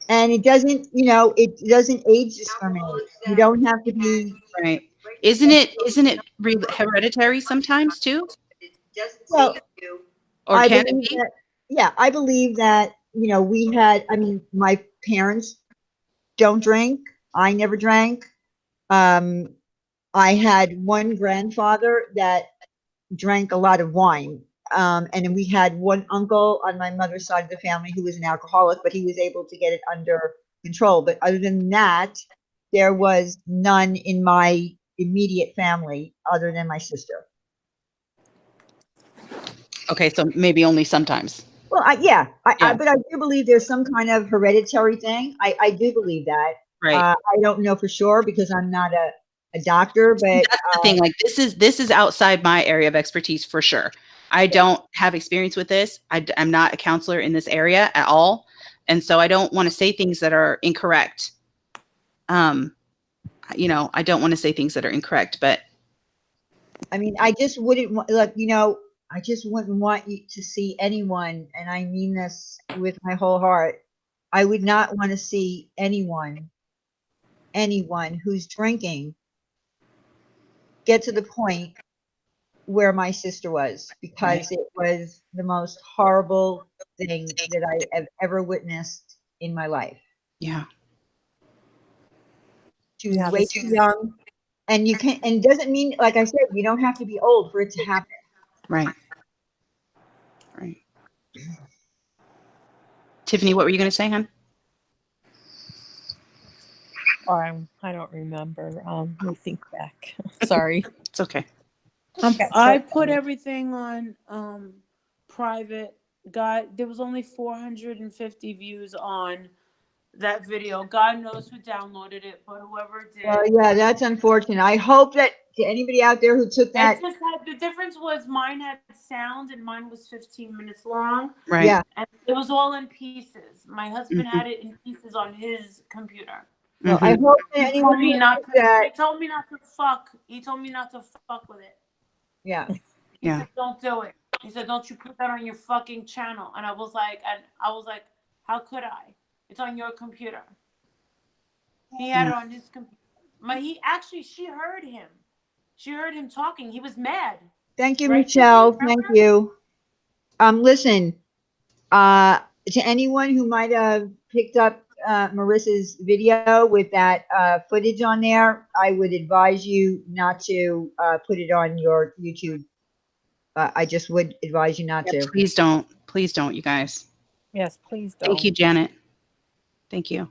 And it doesn't, age discriminate. You don't have to be. right. Isn't it hereditary sometimes too? It doesn't Well, save you. Or I can it believe be? that, I believe that, my parents don't drink. I never drank. I had one grandfather that drank a lot of wine. And then we had one uncle on my mother's side of the family who was an alcoholic, but he was able to get it under control. But other than that, there was none in my immediate family other than my sister. Okay, so maybe only sometimes. Well, Yeah. but I do believe there's some kind of hereditary thing. I do believe that. Right. I don't know for sure because I'm not a doctor, but That's the thing. Like this is outside my area of expertise for sure. I don't have experience with this. I'm not a counselor in this area at all, and so I don't want to say things that are incorrect. you know, I don't want to say things that are incorrect, but I mean, I just wouldn't like, you know, I just wouldn't want you to see anyone, and I mean this with my whole heart. I would not want to see anyone who's drinking get to the point where my sister was, because it was the most horrible thing that I have ever witnessed in my life. yeah, She was Yeah, way this too young, and you can't. And it doesn't mean, like I said, you don't have to be old for it to happen. right. Right. Tiffany, what were you going to say, hon? I don't remember. Let me think back. Sorry. It's okay. Okay. I So, put everything on private. God, there was only 450 views on that video. God knows who downloaded it, but whoever Well, did. yeah, that's unfortunate. I hope that to anybody out there who took It that, just had the difference was mine had sound and mine was 15 minutes long, Right. yeah, and it was all in pieces. My husband Mhm. had it in pieces on his computer. well, I Mhm. hope that He anyone told me who not took to. that, He told me not to fuck. He told me not to fuck with it. yeah, He Yeah. said, "Don't do it." He said, "Don't you put that on your fucking channel." And I was like, "How could I? It's on your computer." He had Yeah. it on his computer. She heard him. She heard him talking. He was mad, thank you, right, Tiffany? Michelle. Thank Remember? you. Listen, to anyone who might have picked up Marissa's video with that footage on there, I would advise you not to put it on your YouTube. I just would advise you not Yeah, to. please don't. Please don't, you guys. yes, please don't. Thank you, Janet. Thank you.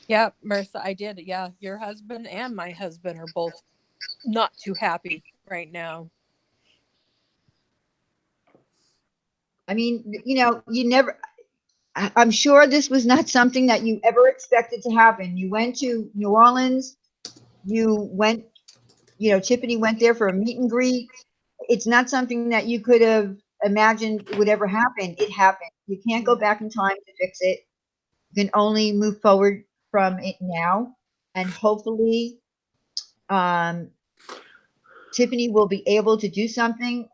Yeah, Marissa, I did. Yeah, your husband and my husband are both not too happy right now. I mean, you know, you never. I'm sure this was not something that you ever expected to happen. You went to New Orleans. You went, you know, Tiffany went there for a meet and greet. It's not something that you could have imagined would ever happen. It happened. You can't go back in time to fix it. You can only move forward from it now. And hopefully, um, Tiffany will be able to do something.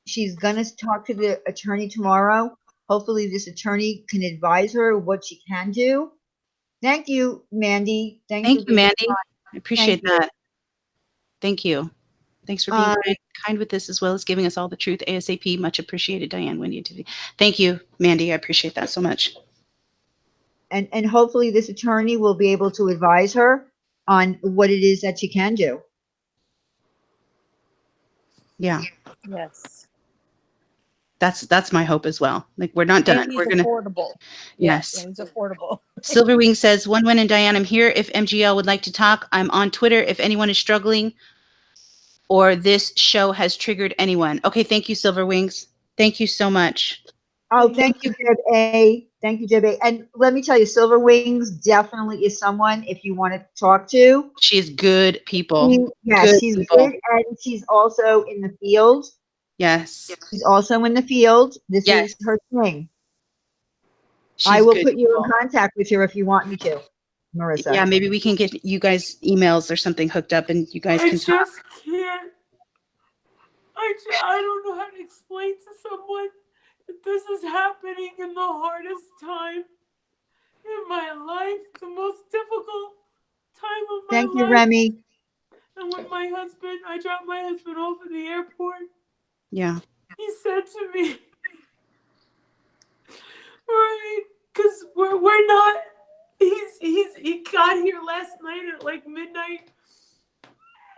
She's going to talk to the attorney tomorrow. Hopefully, this attorney can advise her what she can do. Thank you, Mandy. Thanks Thank for you, being Mandy. on. I appreciate Thank you. that. Thank you. Thanks for being Um, kind with this, as well as giving us all the truth ASAP. Much appreciated, Diane, Wendy, and Tiffany. Thank you, Mandy. I appreciate that so much. and hopefully this attorney will be able to advise her on what it is that she can do. Yeah, Yes. that's my hope as well. Like, we're not done. And he's We're gonna. affordable. Yes. And he's affordable. Silverwing says, One and Diane, I'm here if MGL would like to talk. I'm on Twitter if anyone is struggling or this show has triggered anyone. Okay, thank you, Silverwings. Thank you so much. Oh, thank you, Jeb A. Thank you, Jeb A. And let me tell you, Silver Wings definitely is someone if you want to talk to. She is good people. Yeah, Good she's people. good, and she's also in the field. Yes. She's also in the field. This Yes. is her thing. She's I will good put you in people. contact with her if you want me to, Marissa. Yeah, maybe we can get you guys emails or something hooked up and you guys I can talk. just can't. I don't know how to explain to someone that this is happening in the hardest time in my life, the most difficult time of my Thank you, life. Remy. And when I dropped my husband off at the airport, Yeah. he said to me, right, because we're not, he got here last night at like midnight,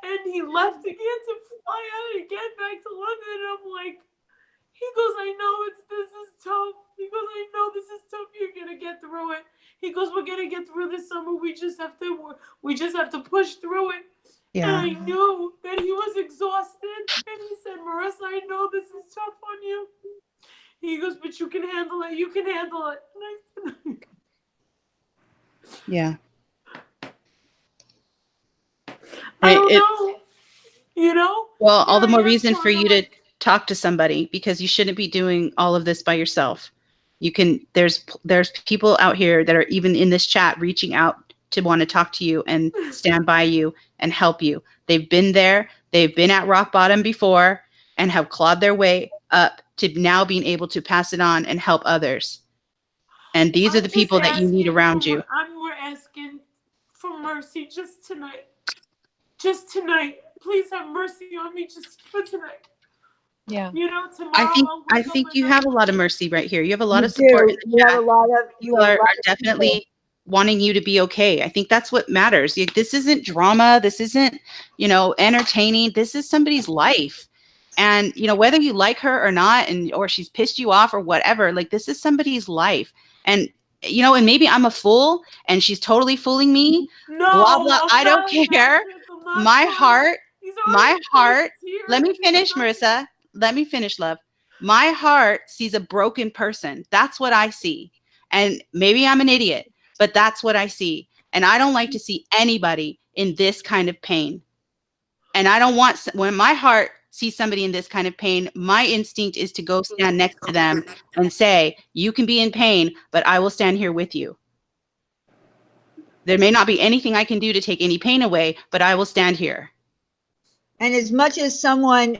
and he left again to fly out and get back to London, and I'm like, he goes, I know this is tough. He goes, I know this is tough. You're gonna get through it. He goes, we're gonna get through this summer. We just have to push through it. Yeah. And I knew that he was exhausted. And he said, Marissa, I know this is tough on you. He goes, but you can handle it. You can handle it. And I said, Yeah. I don't know. You know? Well, all the Here I more am reason for trying you to talk to somebody, because you shouldn't be doing all of this by yourself. You can, there's people out here that are even in this chat reaching out to want to talk to you and stand by you and help you. They've been there. They've been at rock bottom before and have clawed their way up to now being able to pass it on and help others. And these are the people that you need around you. We're asking for mercy just tonight. Just tonight. Please have mercy on me just for tonight. Yeah. You know, tomorrow I think you have a lot of mercy right here. You have a lot You of support in do. the You chat. have a lot of People are definitely wanting you to be okay. I think that's what matters. This isn't drama. This isn't, entertaining. This is somebody's life. And, whether you like her or not, or she's pissed you off or whatever, like this is somebody's life. And, and maybe I'm a fool and she's totally fooling me. No, blah, blah. I don't care. My heart, let me finish, Marissa. Let me finish, love. My heart sees a broken person. That's what I see. And maybe I'm an idiot, but that's what I see. And I don't like to see anybody in this kind of pain. And I don't want, when my heart sees somebody in this kind of pain, my instinct is to go stand next to them and say, you can be in pain, but I will stand here with you. There may not be anything I can do to take any pain away, but I will stand here. And as much as someone,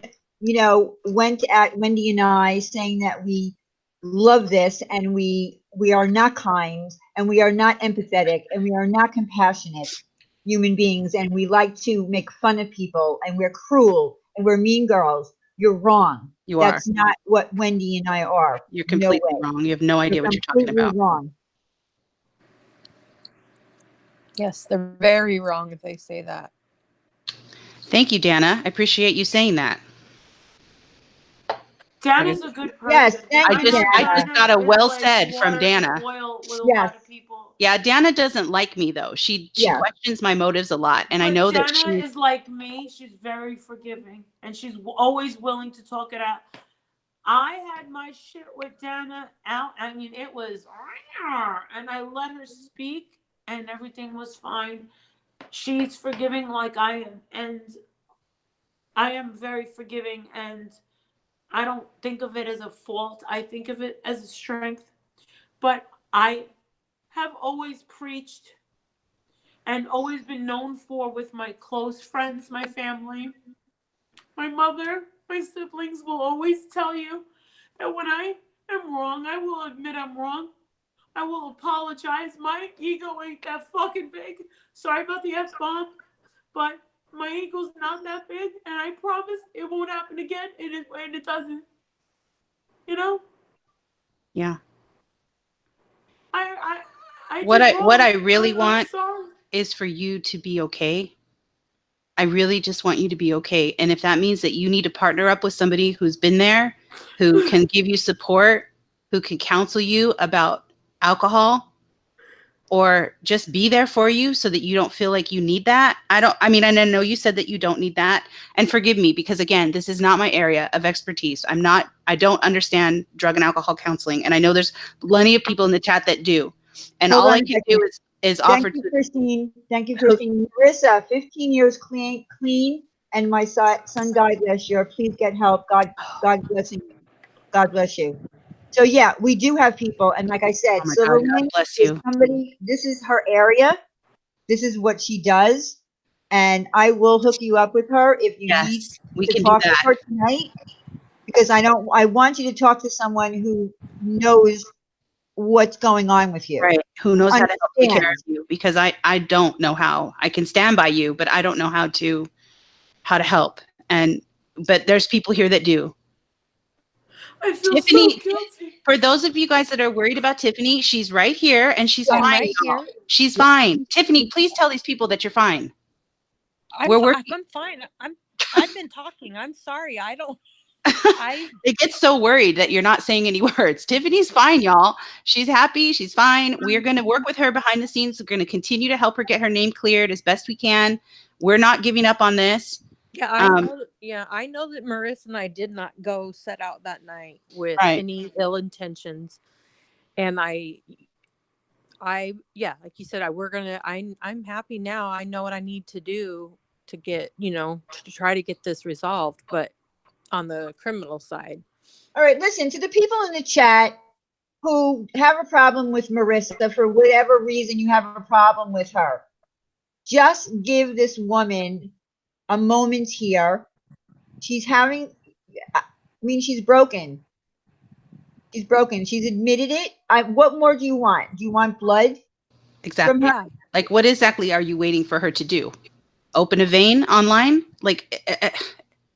went at Wendy and I saying that we love this and we are not kind and we are not empathetic and we are not compassionate human beings and we like to make fun of people and we're cruel and we're mean girls, you're wrong. You are. That's not what Wendy and I are. You're completely wrong. You have no idea what you're talking about. Wrong. Yes, they're very wrong if they say that. Thank you, Dana. I appreciate you saying that. Dana's a good person. Yes, I just got a well said from Dana. Yes. Yeah, Dana doesn't like me though. She questions my motives a lot, and I know that Dana is like me. She's very forgiving, and she's always willing to talk it out. I had my shit with Dana out. I mean, it was, and I let her speak, and everything was fine. She's forgiving like I am, and I am very forgiving, and I don't think of it as a fault. I think of it as a strength. But I have always preached and always been known for with my close friends, my family, my mother, my siblings will always tell you that when I am wrong, I will admit I'm wrong. I will apologize. My ego ain't that fucking big. Sorry about the F-bomb, but my ego's not that big, and I promise it won't happen again, and it doesn't. Yeah. What I really want is for you to be okay. I really just want you to be okay. And if that means that you need to partner up with somebody who's been there, who can give you support, who can counsel you about alcohol, or just be there for you so that you don't feel like you need that. I know you said that you don't need that. And forgive me, because again, this is not my area of expertise. I don't understand drug and alcohol counseling. And I know there's plenty of people in the chat that do. And all I can do is offer. Thank you, Christine. Thank you, Christine. Marissa, 15 years clean, and my son died last year. Please get help. God bless you. God bless you. So yeah, we do have people, and like I said, Silverman is somebody. This is her area. This is what she does, and I will hook you up with her if you need to talk to her tonight. Because I want you to talk to someone who knows what's going on with you. Right. Who knows how to help take care of you? Because I don't know how. I can stand by you, but I don't know how to help. But there's people here that do. I feel Tiffany, so guilty. For those of you guys that are worried about Tiffany, she's right here and she's fine. Right here. She's fine. Tiffany, please tell these people that you're fine. I'm fine. I've been talking. I'm sorry. They get so worried that you're not saying any words. Tiffany's fine, y'all. She's happy. She's fine. We're going to work with her behind the scenes. We're going to continue to help her get her name cleared as best we can. We're not giving up on this. Yeah, I know that Marissa and I did not go set out that night with any ill intentions. And like you said, I'm happy now. I know what I need to do to get, to try to get this resolved, but on the criminal side. All right, listen to the people in the chat. who have a problem with Marissa for whatever reason you have a problem with her, just give this woman a moment here. She's having, I mean, she's broken. She's broken. She's admitted it. What more do you want? Do you want blood from Exactly. her? Yeah. Like, what exactly are you waiting for her to do? Open a vein online? Like,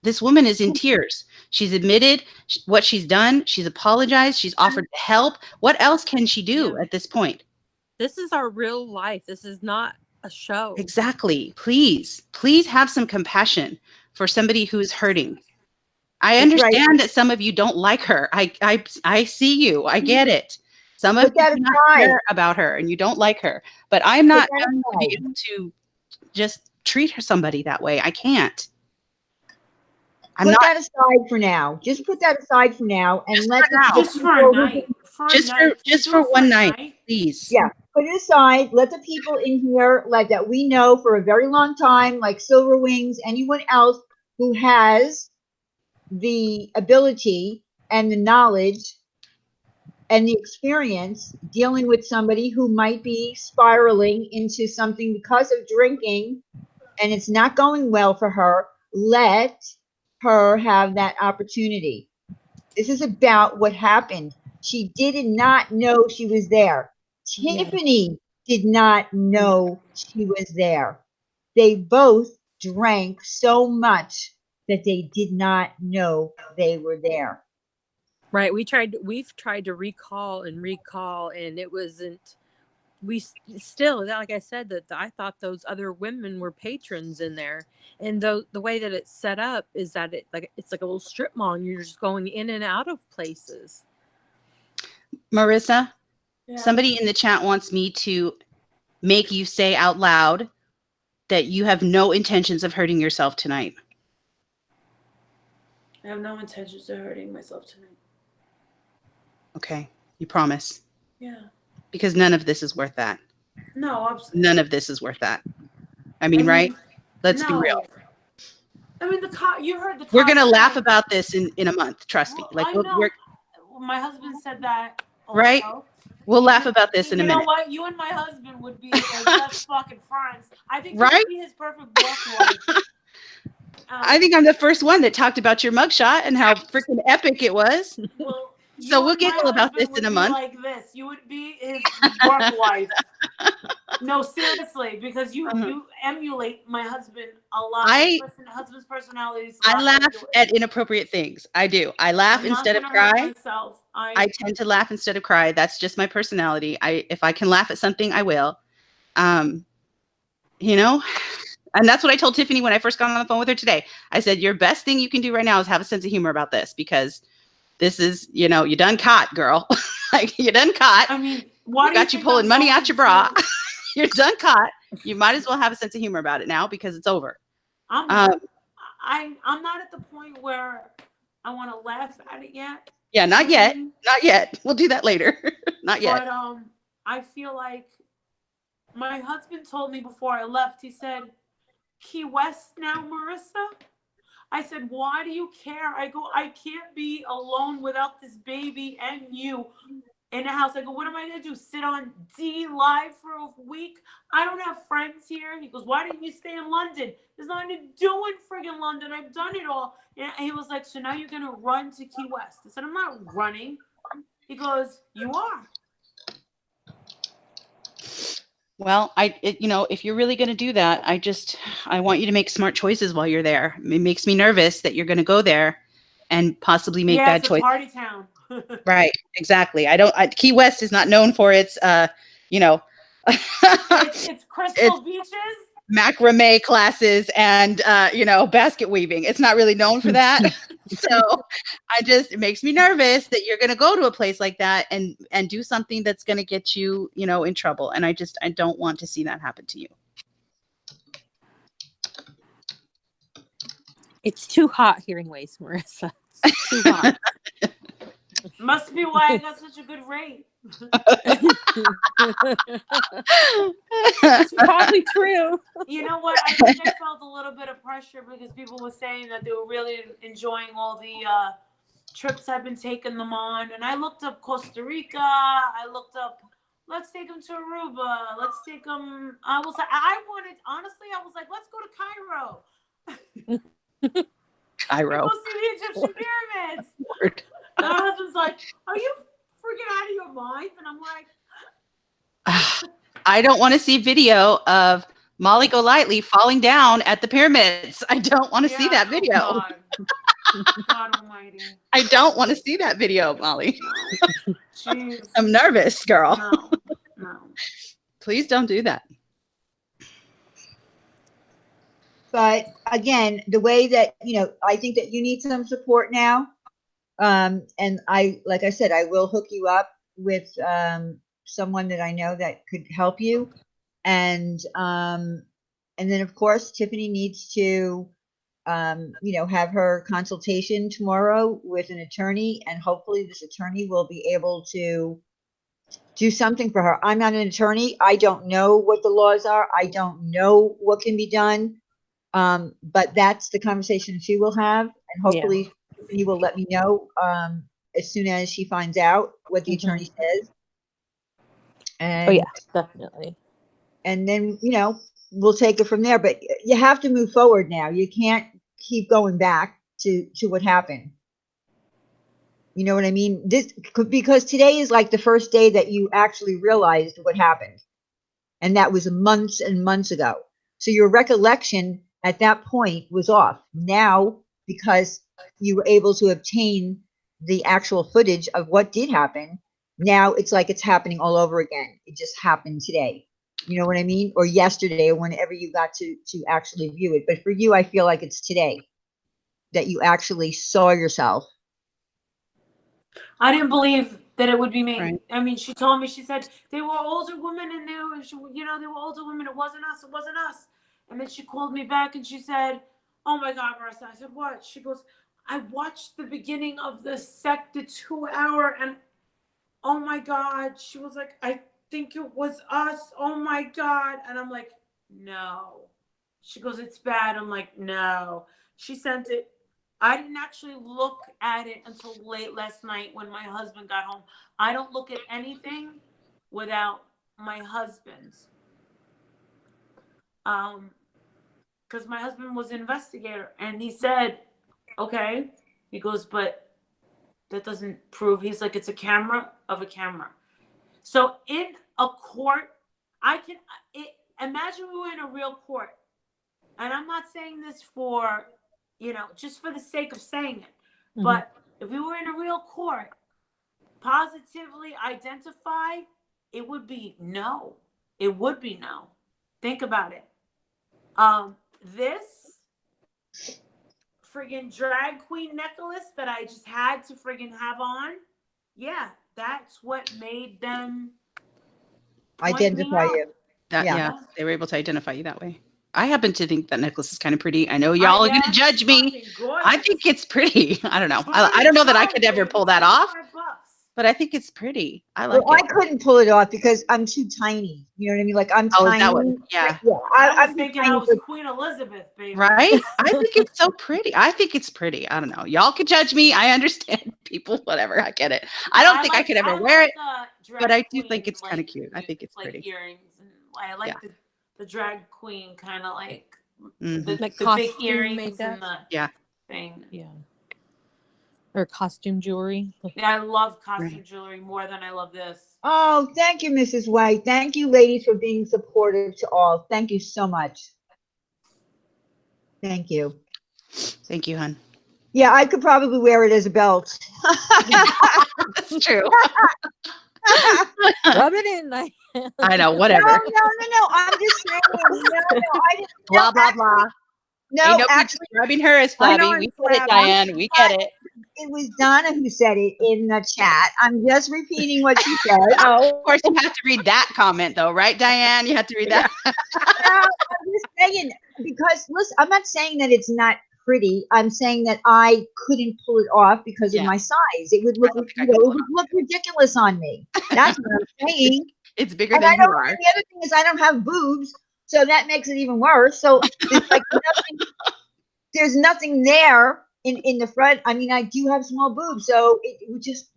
this woman is in tears. She's admitted what she's done. She's apologized. She's offered help. What else can she do Yeah. at this point? This is our real life. This is not a show. Exactly. Please have some compassion for somebody who's hurting. I That's right. understand that some of you don't like her. I see you. I get it. Some of Put you that do not aside. care about her and you don't like her. But I'm Put not that going to be aside. able to just treat her somebody that way. I can't. I'm Put not that aside for now. Just put that aside for now and Just let for the now. Just for a people who night. can, For a just night. for just Do for it one a night, please. yeah, put it aside. Let the people in here like that we know for a very long time, like Silver Wings, anyone else who has the ability and the knowledge and the experience dealing with somebody who might be spiraling into something because of drinking and it's not going well for her, let her have that opportunity. This is about what happened. She did not know she was there. Yeah. Tiffany did not know she was there. They both drank so much that they did not know they were there. Right. We've tried to recall, and it wasn't. We still, like I said, that I thought those other women were patrons in there, and the way that it's set up is that it's like a little strip mall, and you're just going in and out of places. Marissa, Yeah. somebody in the chat wants me to make you say out loud that you have no intentions of hurting yourself tonight. I have no intentions of hurting myself tonight. Okay. You promise? Yeah. Because none of this is worth that. No, absolutely. None of this is worth that. I mean, right? Let's be real. I mean, you heard the We're going to top laugh 10. about this in a month. Trust me. Well, Like, I know. we're My husband said that also. right. We'll laugh about this in a You minute. know what? You and my husband would be like best fucking friends. I think you Right? would be his perfect work wife. I think I'm the first one that talked about your mugshot and how freaking epic it was. Well, So we'll and my giggle about husband this in a would be month. like this. You would be his work wife. No, seriously, because you emulate my husband a lot. Husband's personality. I laugh at inappropriate things. I do. I laugh instead of cry. I tend to laugh instead of cry. That's just my personality. If I can laugh at something, I will. You know, and that's what I told Tiffany when I first got on the phone with her today. I said, your best thing you can do right now is have a sense of humor about this, because this is, you done caught, girl. Like, you done caught. I mean, why got you pulling money out your bra. You're done caught. You might as well have a sense of humor about it now, because it's over. I'm not at the point where I want to laugh at it yet. Yeah, not yet. Not yet. We'll do that later. Not yet. But I feel like my husband told me before I left, he said, Key West now, Marissa? I said, why do you care? I go, I can't be alone without this baby and you in a house. I go, what am I going to do? Sit on D Live for a week? I don't have friends here. He goes, why didn't you stay in London? There's nothing to do in friggin' London. I've done it all. And he was like, so now you're going to run to Key West. I said, I'm not running. He goes, you are. Well, if you're really going to do that, I want you to make smart choices while you're there. It makes me nervous that you're going to go there and possibly make bad choices. Party town. Right. Exactly. Key West is not known for its, it's crystal beaches, macrame classes, and basket weaving. It's not really known for that. So it makes me nervous that you're going to go to a place like that and do something that's going to get you, in trouble. And I don't want to see that happen to you. It's too hot here in Waste, Marissa. It's too hot. Must be why I got such a good rate. It's probably true. You know what? I think I felt a little bit of pressure because people were saying that they were really enjoying all the trips I've been taking them on. And I looked up Costa Rica. I looked up, let's take them to Aruba. Let's take them. I was like, let's go to Cairo. Cairo. Go see the Egyptian pyramids. Lord. My husband's like, are you freaking out of your mind? And I'm like, I don't want to see video of Molly Golightly falling down at the pyramids. I don't want to see that video. God. God almighty. I don't want to see that video, Molly. Jeez. I'm nervous, girl. No. Please don't do that. But again, the way that, I think that you need some support now. And like I said, I will hook you up with someone that I know that could help you. And then of course, Tiffany needs to, have her consultation tomorrow with an attorney, and hopefully this attorney will be able to do something for her. I'm not an attorney. I don't know what the laws are. I don't know what can be done. But that's the conversation she will have, and hopefully Tiffany will let me know as soon as she finds out what the attorney says. And, Oh yeah, definitely. And then, we'll take it from there. But you have to move forward now. You can't keep going back to what happened. You know what I mean? Because today is like the first day that you actually realized what happened. And that was months and months ago. So your recollection at that point was off. Now, because you were able to obtain the actual footage of what did happen, now it's like it's happening all over again. It just happened today. You know what I mean? Or yesterday, or whenever you got to actually view it. But for you, I feel like it's today that you actually saw yourself. I didn't believe that it would be me. Right. I mean, she told me, she said, they were older women in there. And they were older women. It wasn't us. It wasn't us. And then she called me back and she said, oh my God, Marissa. I said, what? She goes, I watched the beginning of the 2 hour and oh my God. She was like, I think it was us. Oh my God. And I'm like, no. She goes, it's bad. I'm like, no. She sent it. I didn't actually look at it until late last night when my husband got home. I don't look at anything without my husband's. Because my husband was an investigator and he said, okay. He goes, but that doesn't prove. He's like, it's a camera of a camera. So in a court, imagine we were in a real court. And I'm not saying this for, just for the sake of saying it. Mm-hmm. But if we were in a real court, positively identify, it would be no. It would be no. Think about it. This friggin' drag queen necklace that I just had to friggin' have on, yeah, that's what made them Identify you. Yeah, they were able to identify you that way. I happen to think that necklace is kind of pretty. I know y'all are going to judge me. I think it's pretty. I don't know. I don't know that I could ever pull that off, but I think it's pretty. I like it. I couldn't pull it off because I'm too tiny. You know what I mean? Like I'm tiny. That one. Yeah. I was thinking I was Queen Elizabeth, baby. Right? I think it's so pretty. I think it's pretty. I don't know. Y'all can judge me. I understand people, whatever. I get it. I don't think I could ever wear it, but I do think it's kind of cute. I think it's pretty. Earrings, and I like the drag queen kind of like Mm-hmm. the big earrings and the thing. Yeah. Or costume jewelry. Yeah, I love costume jewelry more than I love this. Oh, thank you, Mrs. White. Thank you, ladies, for being supportive to all. Thank you so much. Thank you. Thank you, hon. Yeah, I could probably wear it as a belt. That's true. Rub it in. I know, whatever. No. I'm just saying. No, I didn't. Blah, blah, blah. No, actually, rubbing her as flabby. We get it, Diane. We get it. It was Donna who said it in the chat. I'm just repeating what she said. Oh, of course, you have to read that comment, though, right, Diane? You have to read that. No, I'm just saying, because, listen, I'm not saying that it's not pretty. I'm saying that I couldn't pull it off because of my size. It would look, look ridiculous on me. That's what I'm saying. It's bigger than you are. The other thing is I don't have boobs, so that makes it even worse. So it's like there's nothing there in the front. I mean, I do have small boobs, so it would just,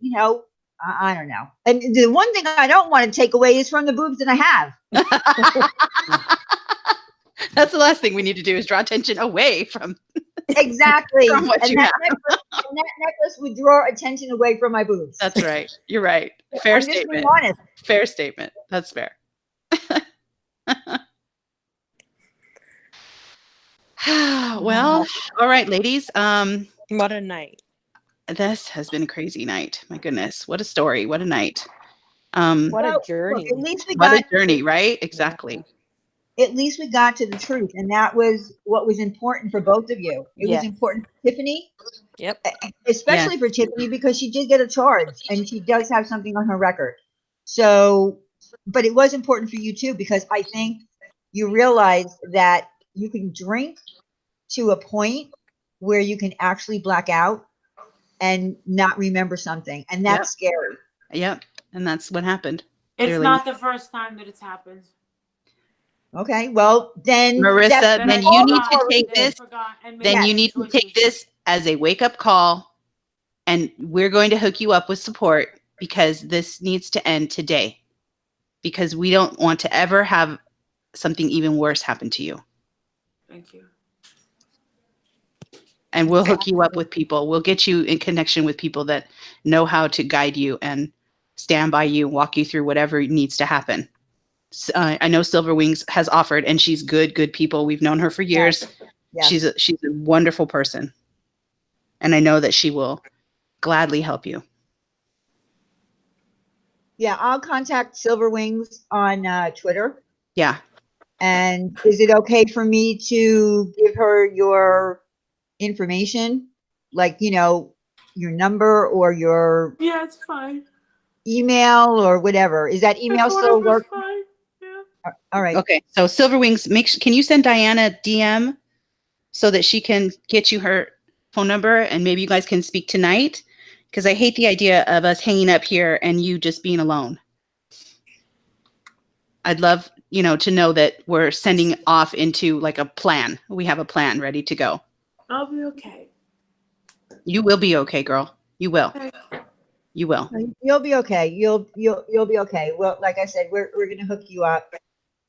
I don't know. And the one thing I don't want to take away is from the boobs that I have. That's the last thing we need to do is draw attention away from Exactly. from what you have. And that necklace would draw attention away from my boobs. That's right. You're right. Fair I'm just being statement. honest. Fair statement. That's fair. Well, all right, ladies. What a night. This has been a crazy night. My goodness. What a story. What a night. What a Well, journey. look, at least we What got a journey, right? Exactly. at least we got to the truth, and that was what was important for both of you. It was Yes. important for Tiffany, Yep. especially for Tiffany, because she did get a charge and she does have something on her record. So, but it was important for you too, because I think you realize that you can drink to a point where you can actually black out and not remember something, and that's scary. Yep. And that's what happened. It's Clearly. not the first time that it's happened. Okay, well then, Marissa, that's then all you need the to more take reason. this. And Then make you bad need to take choices. this as a wake-up call, and we're going to hook you up with support because this needs to end today, because we don't want to ever have something even worse happen to you. Thank you. And we'll hook you up with people. We'll get you in connection with people that know how to guide you and stand by you, walk you through whatever needs to happen. I know Silver Wings has offered, and she's good people. We've known her for years. Yes. She's a wonderful person. And I know that she will gladly help you. Yeah, I'll contact Silver Wings on Twitter. Yeah. And is it okay for me to give her your information, like, your number or your Yeah, it's fine. email or whatever? Is that email still Whatever's working? fine. Yeah. All right. Okay. So Silver Wings, can you send Diana a DM so that she can get you her phone number and maybe you guys can speak tonight? Because I hate the idea of us hanging up here and you just being alone. I'd love, to know that we're sending off into like a plan. We have a plan ready to go. I'll be okay. You will be okay, girl. You will. You will. You'll be okay. You'll be okay. Well, like I said, we're gonna hook you up.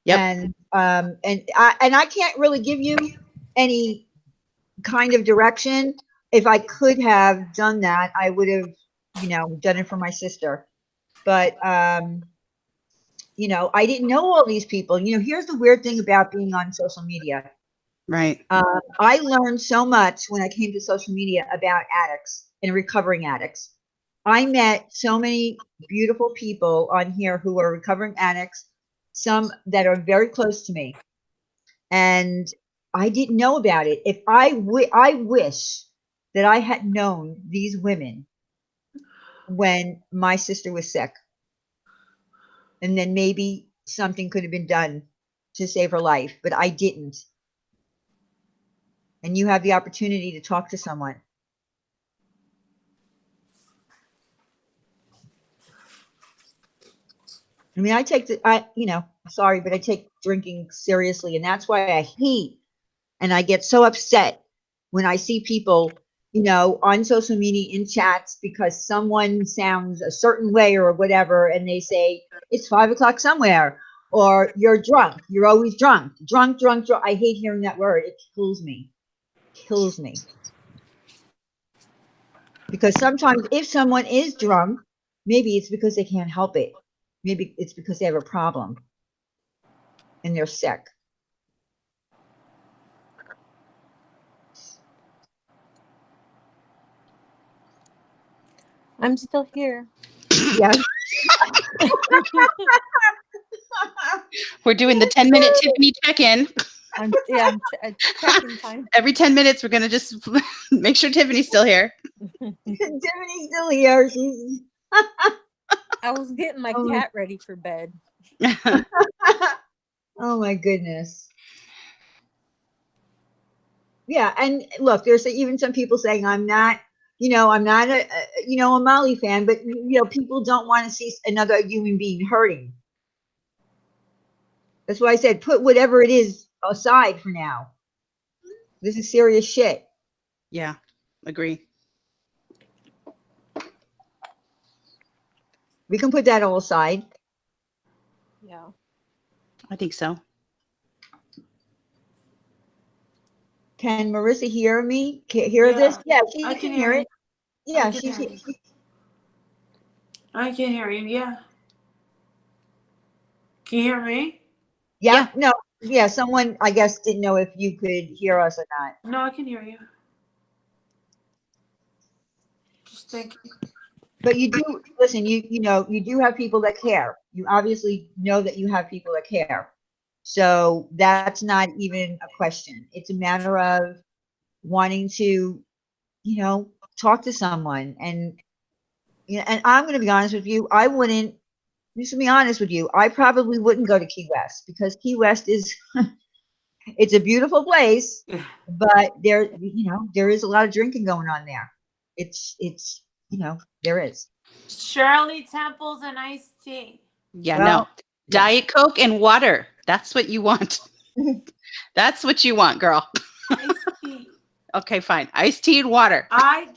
Yep. And I can't really give you any kind of direction. If I could have done that, I would have, done it for my sister. But I didn't know all these people. Here's the weird thing about being on social media. Right. I learned so much when I came to social media about addicts and recovering addicts. I met so many beautiful people on here who are recovering addicts, some that are very close to me. And I didn't know about it. If I wish that I had known these women when my sister was sick. And then maybe something could have been done to save her life, but I didn't. And you have the opportunity to talk to someone. I mean, sorry, but I take drinking seriously, and that's why I hate and I get so upset when I see people, on social media in chats because someone sounds a certain way or whatever, and they say it's 5:00 somewhere, or you're drunk. You're always drunk. Drunk. I hate hearing that word. It kills me. Because sometimes if someone is drunk, maybe it's because they can't help it. Maybe it's because they have a problem and they're sick. I'm still here. Yes. We're doing the 10-minute Tiffany check-in. I'm checking time. Every 10 minutes, we're going to just make sure Tiffany's still here. Tiffany's still here. She's I was getting my Oh my- cat ready for bed. Oh my goodness. Yeah, and look, there's even some people saying I'm not a Molly fan, but people don't want to see another human being hurting. That's why I said put whatever it is aside for now. This is serious shit. Yeah. Agree. We can put that all aside. Yeah. I think so. Can Marissa hear me? Hear this? Yeah, she I can can hear hear it. you. Yeah, I can hear you. I can hear you. Yeah. Can you hear me? yeah, no, yeah, someone, I guess, didn't know if you could hear us or not. No, I can hear you. Just thinking. But you do, listen, you know, you do have people that care. You obviously know that you have people that care. So that's not even a question. It's a matter of wanting to, you know, talk to someone. And, you know, and I'm going to be honest with you, I wouldn't, just to be honest with you, I probably wouldn't go to Key West because Key West is, it's a beautiful place, but there, you know, there is a lot of drinking going on there. It's, you know, there is. Shirley Temples and iced tea. Yeah, Well, no. Diet Coke and water. That's what you want. That's what you want, girl. Iced tea. Okay, fine. Iced tea and water. I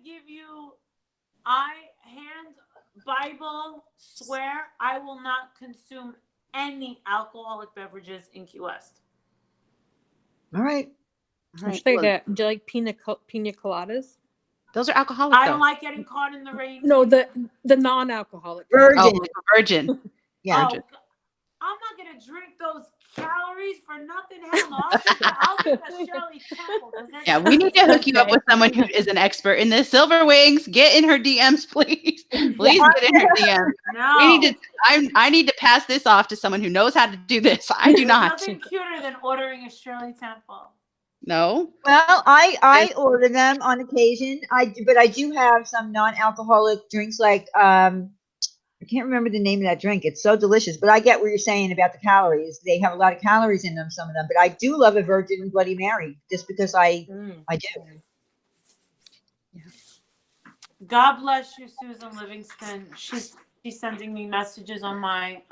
give you, I hand Bible swear I will not consume any alcoholic beverages in Key West. All right. All right. Do Well, you like pina coladas? those are alcoholic, I though. don't like getting caught in the rain. No, the non-alcoholic. Virgin. Oh, like a virgin. Yeah. Oh, I'm not gonna drink those calories for nothing. Hell no. I'll drink a Shirley Temple. Yeah, we need to hook you up with someone who is an expert in this. Silver Wings, get in her DMs, please. Please get in her DMs. No. We need to. I need to pass this off to someone who knows how to do this. I do not. Nothing cuter than ordering a Shirley Temple. No. Well, I order them on occasion. But I do have some non-alcoholic drinks like I can't remember the name of that drink. It's so delicious. But I get what you're saying about the calories. They have a lot of calories in them, some of them. But I do love a Virgin Bloody Mary just because I do. God bless you, Susan Livingston. She's sending me messages on my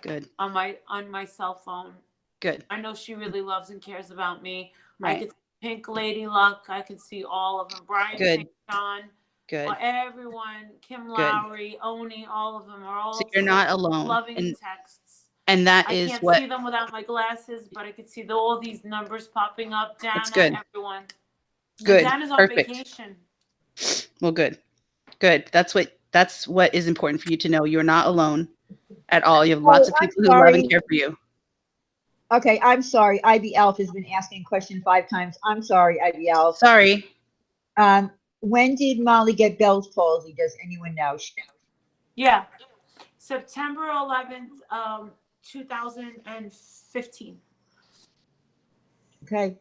Good. on my cell phone. Good. I know she really loves and cares about me. Right. I could see Pink Lady Luck. I could see all of them. Brian Good. St. John. Good. Everyone. Kim Lowry, Oni, all of them are all So you're not alone. loving And texts. and that I is can't what. see them without my glasses, but I could see all these numbers popping up. Dana, It's good. everyone. Good. And Dana's on Perfect. vacation. Well, good. Good. That's what is important for you to know. You're not alone at all. You have lots of I'm people who love and sorry. care for you. Okay, I'm sorry. IB Elf has been asking a question 5 times. I'm sorry, IB Elf. Sorry. When did Molly get Bell's palsy? Does anyone know? Yeah. September 11th, 2015. Okay.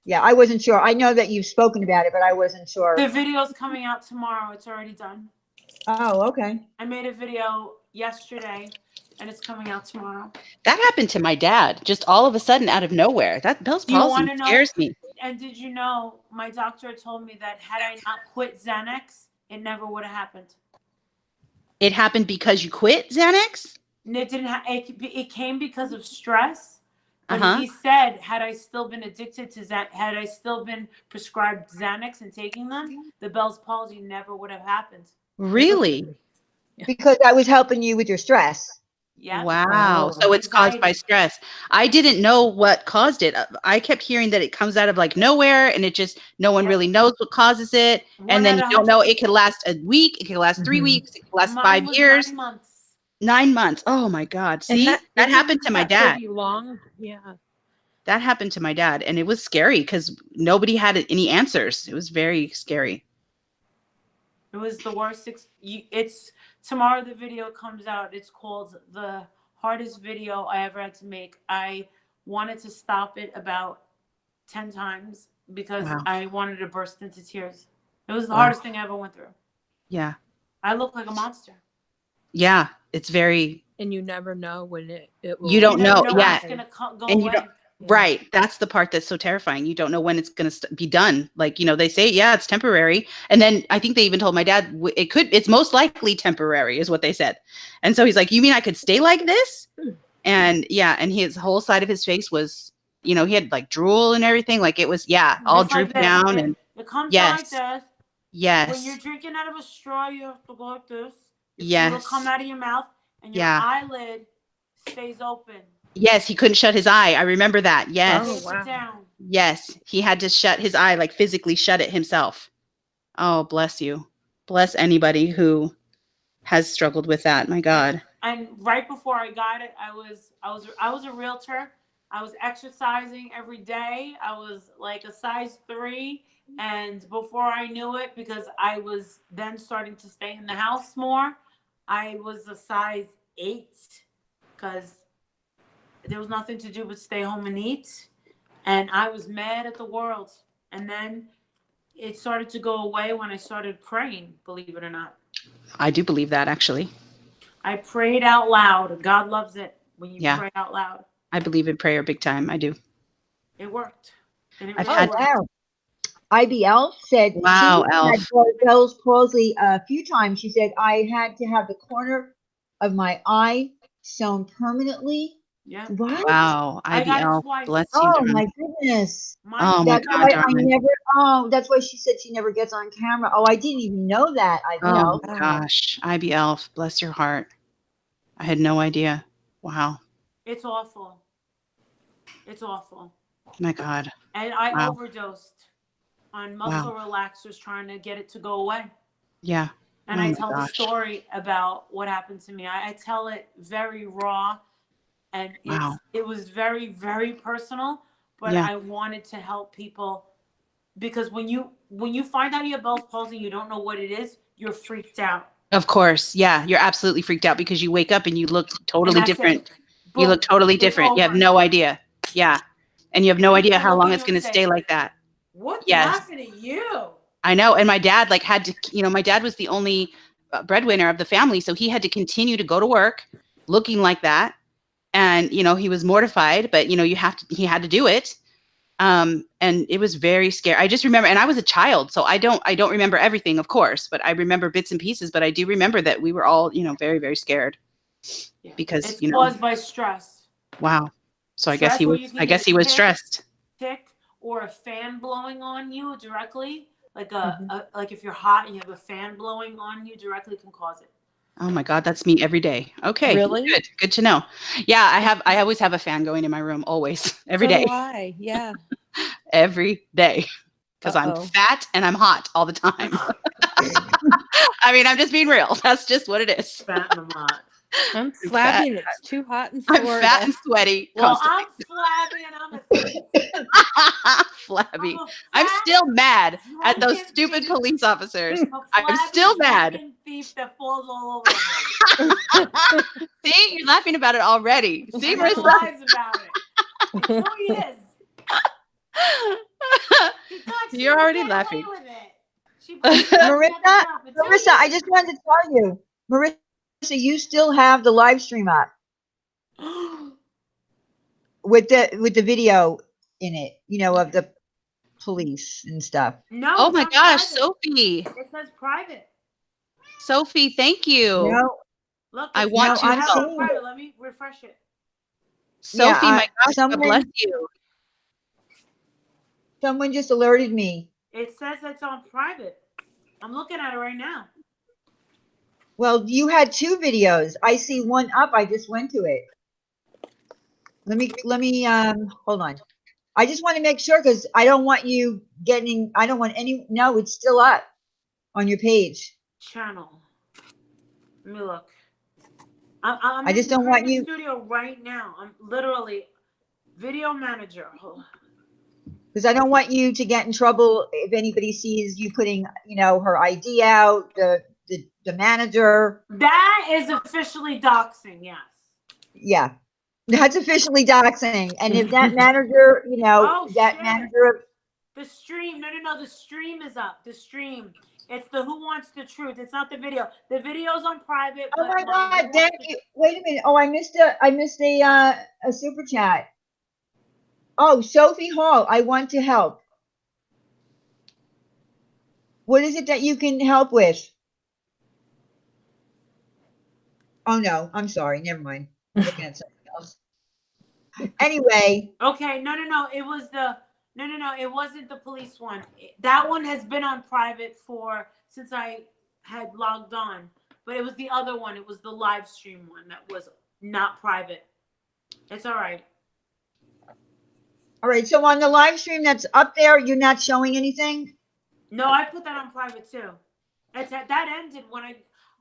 Yeah, I wasn't sure. I know that you've spoken about it, but I wasn't sure. The video's coming out tomorrow. It's already done. Oh, okay. I made a video yesterday, and it's coming out tomorrow. That happened to my dad just all of a sudden out of nowhere. That Bell's Do you palsy wanna know- scares me. And did you know my doctor told me that had I not quit Xanax, it never would have happened. It happened because you quit Xanax? And it didn't. It came because of stress. But Uh-huh. he said, had I still been addicted to Xanax, had I still been prescribed Xanax and taking them, the Bell's palsy never would have happened. Really? Because I was helping you with your stress. Yeah. Wow. So it's caused by stress. I didn't know what caused it. I kept hearing that it comes out of like nowhere and it just, no one really knows what causes it. And then you don't know, it could last a week, it could last 3 weeks, it could last Mine 5 was years. 9 months. 9 months. Oh my God. See, that happened to my dad. Pretty long. Yeah. That happened to my dad. And it was scary because nobody had any answers. It was very scary. It was the worst. It's tomorrow. The video comes out. It's called the hardest video I ever had to make. I wanted to stop it about 10 times because I wanted to burst into tears. It was the hardest thing I ever went through. Yeah. I look like a monster. Yeah. It's very. And you never know when it will. You don't know. when Yeah. it's gonna go And away. you don't. Right. That's the part that's so terrifying. You don't know when it's going to be done. Like, they say, yeah, it's temporary. And then I think they even told my dad it's most likely temporary is what they said. And so he's like, you mean I could stay like this? And yeah. And his whole side of his face was, he had like drool and everything. Like it was, all Just like drooped this. down. And It comes out like Yes. this. When Yes. you're drinking out of a straw, you have to go like this. Your food will Yes. come out of your mouth, and your Yeah. eyelid stays open. Yes, he couldn't shut his eye. I remember that. Yes. Oh, Tape wow. it down. Yes, he had to shut his eye, like physically shut it himself. Oh, bless you. Bless anybody who has struggled with that. My God. And right before I got it, I was a realtor. I was exercising every day. I was like a size 3, and before I knew it, because I was then starting to stay in the house more, I was a size 8 because there was nothing to do but stay home and eat, and I was mad at the world. And then it started to go away when I started praying, believe it or not. I do believe that, actually. I prayed out loud. God loves it when you Yeah. pray out loud. I believe in prayer big time. I do. It worked. And it I've really had- worked. Wow. IBL said Wow, she Elf. had Bell's palsy a few times. She said, I had to have the corner of my eye sewn permanently. Yeah. What? Wow. I got it IBL. twice. Bless you, Oh darling. my goodness. Mine Oh, was my That's God, why I darling. never, that's why she said she never gets on camera. Oh, I didn't even know that, IBL. Oh, gosh. IBL. Bless your heart. I had no idea. Wow. It's awful. It's awful. My God. And I Wow. overdosed on muscle relaxers trying to get it to go away. Yeah. And Oh I my tell the gosh. story about what happened to me. I tell it very raw, and Wow. it was very, very personal, but Yeah. I wanted to help people, because when you find out you have Bell's palsy, you don't know what it is, you're freaked out. Of course. Yeah. You're absolutely freaked out because you wake up and you look totally And that's different. it. You look Boom. totally It's different. You have over. no idea. Yeah. And you have no idea People how look long at it's you going and to say, stay like that. What's Yes. happening to you? I know. And my dad like had to, my dad was the only breadwinner of the family. So he had to continue to go to work looking like that. And, he was mortified, but he had to do it. And it was very scary. I just remember, and I was a child, so I don't remember everything, of course, but I remember bits and pieces, but I do remember that we were all, very, very scared because, It's caused by stress. wow. So Stress I where guess you can he was get stressed. sick, or a fan blowing on you directly, like Mhm. like if you're hot and you have a fan blowing on you directly, can cause it. Oh my God, that's me every day. Okay. Really? Good to know. Yeah, I always have a fan going in my room, always, every So day, do I. Yeah. every day, because I'm Uh-oh. fat and I'm hot all the time. I mean, I'm just being real. That's just what it is. Fat and I'm hot. I'm fat. flabby and it's too hot in I'm Florida. fat and sweaty Well, constantly. I'm flabby and I'm a thief. Flabby. I'm a I'm fat, still mad at those drunken stupid thief. police officers. A I'm flabby, still mad. drunken thief that falls all over the place. See, you're laughing about it already. See, And then Marissa? lies about it. It's who he is. She thought she You're would already get laughing. away with it. She believes she had Marissa, enough. It's who he Marissa, I is. just wanted to tell you, Marissa, you still have the live stream up with the video in it, of the police and stuff. No, Oh it's my on gosh, private. Sophie. It says private. Sophie, thank you. No, Look, I it's want not, to I I'm have it on seeing private. it. Let me refresh it. Sophie, Yeah, my gosh, God bless you. someone just alerted me. It says it's on private. I'm looking at it right now. Well, you had 2 videos. I see one up. I just went to it. Let me hold on. I just want to make sure, because I don't want you getting, I don't want any, no, it's still up on your page. Channel. Let me look. I'm I just in the don't want creative you, studio right now. I'm literally video manager. because I don't want you to get in trouble if anybody sees you putting, her ID out, the manager. That is officially doxing, yes. Yeah, that's officially doxing. And if that manager, Oh, that shit. manager, The stream. No. The stream is up. The stream. It's the Who Wants the Truth. It's not the video. The video's on private. oh But my Who God, Wants thank the- you. Wait a minute. Oh, I missed a super chat. Oh, Sophie Hall, I want to help. What is it that you can help with? Oh no, I'm sorry. Never mind. I'm looking at something else. Anyway, Okay, no. It was the No. It wasn't the police one. That one has been on private since I had logged on. But it was the other one. It was the live stream one that was not private. It's all right. All right. So on the live stream that's up there, you're not showing anything? No, I put that on private too. That ended when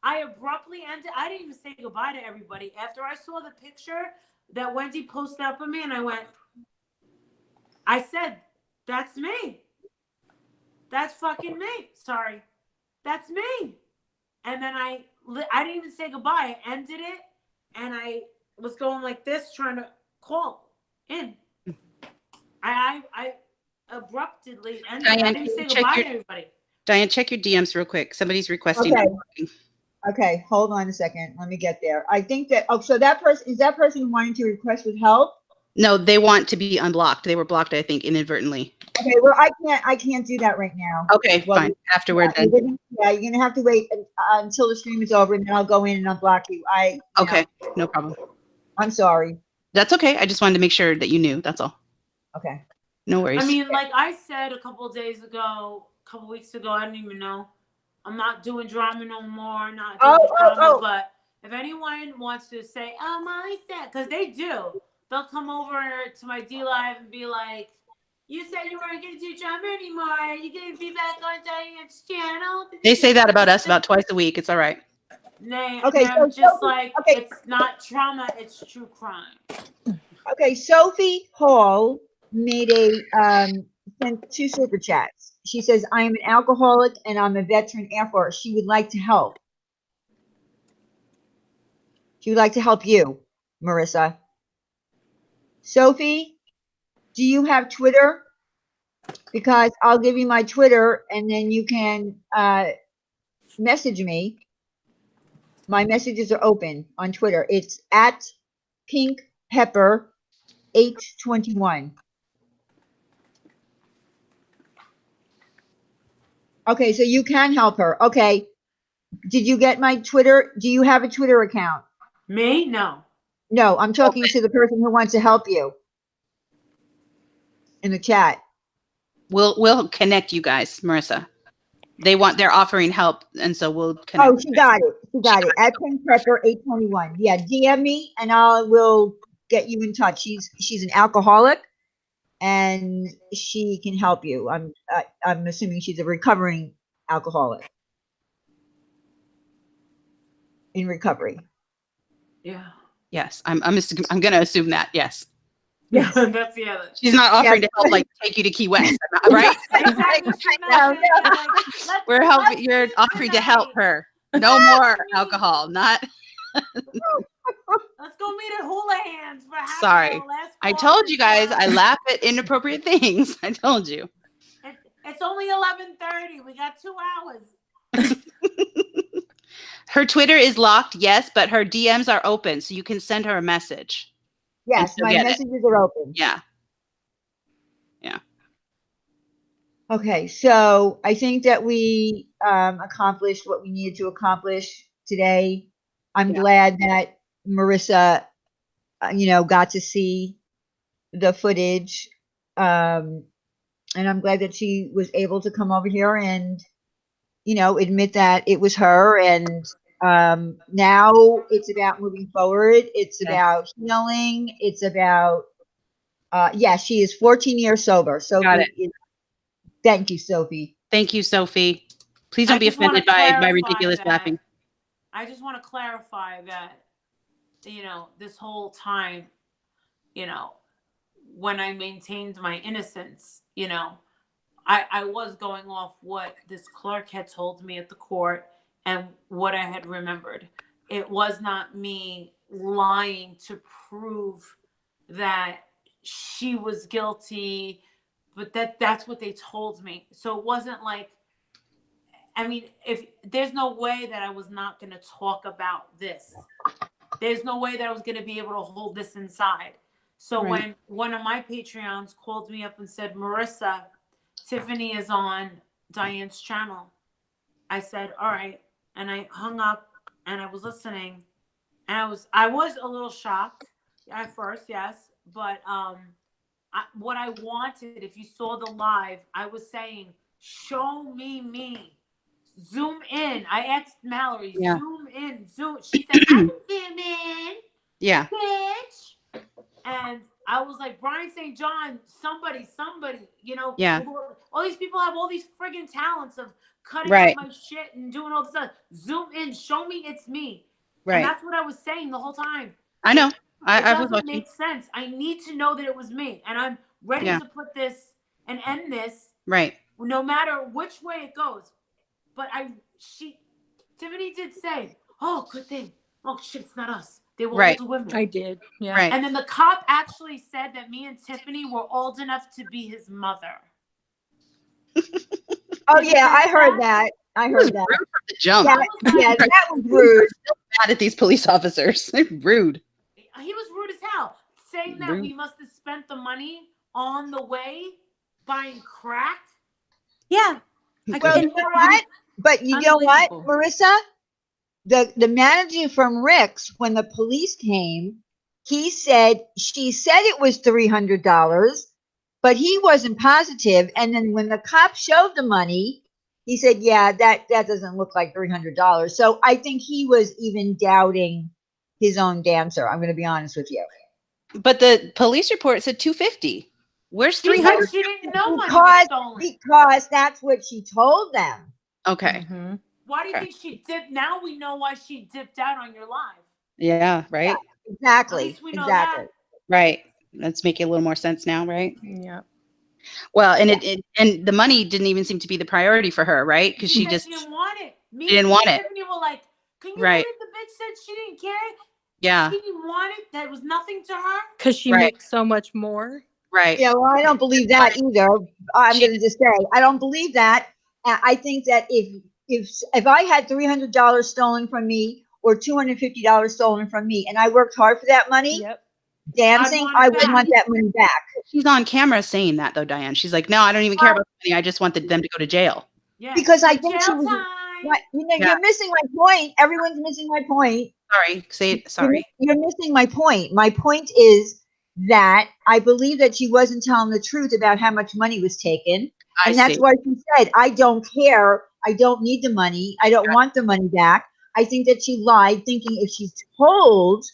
I abruptly ended. I didn't even say goodbye to everybody. After I saw the picture that Wendy posted up of me, and I said, that's me. That's fucking me. Sorry. That's me. And then I didn't even say goodbye. I ended it, and I was going like this, trying to call in. I abruptly ended. Diane, I didn't say goodbye to everybody. Diane, check your DMs real quick. Somebody's requesting. Okay. Okay, hold on a second. Let me get there. I think that, so that person wanting to request with help? No, they want to be unblocked. They were blocked, I think, inadvertently. Okay, well, I can't do that right now. Okay, fine. Afterward, then. You're gonna have to wait until the stream is over, and then I'll go in and unblock you. Okay, no problem. I'm sorry. That's okay. I just wanted to make sure that you knew. That's all. Okay. No worries. I mean, like I said a couple weeks ago, I don't even know. I'm not doing drama no more. Not doing drama. But if anyone wants to say, "Oh, Molly said," because they do, they'll come over to my D Live and be like, "You said you weren't going to do drama anymore. Are you going to be back on Diane's channel?" They say that about us about twice a week. It's all right. Okay, so just it's not drama, it's true crime. Okay, Sophie Hall made sent 2 super chats. She says, I am an alcoholic and I'm a veteran Air Force. She would like to help. She would like to help you, Marissa. Sophie, do you have Twitter? Because I'll give you my Twitter and then you can message me. My messages are open on Twitter. It's at pinkpepper821. Okay, so you can help her. Okay. Did you get my Twitter? Do you have a Twitter account? Me? No. No, I'm talking to the person who wants to help you in the chat. We'll connect you guys, Marissa. They're offering help, and so we'll connect. Oh, she got it. She got it. At pinkpepper821. Yeah, DM me and I will get you in touch. She's an alcoholic and she can help you. I'm assuming she's a recovering alcoholic. In recovery. Yeah. Yes, I'm going to assume that. Yes. Yes. That's the other. She's not offering to help, like take you to Key West, right? Exactly. We're helping. You're offering to help her. No more alcohol. Not. Let's go meet at Hula Hands for half Sorry. I told you guys I laugh at inappropriate things. I told you. It's only 11:30. We got 2 hours. Her Twitter is locked, yes, but her DMs are open, so you can send her a message. Yes, my messages are open. Yeah. Okay, so I think that we accomplished what we needed to accomplish today. I'm glad that Marissa, got to see the footage, and I'm glad that she was able to come over here and, admit that it was her. And now it's about moving forward. It's about healing. It's about, she is 14 years sober. So thank you, Sophie. Thank you, Sophie. Please don't be offended by my ridiculous laughing. I just want to clarify that, this whole time, when I maintained my innocence, I was going off what this clerk had told me at the court and what I had remembered. It was not me lying to prove that she was guilty, but that's what they told me. So it wasn't like, if there's no way that I was not going to talk about this. There's no way that I was going to be able to hold this inside. So when one of my Patreons called me up and said, Marissa, Tiffany is on Diane's channel, I said, all right. And I hung up and I was listening, and I was a little shocked at first, yes. But what I wanted, if you saw the live, I was saying, show me. Zoom in. I asked Mallory, Yeah. zoom in, zoom. She said, I can zoom in, Yeah. bitch. And I was like, Brian St. John, somebody, Yeah. all these people have all these friggin' talents of cutting Right. up my shit and doing all this stuff. Zoom in, show me it's me. Right. And that's what I was saying the whole time. I know. It I was doesn't watching. make sense. I need to know that it was me. And I'm ready Yeah. to put this and end this Right. no matter which way it goes. But Tiffany did say, oh, good thing. Oh, shit, it's not us. They were Right. older women. I did. Yeah. Right. And then the cop actually said that me and Tiffany were old enough to be his mother. Oh Did you yeah, I catch heard that? that. I It was heard that. rude from the jump. Yeah, I was like, yeah, that was rude. Mad at these police officers. They're rude. he was rude as hell, saying that we must have spent the money on the way buying crack. Yeah. Well, you know what? But you know what, Unbelievable. Marissa? The manager from Rick's, when the police came, she said it was $300, but he wasn't positive. And then when the cop showed the money, he said, "Yeah, that doesn't look like $300." So I think he was even doubting his own dancer. I'm going to be honest with you. But the police report said 250. Where's She said 300? she didn't know money was stolen. Because that's what she told them. Okay. Mm-hmm. Why do you Okay. think she dipped? Now we know why she dipped out on your live. Yeah. Right. At Exactly. least we know Exactly. that. Right. That's making a little more sense now, right? Yeah. Well, and and the money didn't even seem to be the priority for her, right? Because she said just she didn't want it. Me didn't and want it. Tiffany were like, can you Right. believe the bitch said she didn't care? Yeah. She didn't want it. That was nothing to her. Because she Right. makes so much more. Right. Yeah, well, I don't believe that either. I'm going to just say I don't believe that. I think that if I had $300 stolen from me or $250 stolen from me, and I worked hard for that money, Yep. dancing, want it I would back. want that money back. She's on camera saying that though, Diane. She's like, no, I don't even care about the money. I just wanted them to go to jail. Yeah. Because I Like think she jail was. time. Yeah. You're missing my point. Everyone's missing my point. Sorry. Say it. Sorry. You're missing my point. My point is that I believe that she wasn't telling the truth about how much money was taken. I And that's see. why she said, I don't care. I don't need the money. I don't want the money back. I think that she lied, thinking if she's told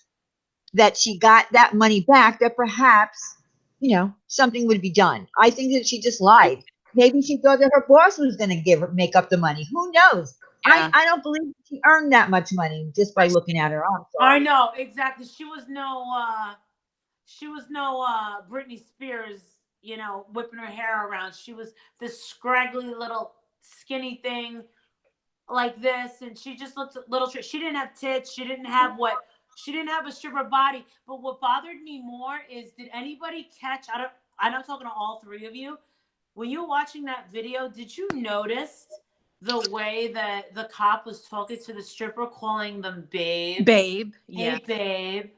that she got that money back, that perhaps, something would be done. I think that she just lied. Maybe she thought that her boss was going to make up the money. Who knows? Yeah. I don't believe she earned that much money just by looking at her. I'm sorry. I know exactly. She was no Britney Spears, whipping her hair around. She was this scraggly little skinny thing like this, and she just looked a little. She didn't have tits. She didn't have a stripper body. But what bothered me more is, did anybody catch? I'm not talking to all three of you. When you were watching that video, did you notice the way that the cop was talking to the stripper, calling them babe? Babe. Hey, Yeah. babe.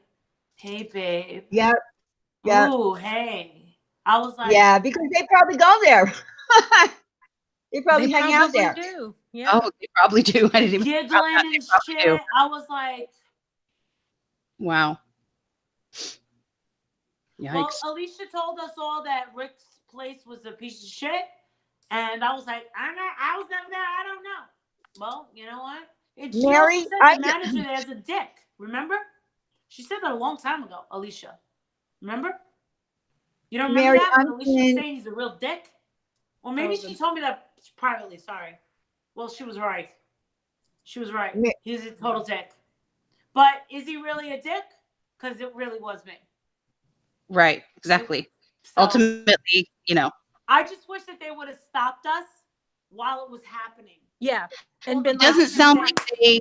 Hey, babe. Yep. Yep. Ooh, hey. I was like, Yeah, because they probably go there. They probably hang out there. Do. Yeah. Oh, they probably do. I didn't even think about giggling that. and They probably shit. do. I was like, Wow. well, Yikes. Alicia told us all that Rick's place was a piece of shit. And I was like, I was never there. I don't know. Well, you know what? She Mary, also said the manager there is a dick. Remember? She said that a long time ago, Alicia. Remember? You don't remember Mary, that? I'm When Alicia was saying- saying he's a real dick? Or maybe she told me that privately. Sorry. Well, she was right. She was right. He's a total dick. But is he really a dick? Because it really was me. Right. Exactly. So, Ultimately, I just wish that they would have stopped us while it was happening. Yeah. And Well, been it doesn't sound like- like they.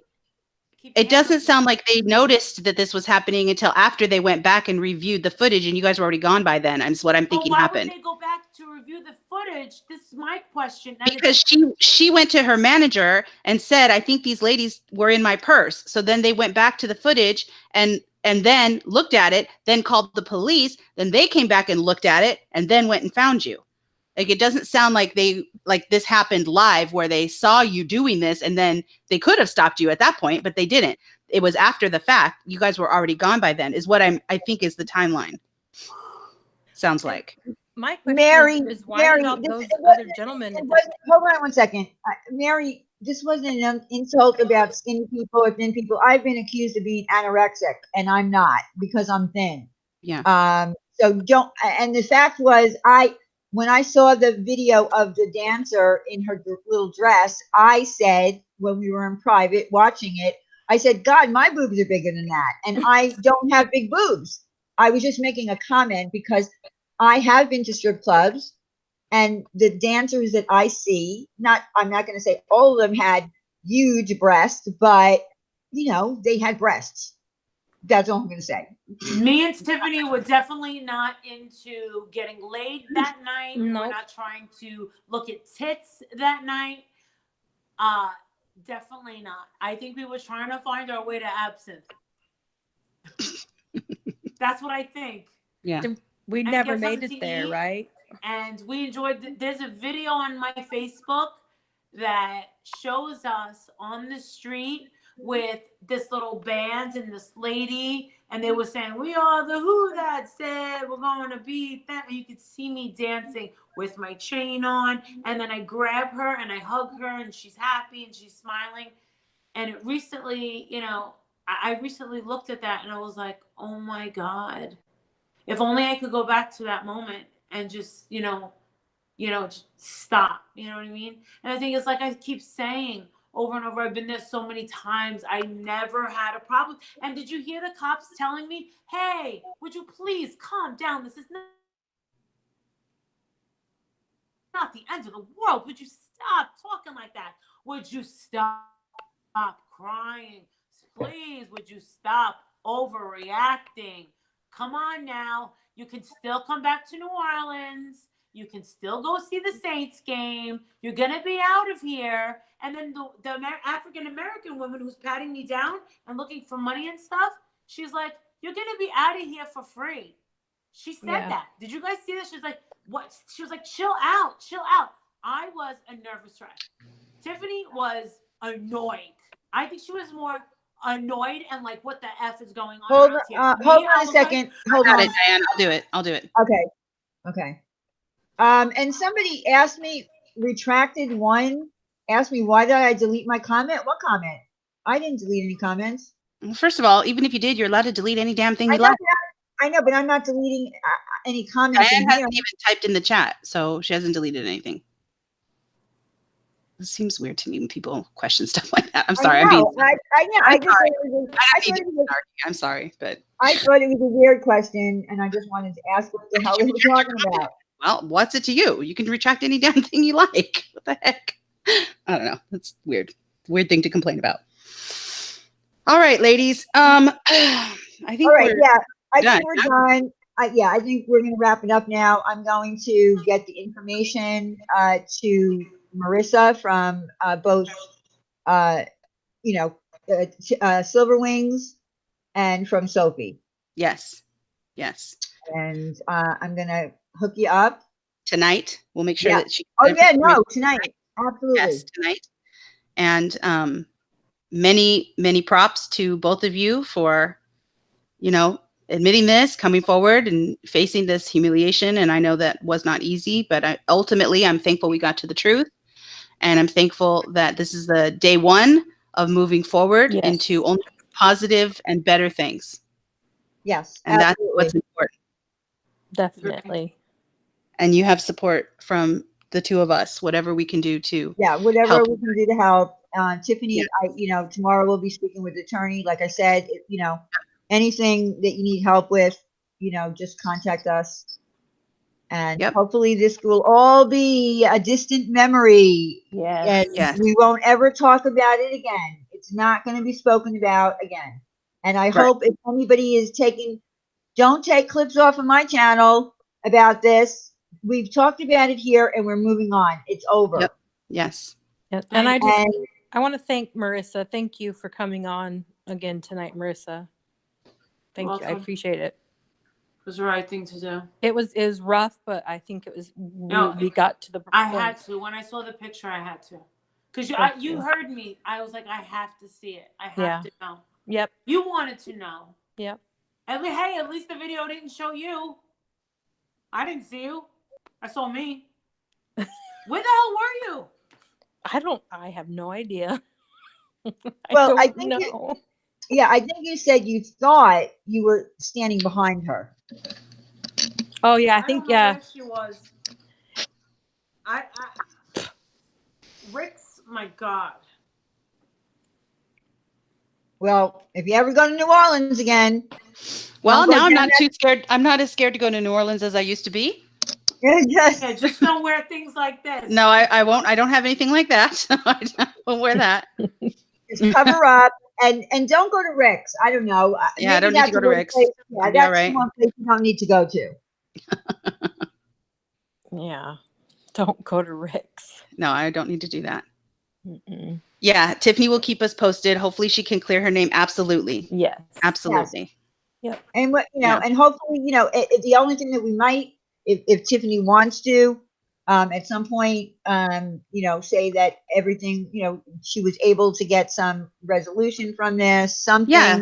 It doesn't sound like they noticed that this was happening until after they went back and reviewed the footage, and you guys were already gone by then. That's what I'm thinking why happened. would they go back to review the footage? This is my question. Because she went to her manager and said, I think these ladies were in my purse. So then they went back to the footage and then looked at it, then called the police, then they came back and looked at it and then went and found you. Like, it doesn't sound like this happened live where they saw you doing this and then they could have stopped you at that point, but they didn't. It was after the fact. You guys were already gone by then, is what I think is the timeline. sounds like. My question Mary, is why Mary, did all this, those it other wasn't, gentlemen? it wasn't, hold on one second. Mary, this wasn't an insult about skinny people or thin people. I've been accused of being anorexic, and I'm not because I'm thin. Yeah. So don't, and the fact was, when I saw the video of the dancer in her little dress, I said, when we were in private watching it, I said, God, my boobs are bigger than that. And I don't have big boobs. I was just making a comment because I have been to strip clubs, and the dancers that I see, I'm not going to say all of them had huge breasts, but they had breasts. That's all I'm going to say. Me and Tiffany were definitely not into getting laid that night. We were Nope. not trying to look at tits that night. Definitely not. I think we were trying to find our way to absinthe. That's what I think. Yeah. We And never get made something it to there, eat. right? And we enjoyed. There's a video on my Facebook that shows us on the street with this little band and this lady, and they were saying, "We are the who that said we're going to be that." You could see me dancing with my chain on, and then I grab her and I hug her, and she's happy and she's smiling. And it recently, I recently looked at that and I was like, "Oh my God. If only I could go back to that moment and just, just stop." You know what I mean? And the thing is, like I keep saying over and over, I've been there so many times. I never had a problem. And did you hear the cops telling me, "Hey, would you please calm down? This is not the end of the world. Would you stop talking like that? Would you stop crying? Please, would you stop overreacting? Come on now. You can still come back to New Orleans. You can still go see the Saints game. You're going to be out of here." And then the African-American woman who's patting me down and looking for money and stuff, she's like, "You're going to be out of here for free." She said that. Did you guys see that? She was like, "What?" She was like, chill out. I was a nervous wreck. Tiffany was annoyed. I think she was more annoyed and like, what the F is going on Hold around here? on a second. Hold Got on. it, Diane. I'll do it. Okay. And somebody asked me, retracted one, asked me, why did I delete my comment? What comment? I didn't delete any comments. Well, first of all, even if you did, you're allowed to delete any damn thing I you know, like. I know, but I'm not deleting any comments Diane in here. hasn't even typed in the chat, so she hasn't deleted anything. It seems weird to me when people question stuff like that. I'm sorry. I know. I'm sorry, but I thought it was a weird question, and I just wanted to ask what the hell they were talking about. well, what's it to you? You can retract any damn thing you like. What the heck? I don't know. That's weird. Weird thing to complain about. All right, ladies. I think All right, we're I done. think we're done. I think we're going to wrap it up now. I'm going to get the information to Marissa from both, Silver Wings and from Sophie. Yes. And I'm going to hook you up. Tonight, we'll make sure that she. Tonight. Absolutely. Yes, tonight. And many props to both of you for, admitting this, coming forward and facing this humiliation. And I know that was not easy, but ultimately I'm thankful we got to the truth. And I'm thankful that this is the day one of moving forward into only positive and better things. Yes, and absolutely. that's what's important. Definitely. And you have support from the two of us, whatever we can do to whatever help. we can do to help. Tiffany, tomorrow we'll be speaking with the attorney. Like I said, anything that you need help with, just contact us. And hopefully this will all be a distant memory. Yes. And we won't ever talk about it again. It's not going to be spoken about again. And I hope if anybody is don't take clips off of my channel about this. We've talked about it here and we're moving on. It's over. Yep. Yes. And I want to thank Marissa. Thank you for coming on again tonight, Marissa. Thank you. I appreciate it. It was the right thing to do. It was rough, but I think it was. We got to the point. I had to. When I saw the picture, I had to. Because you heard me. I was like, I have to see it. I have to know. Yep. You wanted to know. Yep. At least the video didn't show you. I didn't see you. I saw me. Where the hell were you? I have no idea. Well, I don't think you, know. yeah, I think you said you thought you were standing behind her. Oh yeah, I I think don't know yeah. where she was. Rick's, my God. Well, if you ever go to New Orleans again, Well, don't go now I'm down not too scared. I'm not as scared to go to New Orleans as I used to be. that. Yeah, just don't wear things like this. No, I won't. I don't have anything like that. So I won't wear that. Just cover up and don't go to Rick's. I don't know. Yeah, I don't Maybe need that's to go a to one Rick's. place. Yeah, I'll be all that's right. one place you don't need to go to. Yeah. Don't go to Rick's. No, I don't need to do that. Mm-mm. Yeah, Tiffany will keep us posted. Hopefully she can clear her name. Absolutely. Yes. Absolutely. And what Yeah. and hopefully, the only thing that we might, if Tiffany wants to, at some point, say that everything, she was able to get some resolution from this, something. Yeah.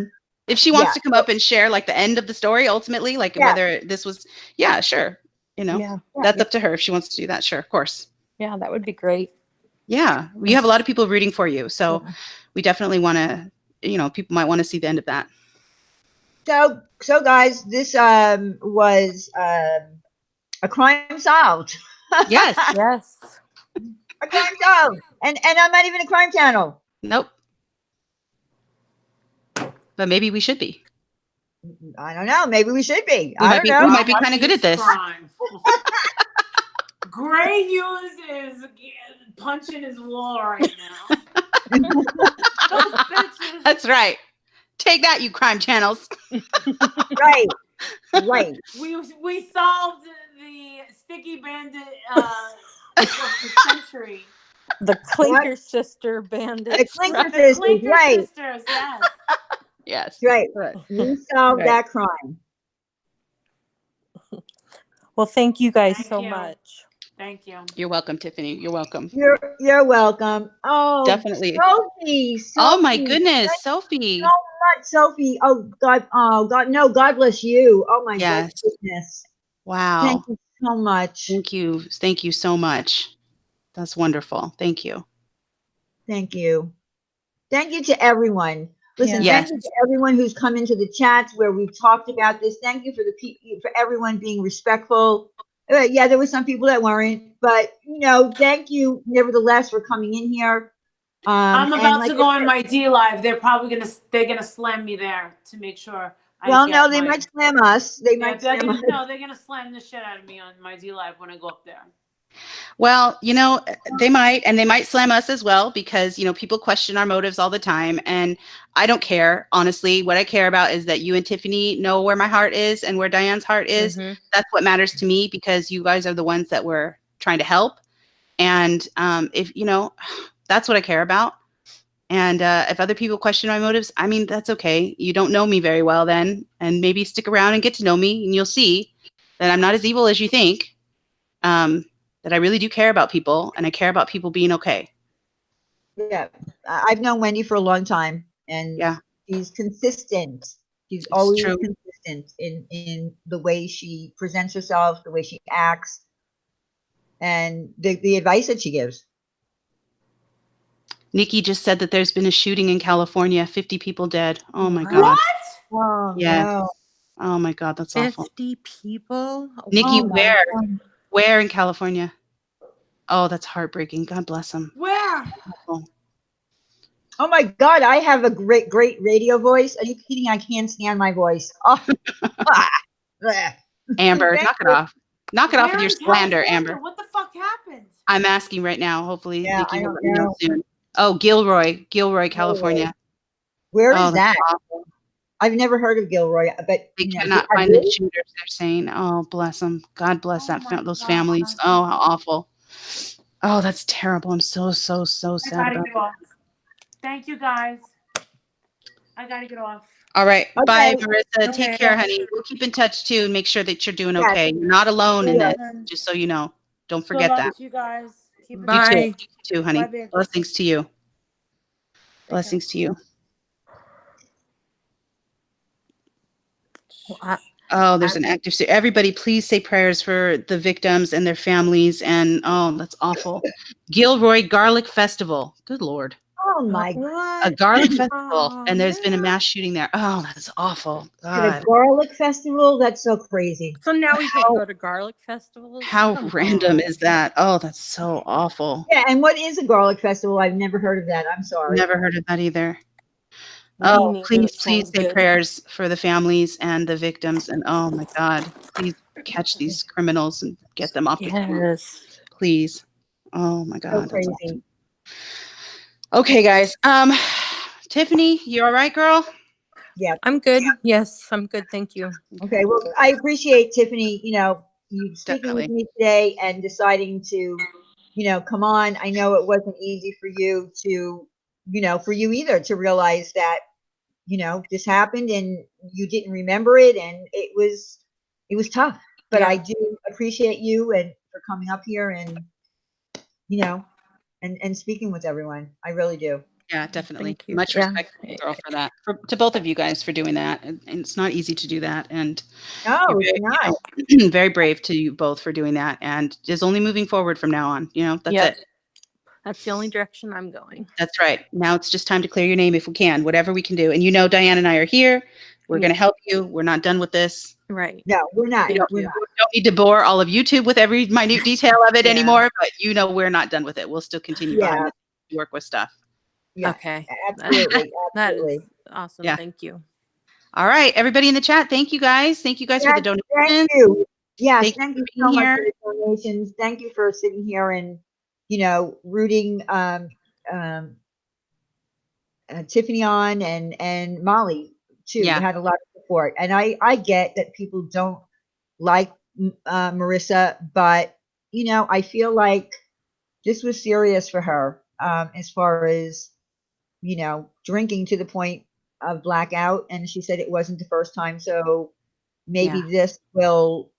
If she wants Yeah. to come up and share like the end of the story, ultimately, like Yeah. whether this was, yeah, sure. Yeah. That's up to her if she wants to do that. Sure, of course. Yeah, that would be great. Yeah. You have a lot of people rooting for you. So Yeah. we definitely want to, people might want to see the end of that. So guys, this was a crime solved. Yes. Yes. A crime solved. And I'm not even a crime channel. Nope. But maybe we should be. I don't know. Maybe we should be. We I might don't be. know. We might be kind of good at this. Crime. Gray Hughes is punching his wall right now. Those bitches. That's right. Take that, you crime channels. Right. Right. We solved the sticky bandit of the century. The Clinker Sister Bandits. The Clinker right? Sisters, Clinker right. sisters, yes. Yes. Right. Right. We solved Right. that crime. Well, thank you guys Thank so you. much. Thank you. You're welcome, Tiffany. You're welcome. You're welcome. Oh, Definitely. Sophie. Oh my Sophie. goodness, Thank Sophie. you so much, Sophie. Oh God. No. God bless you. Oh my Yes. goodness. Wow. Thank you so much. Thank you. Thank you so much. That's wonderful. Thank you. Thank you. Thank you to everyone. Listen, Yeah. thank you to everyone who's come into the chats where we've talked about this. Thank you for everyone being respectful. Yeah, there were some people that weren't, but thank you nevertheless for coming in here. I'm and about like to go I on said, my D Live. They're probably gonna slam me there to make sure I well, get no, they my. might slam us. They Yeah, might slam us. they're gonna slam the shit out of me on my D Live when I go up there. Well, they might slam us as well because, people question our motives all the time. And I don't care. Honestly, what I care about is that you and Tiffany know where my heart is and where Diane's heart is. Mm-hmm. That's what matters to me because you guys are the ones that we're trying to help. And if, that's what I care about. And if other people question my motives, I mean, that's okay. You don't know me very well then. And maybe stick around and get to know me and you'll see that I'm not as evil as you think. That I really do care about people and I care about people being okay. Yeah, I've known Wendy for a long time, and Yeah. she's consistent. She's It's always true. consistent in the way she presents herself, the way she acts, and the advice that she gives. Nikki just said that there's been a shooting in California, 50 people dead. Oh my What? God. Oh, Yeah. no. Oh my God, that's awful. 50 people? Nikki, Oh, my God. where in California? Oh, that's heartbreaking. God bless them. Where? Oh my God, I have a great radio voice. Are you kidding? I can't stand my voice. Oh. Amber, Thank knock it you. off. Knock it off with Where your in slander, California? Amber. What the fuck happened? I'm asking right now. Hopefully, Yeah, Nikki I will don't let me know know. soon. Oh, Gilroy, California. Where Oh, is that's that? awful. I've never heard of Gilroy, but They you know, cannot have find the you? shooters, they're saying. Oh, bless them. God bless Oh my those God. families. Oh, how awful. Oh, that's terrible. I'm so I sad gotta about get it. off. Thank you guys. I gotta get off. All right. Bye, Okay. Marissa. Okay. Take care, honey. We'll keep in touch too and make sure that you're doing Yes. okay. You're not alone in this, And just so you know. Don't good forget luck that. to you guys. Keep it You Bye. too, honey. Bye, babe. Blessings to you. care. Blessings to you. Well, Oh, there's an active suit. Everybody, please say prayers for the victims and their families. And oh, that's awful. Gilroy Garlic Festival. Good Lord. Oh my, A What? garlic festival, Oh, and there's been a no. mass shooting there. Oh, that's awful. at a God, garlic festival? That's so crazy. So now we can't how go to garlic festivals? how Come random on. is that? Oh, that's so awful. Yeah, and what is a garlic festival? I've never heard of that. I'm sorry. Never heard of that either. Me Oh, neither. please, It please sounds say good. prayers for the families and the victims. And oh my God, please catch these criminals and get them off the street. Yes. Please. Oh my So God, that's awful. crazy. Okay, guys. Tiffany, you all right, girl? Yeah. I'm good. Yes, I'm good. Thank you. Okay. Well, I appreciate Tiffany, you speaking with Definitely. me today and deciding to, come on. I know it wasn't easy for you to, for you either to realize that, this happened and you didn't remember it and it was tough. But Yeah. I do appreciate you and for coming up here and, and speaking with everyone. I really do. Yeah, definitely. Thank you. Much Yeah. respect, girl, for that. To both of you guys for doing that. And it's not easy to do that. And No, you're it's not. very brave to you both for doing that. And just only moving forward from now on. That's Yep. it. That's the only direction I'm going. That's right. Now it's just time to clear your name if we can, whatever we can do. And Diane and I are here. We're going to Yeah. help you. We're not done with this. Right. No, we're not. Thank We're you. not. We don't need to bore all of YouTube with every minute detail of it Yeah. anymore, but we're not done with it. We'll still continue behind Yeah. this to work with stuff. Yeah. Okay. Absolutely. That Absolutely. is awesome. Yeah. Thank you. All right, everybody in the chat, thank you guys. Thank you guys for the Yes, donations. thank you. Yes, Thank you thank for you being so much here. for the donations. Thank you for sitting here and, rooting Tiffany on and Molly too. Yeah. Had a lot of support. And I get that people don't like Marissa, but I feel like this was serious for her as far as drinking to the point of blackout. And she said it wasn't the first time. So maybe Yeah. this will,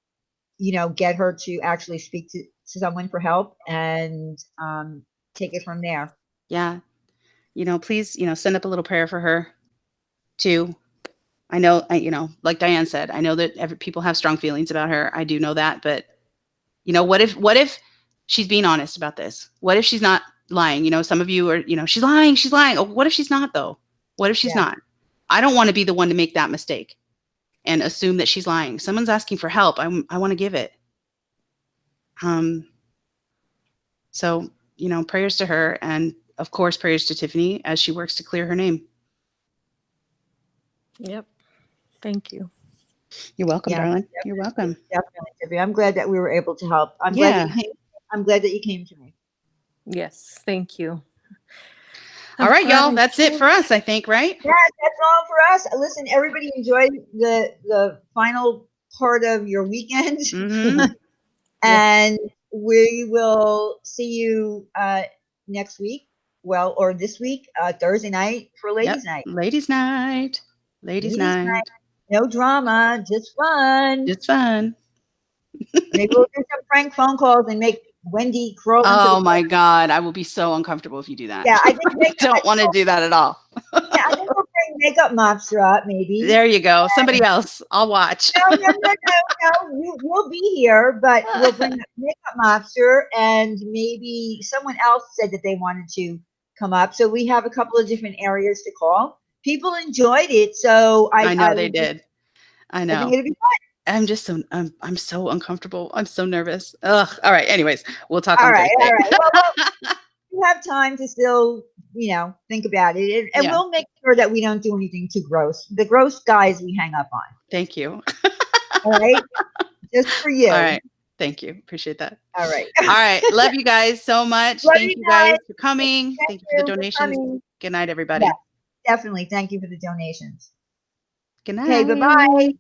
get her to actually speak to someone for help and take it from there. Yeah. Please, send up a little prayer for her too. I know, like Diane said, I know that people have strong feelings about her. I do know that, but what if she's being honest about this? What if she's not lying? Some of you are, she's lying. Oh, what if she's not though? What if she's Yeah. not? I don't want to be the one to make that mistake and assume that she's lying. Someone's asking for help. I want to give it. So, prayers to her and of course, prayers to Tiffany as she works to clear her name. Yep. Thank you. You're welcome, Yeah, darling. You're welcome. definitely, Tiffany. I'm glad that we were able to help. I'm Yeah. glad that you came to me. Yes. Thank you. All right, y'all. That's it for us, I think, right? Yeah, that's all for us. Listen, everybody enjoy the final part of your weekend. Mhm. And we will see you next week. Well, or this week, Thursday night for Ladies' Night. Ladies' night. Ladies' night. No drama, just fun. It's fun. Maybe we'll do some prank phone calls and make Wendy crawl into Oh the my God. I will be so uncomfortable if you do that. Yeah, I think I don't want to do that at all. yeah, I think we'll bring Makeup Mobster up, maybe. There you go. Somebody else. I'll watch. No. You'll be here, but we'll bring Makeup Mobster and maybe someone else said that they wanted to come up. So we have a couple of different areas to call. People enjoyed it, so I know they did. I I know. think it'll be fun. I'm just so I'm so uncomfortable. I'm so nervous. Ugh. All right. Anyways, we'll talk All on right, Thursday. well, you have time to still, think about it, and Yeah. we'll make sure that we don't do anything too gross. The gross guys we hang up on. Thank you. All right, just for you. All right. Thank you. Appreciate that. All right. All right. Love you guys so much. Love Thank you you guys guys. for coming. Thank you for the donations. coming. Good night, everybody. Yes, definitely. Thank you for the donations. Good night. Okay, bye-bye.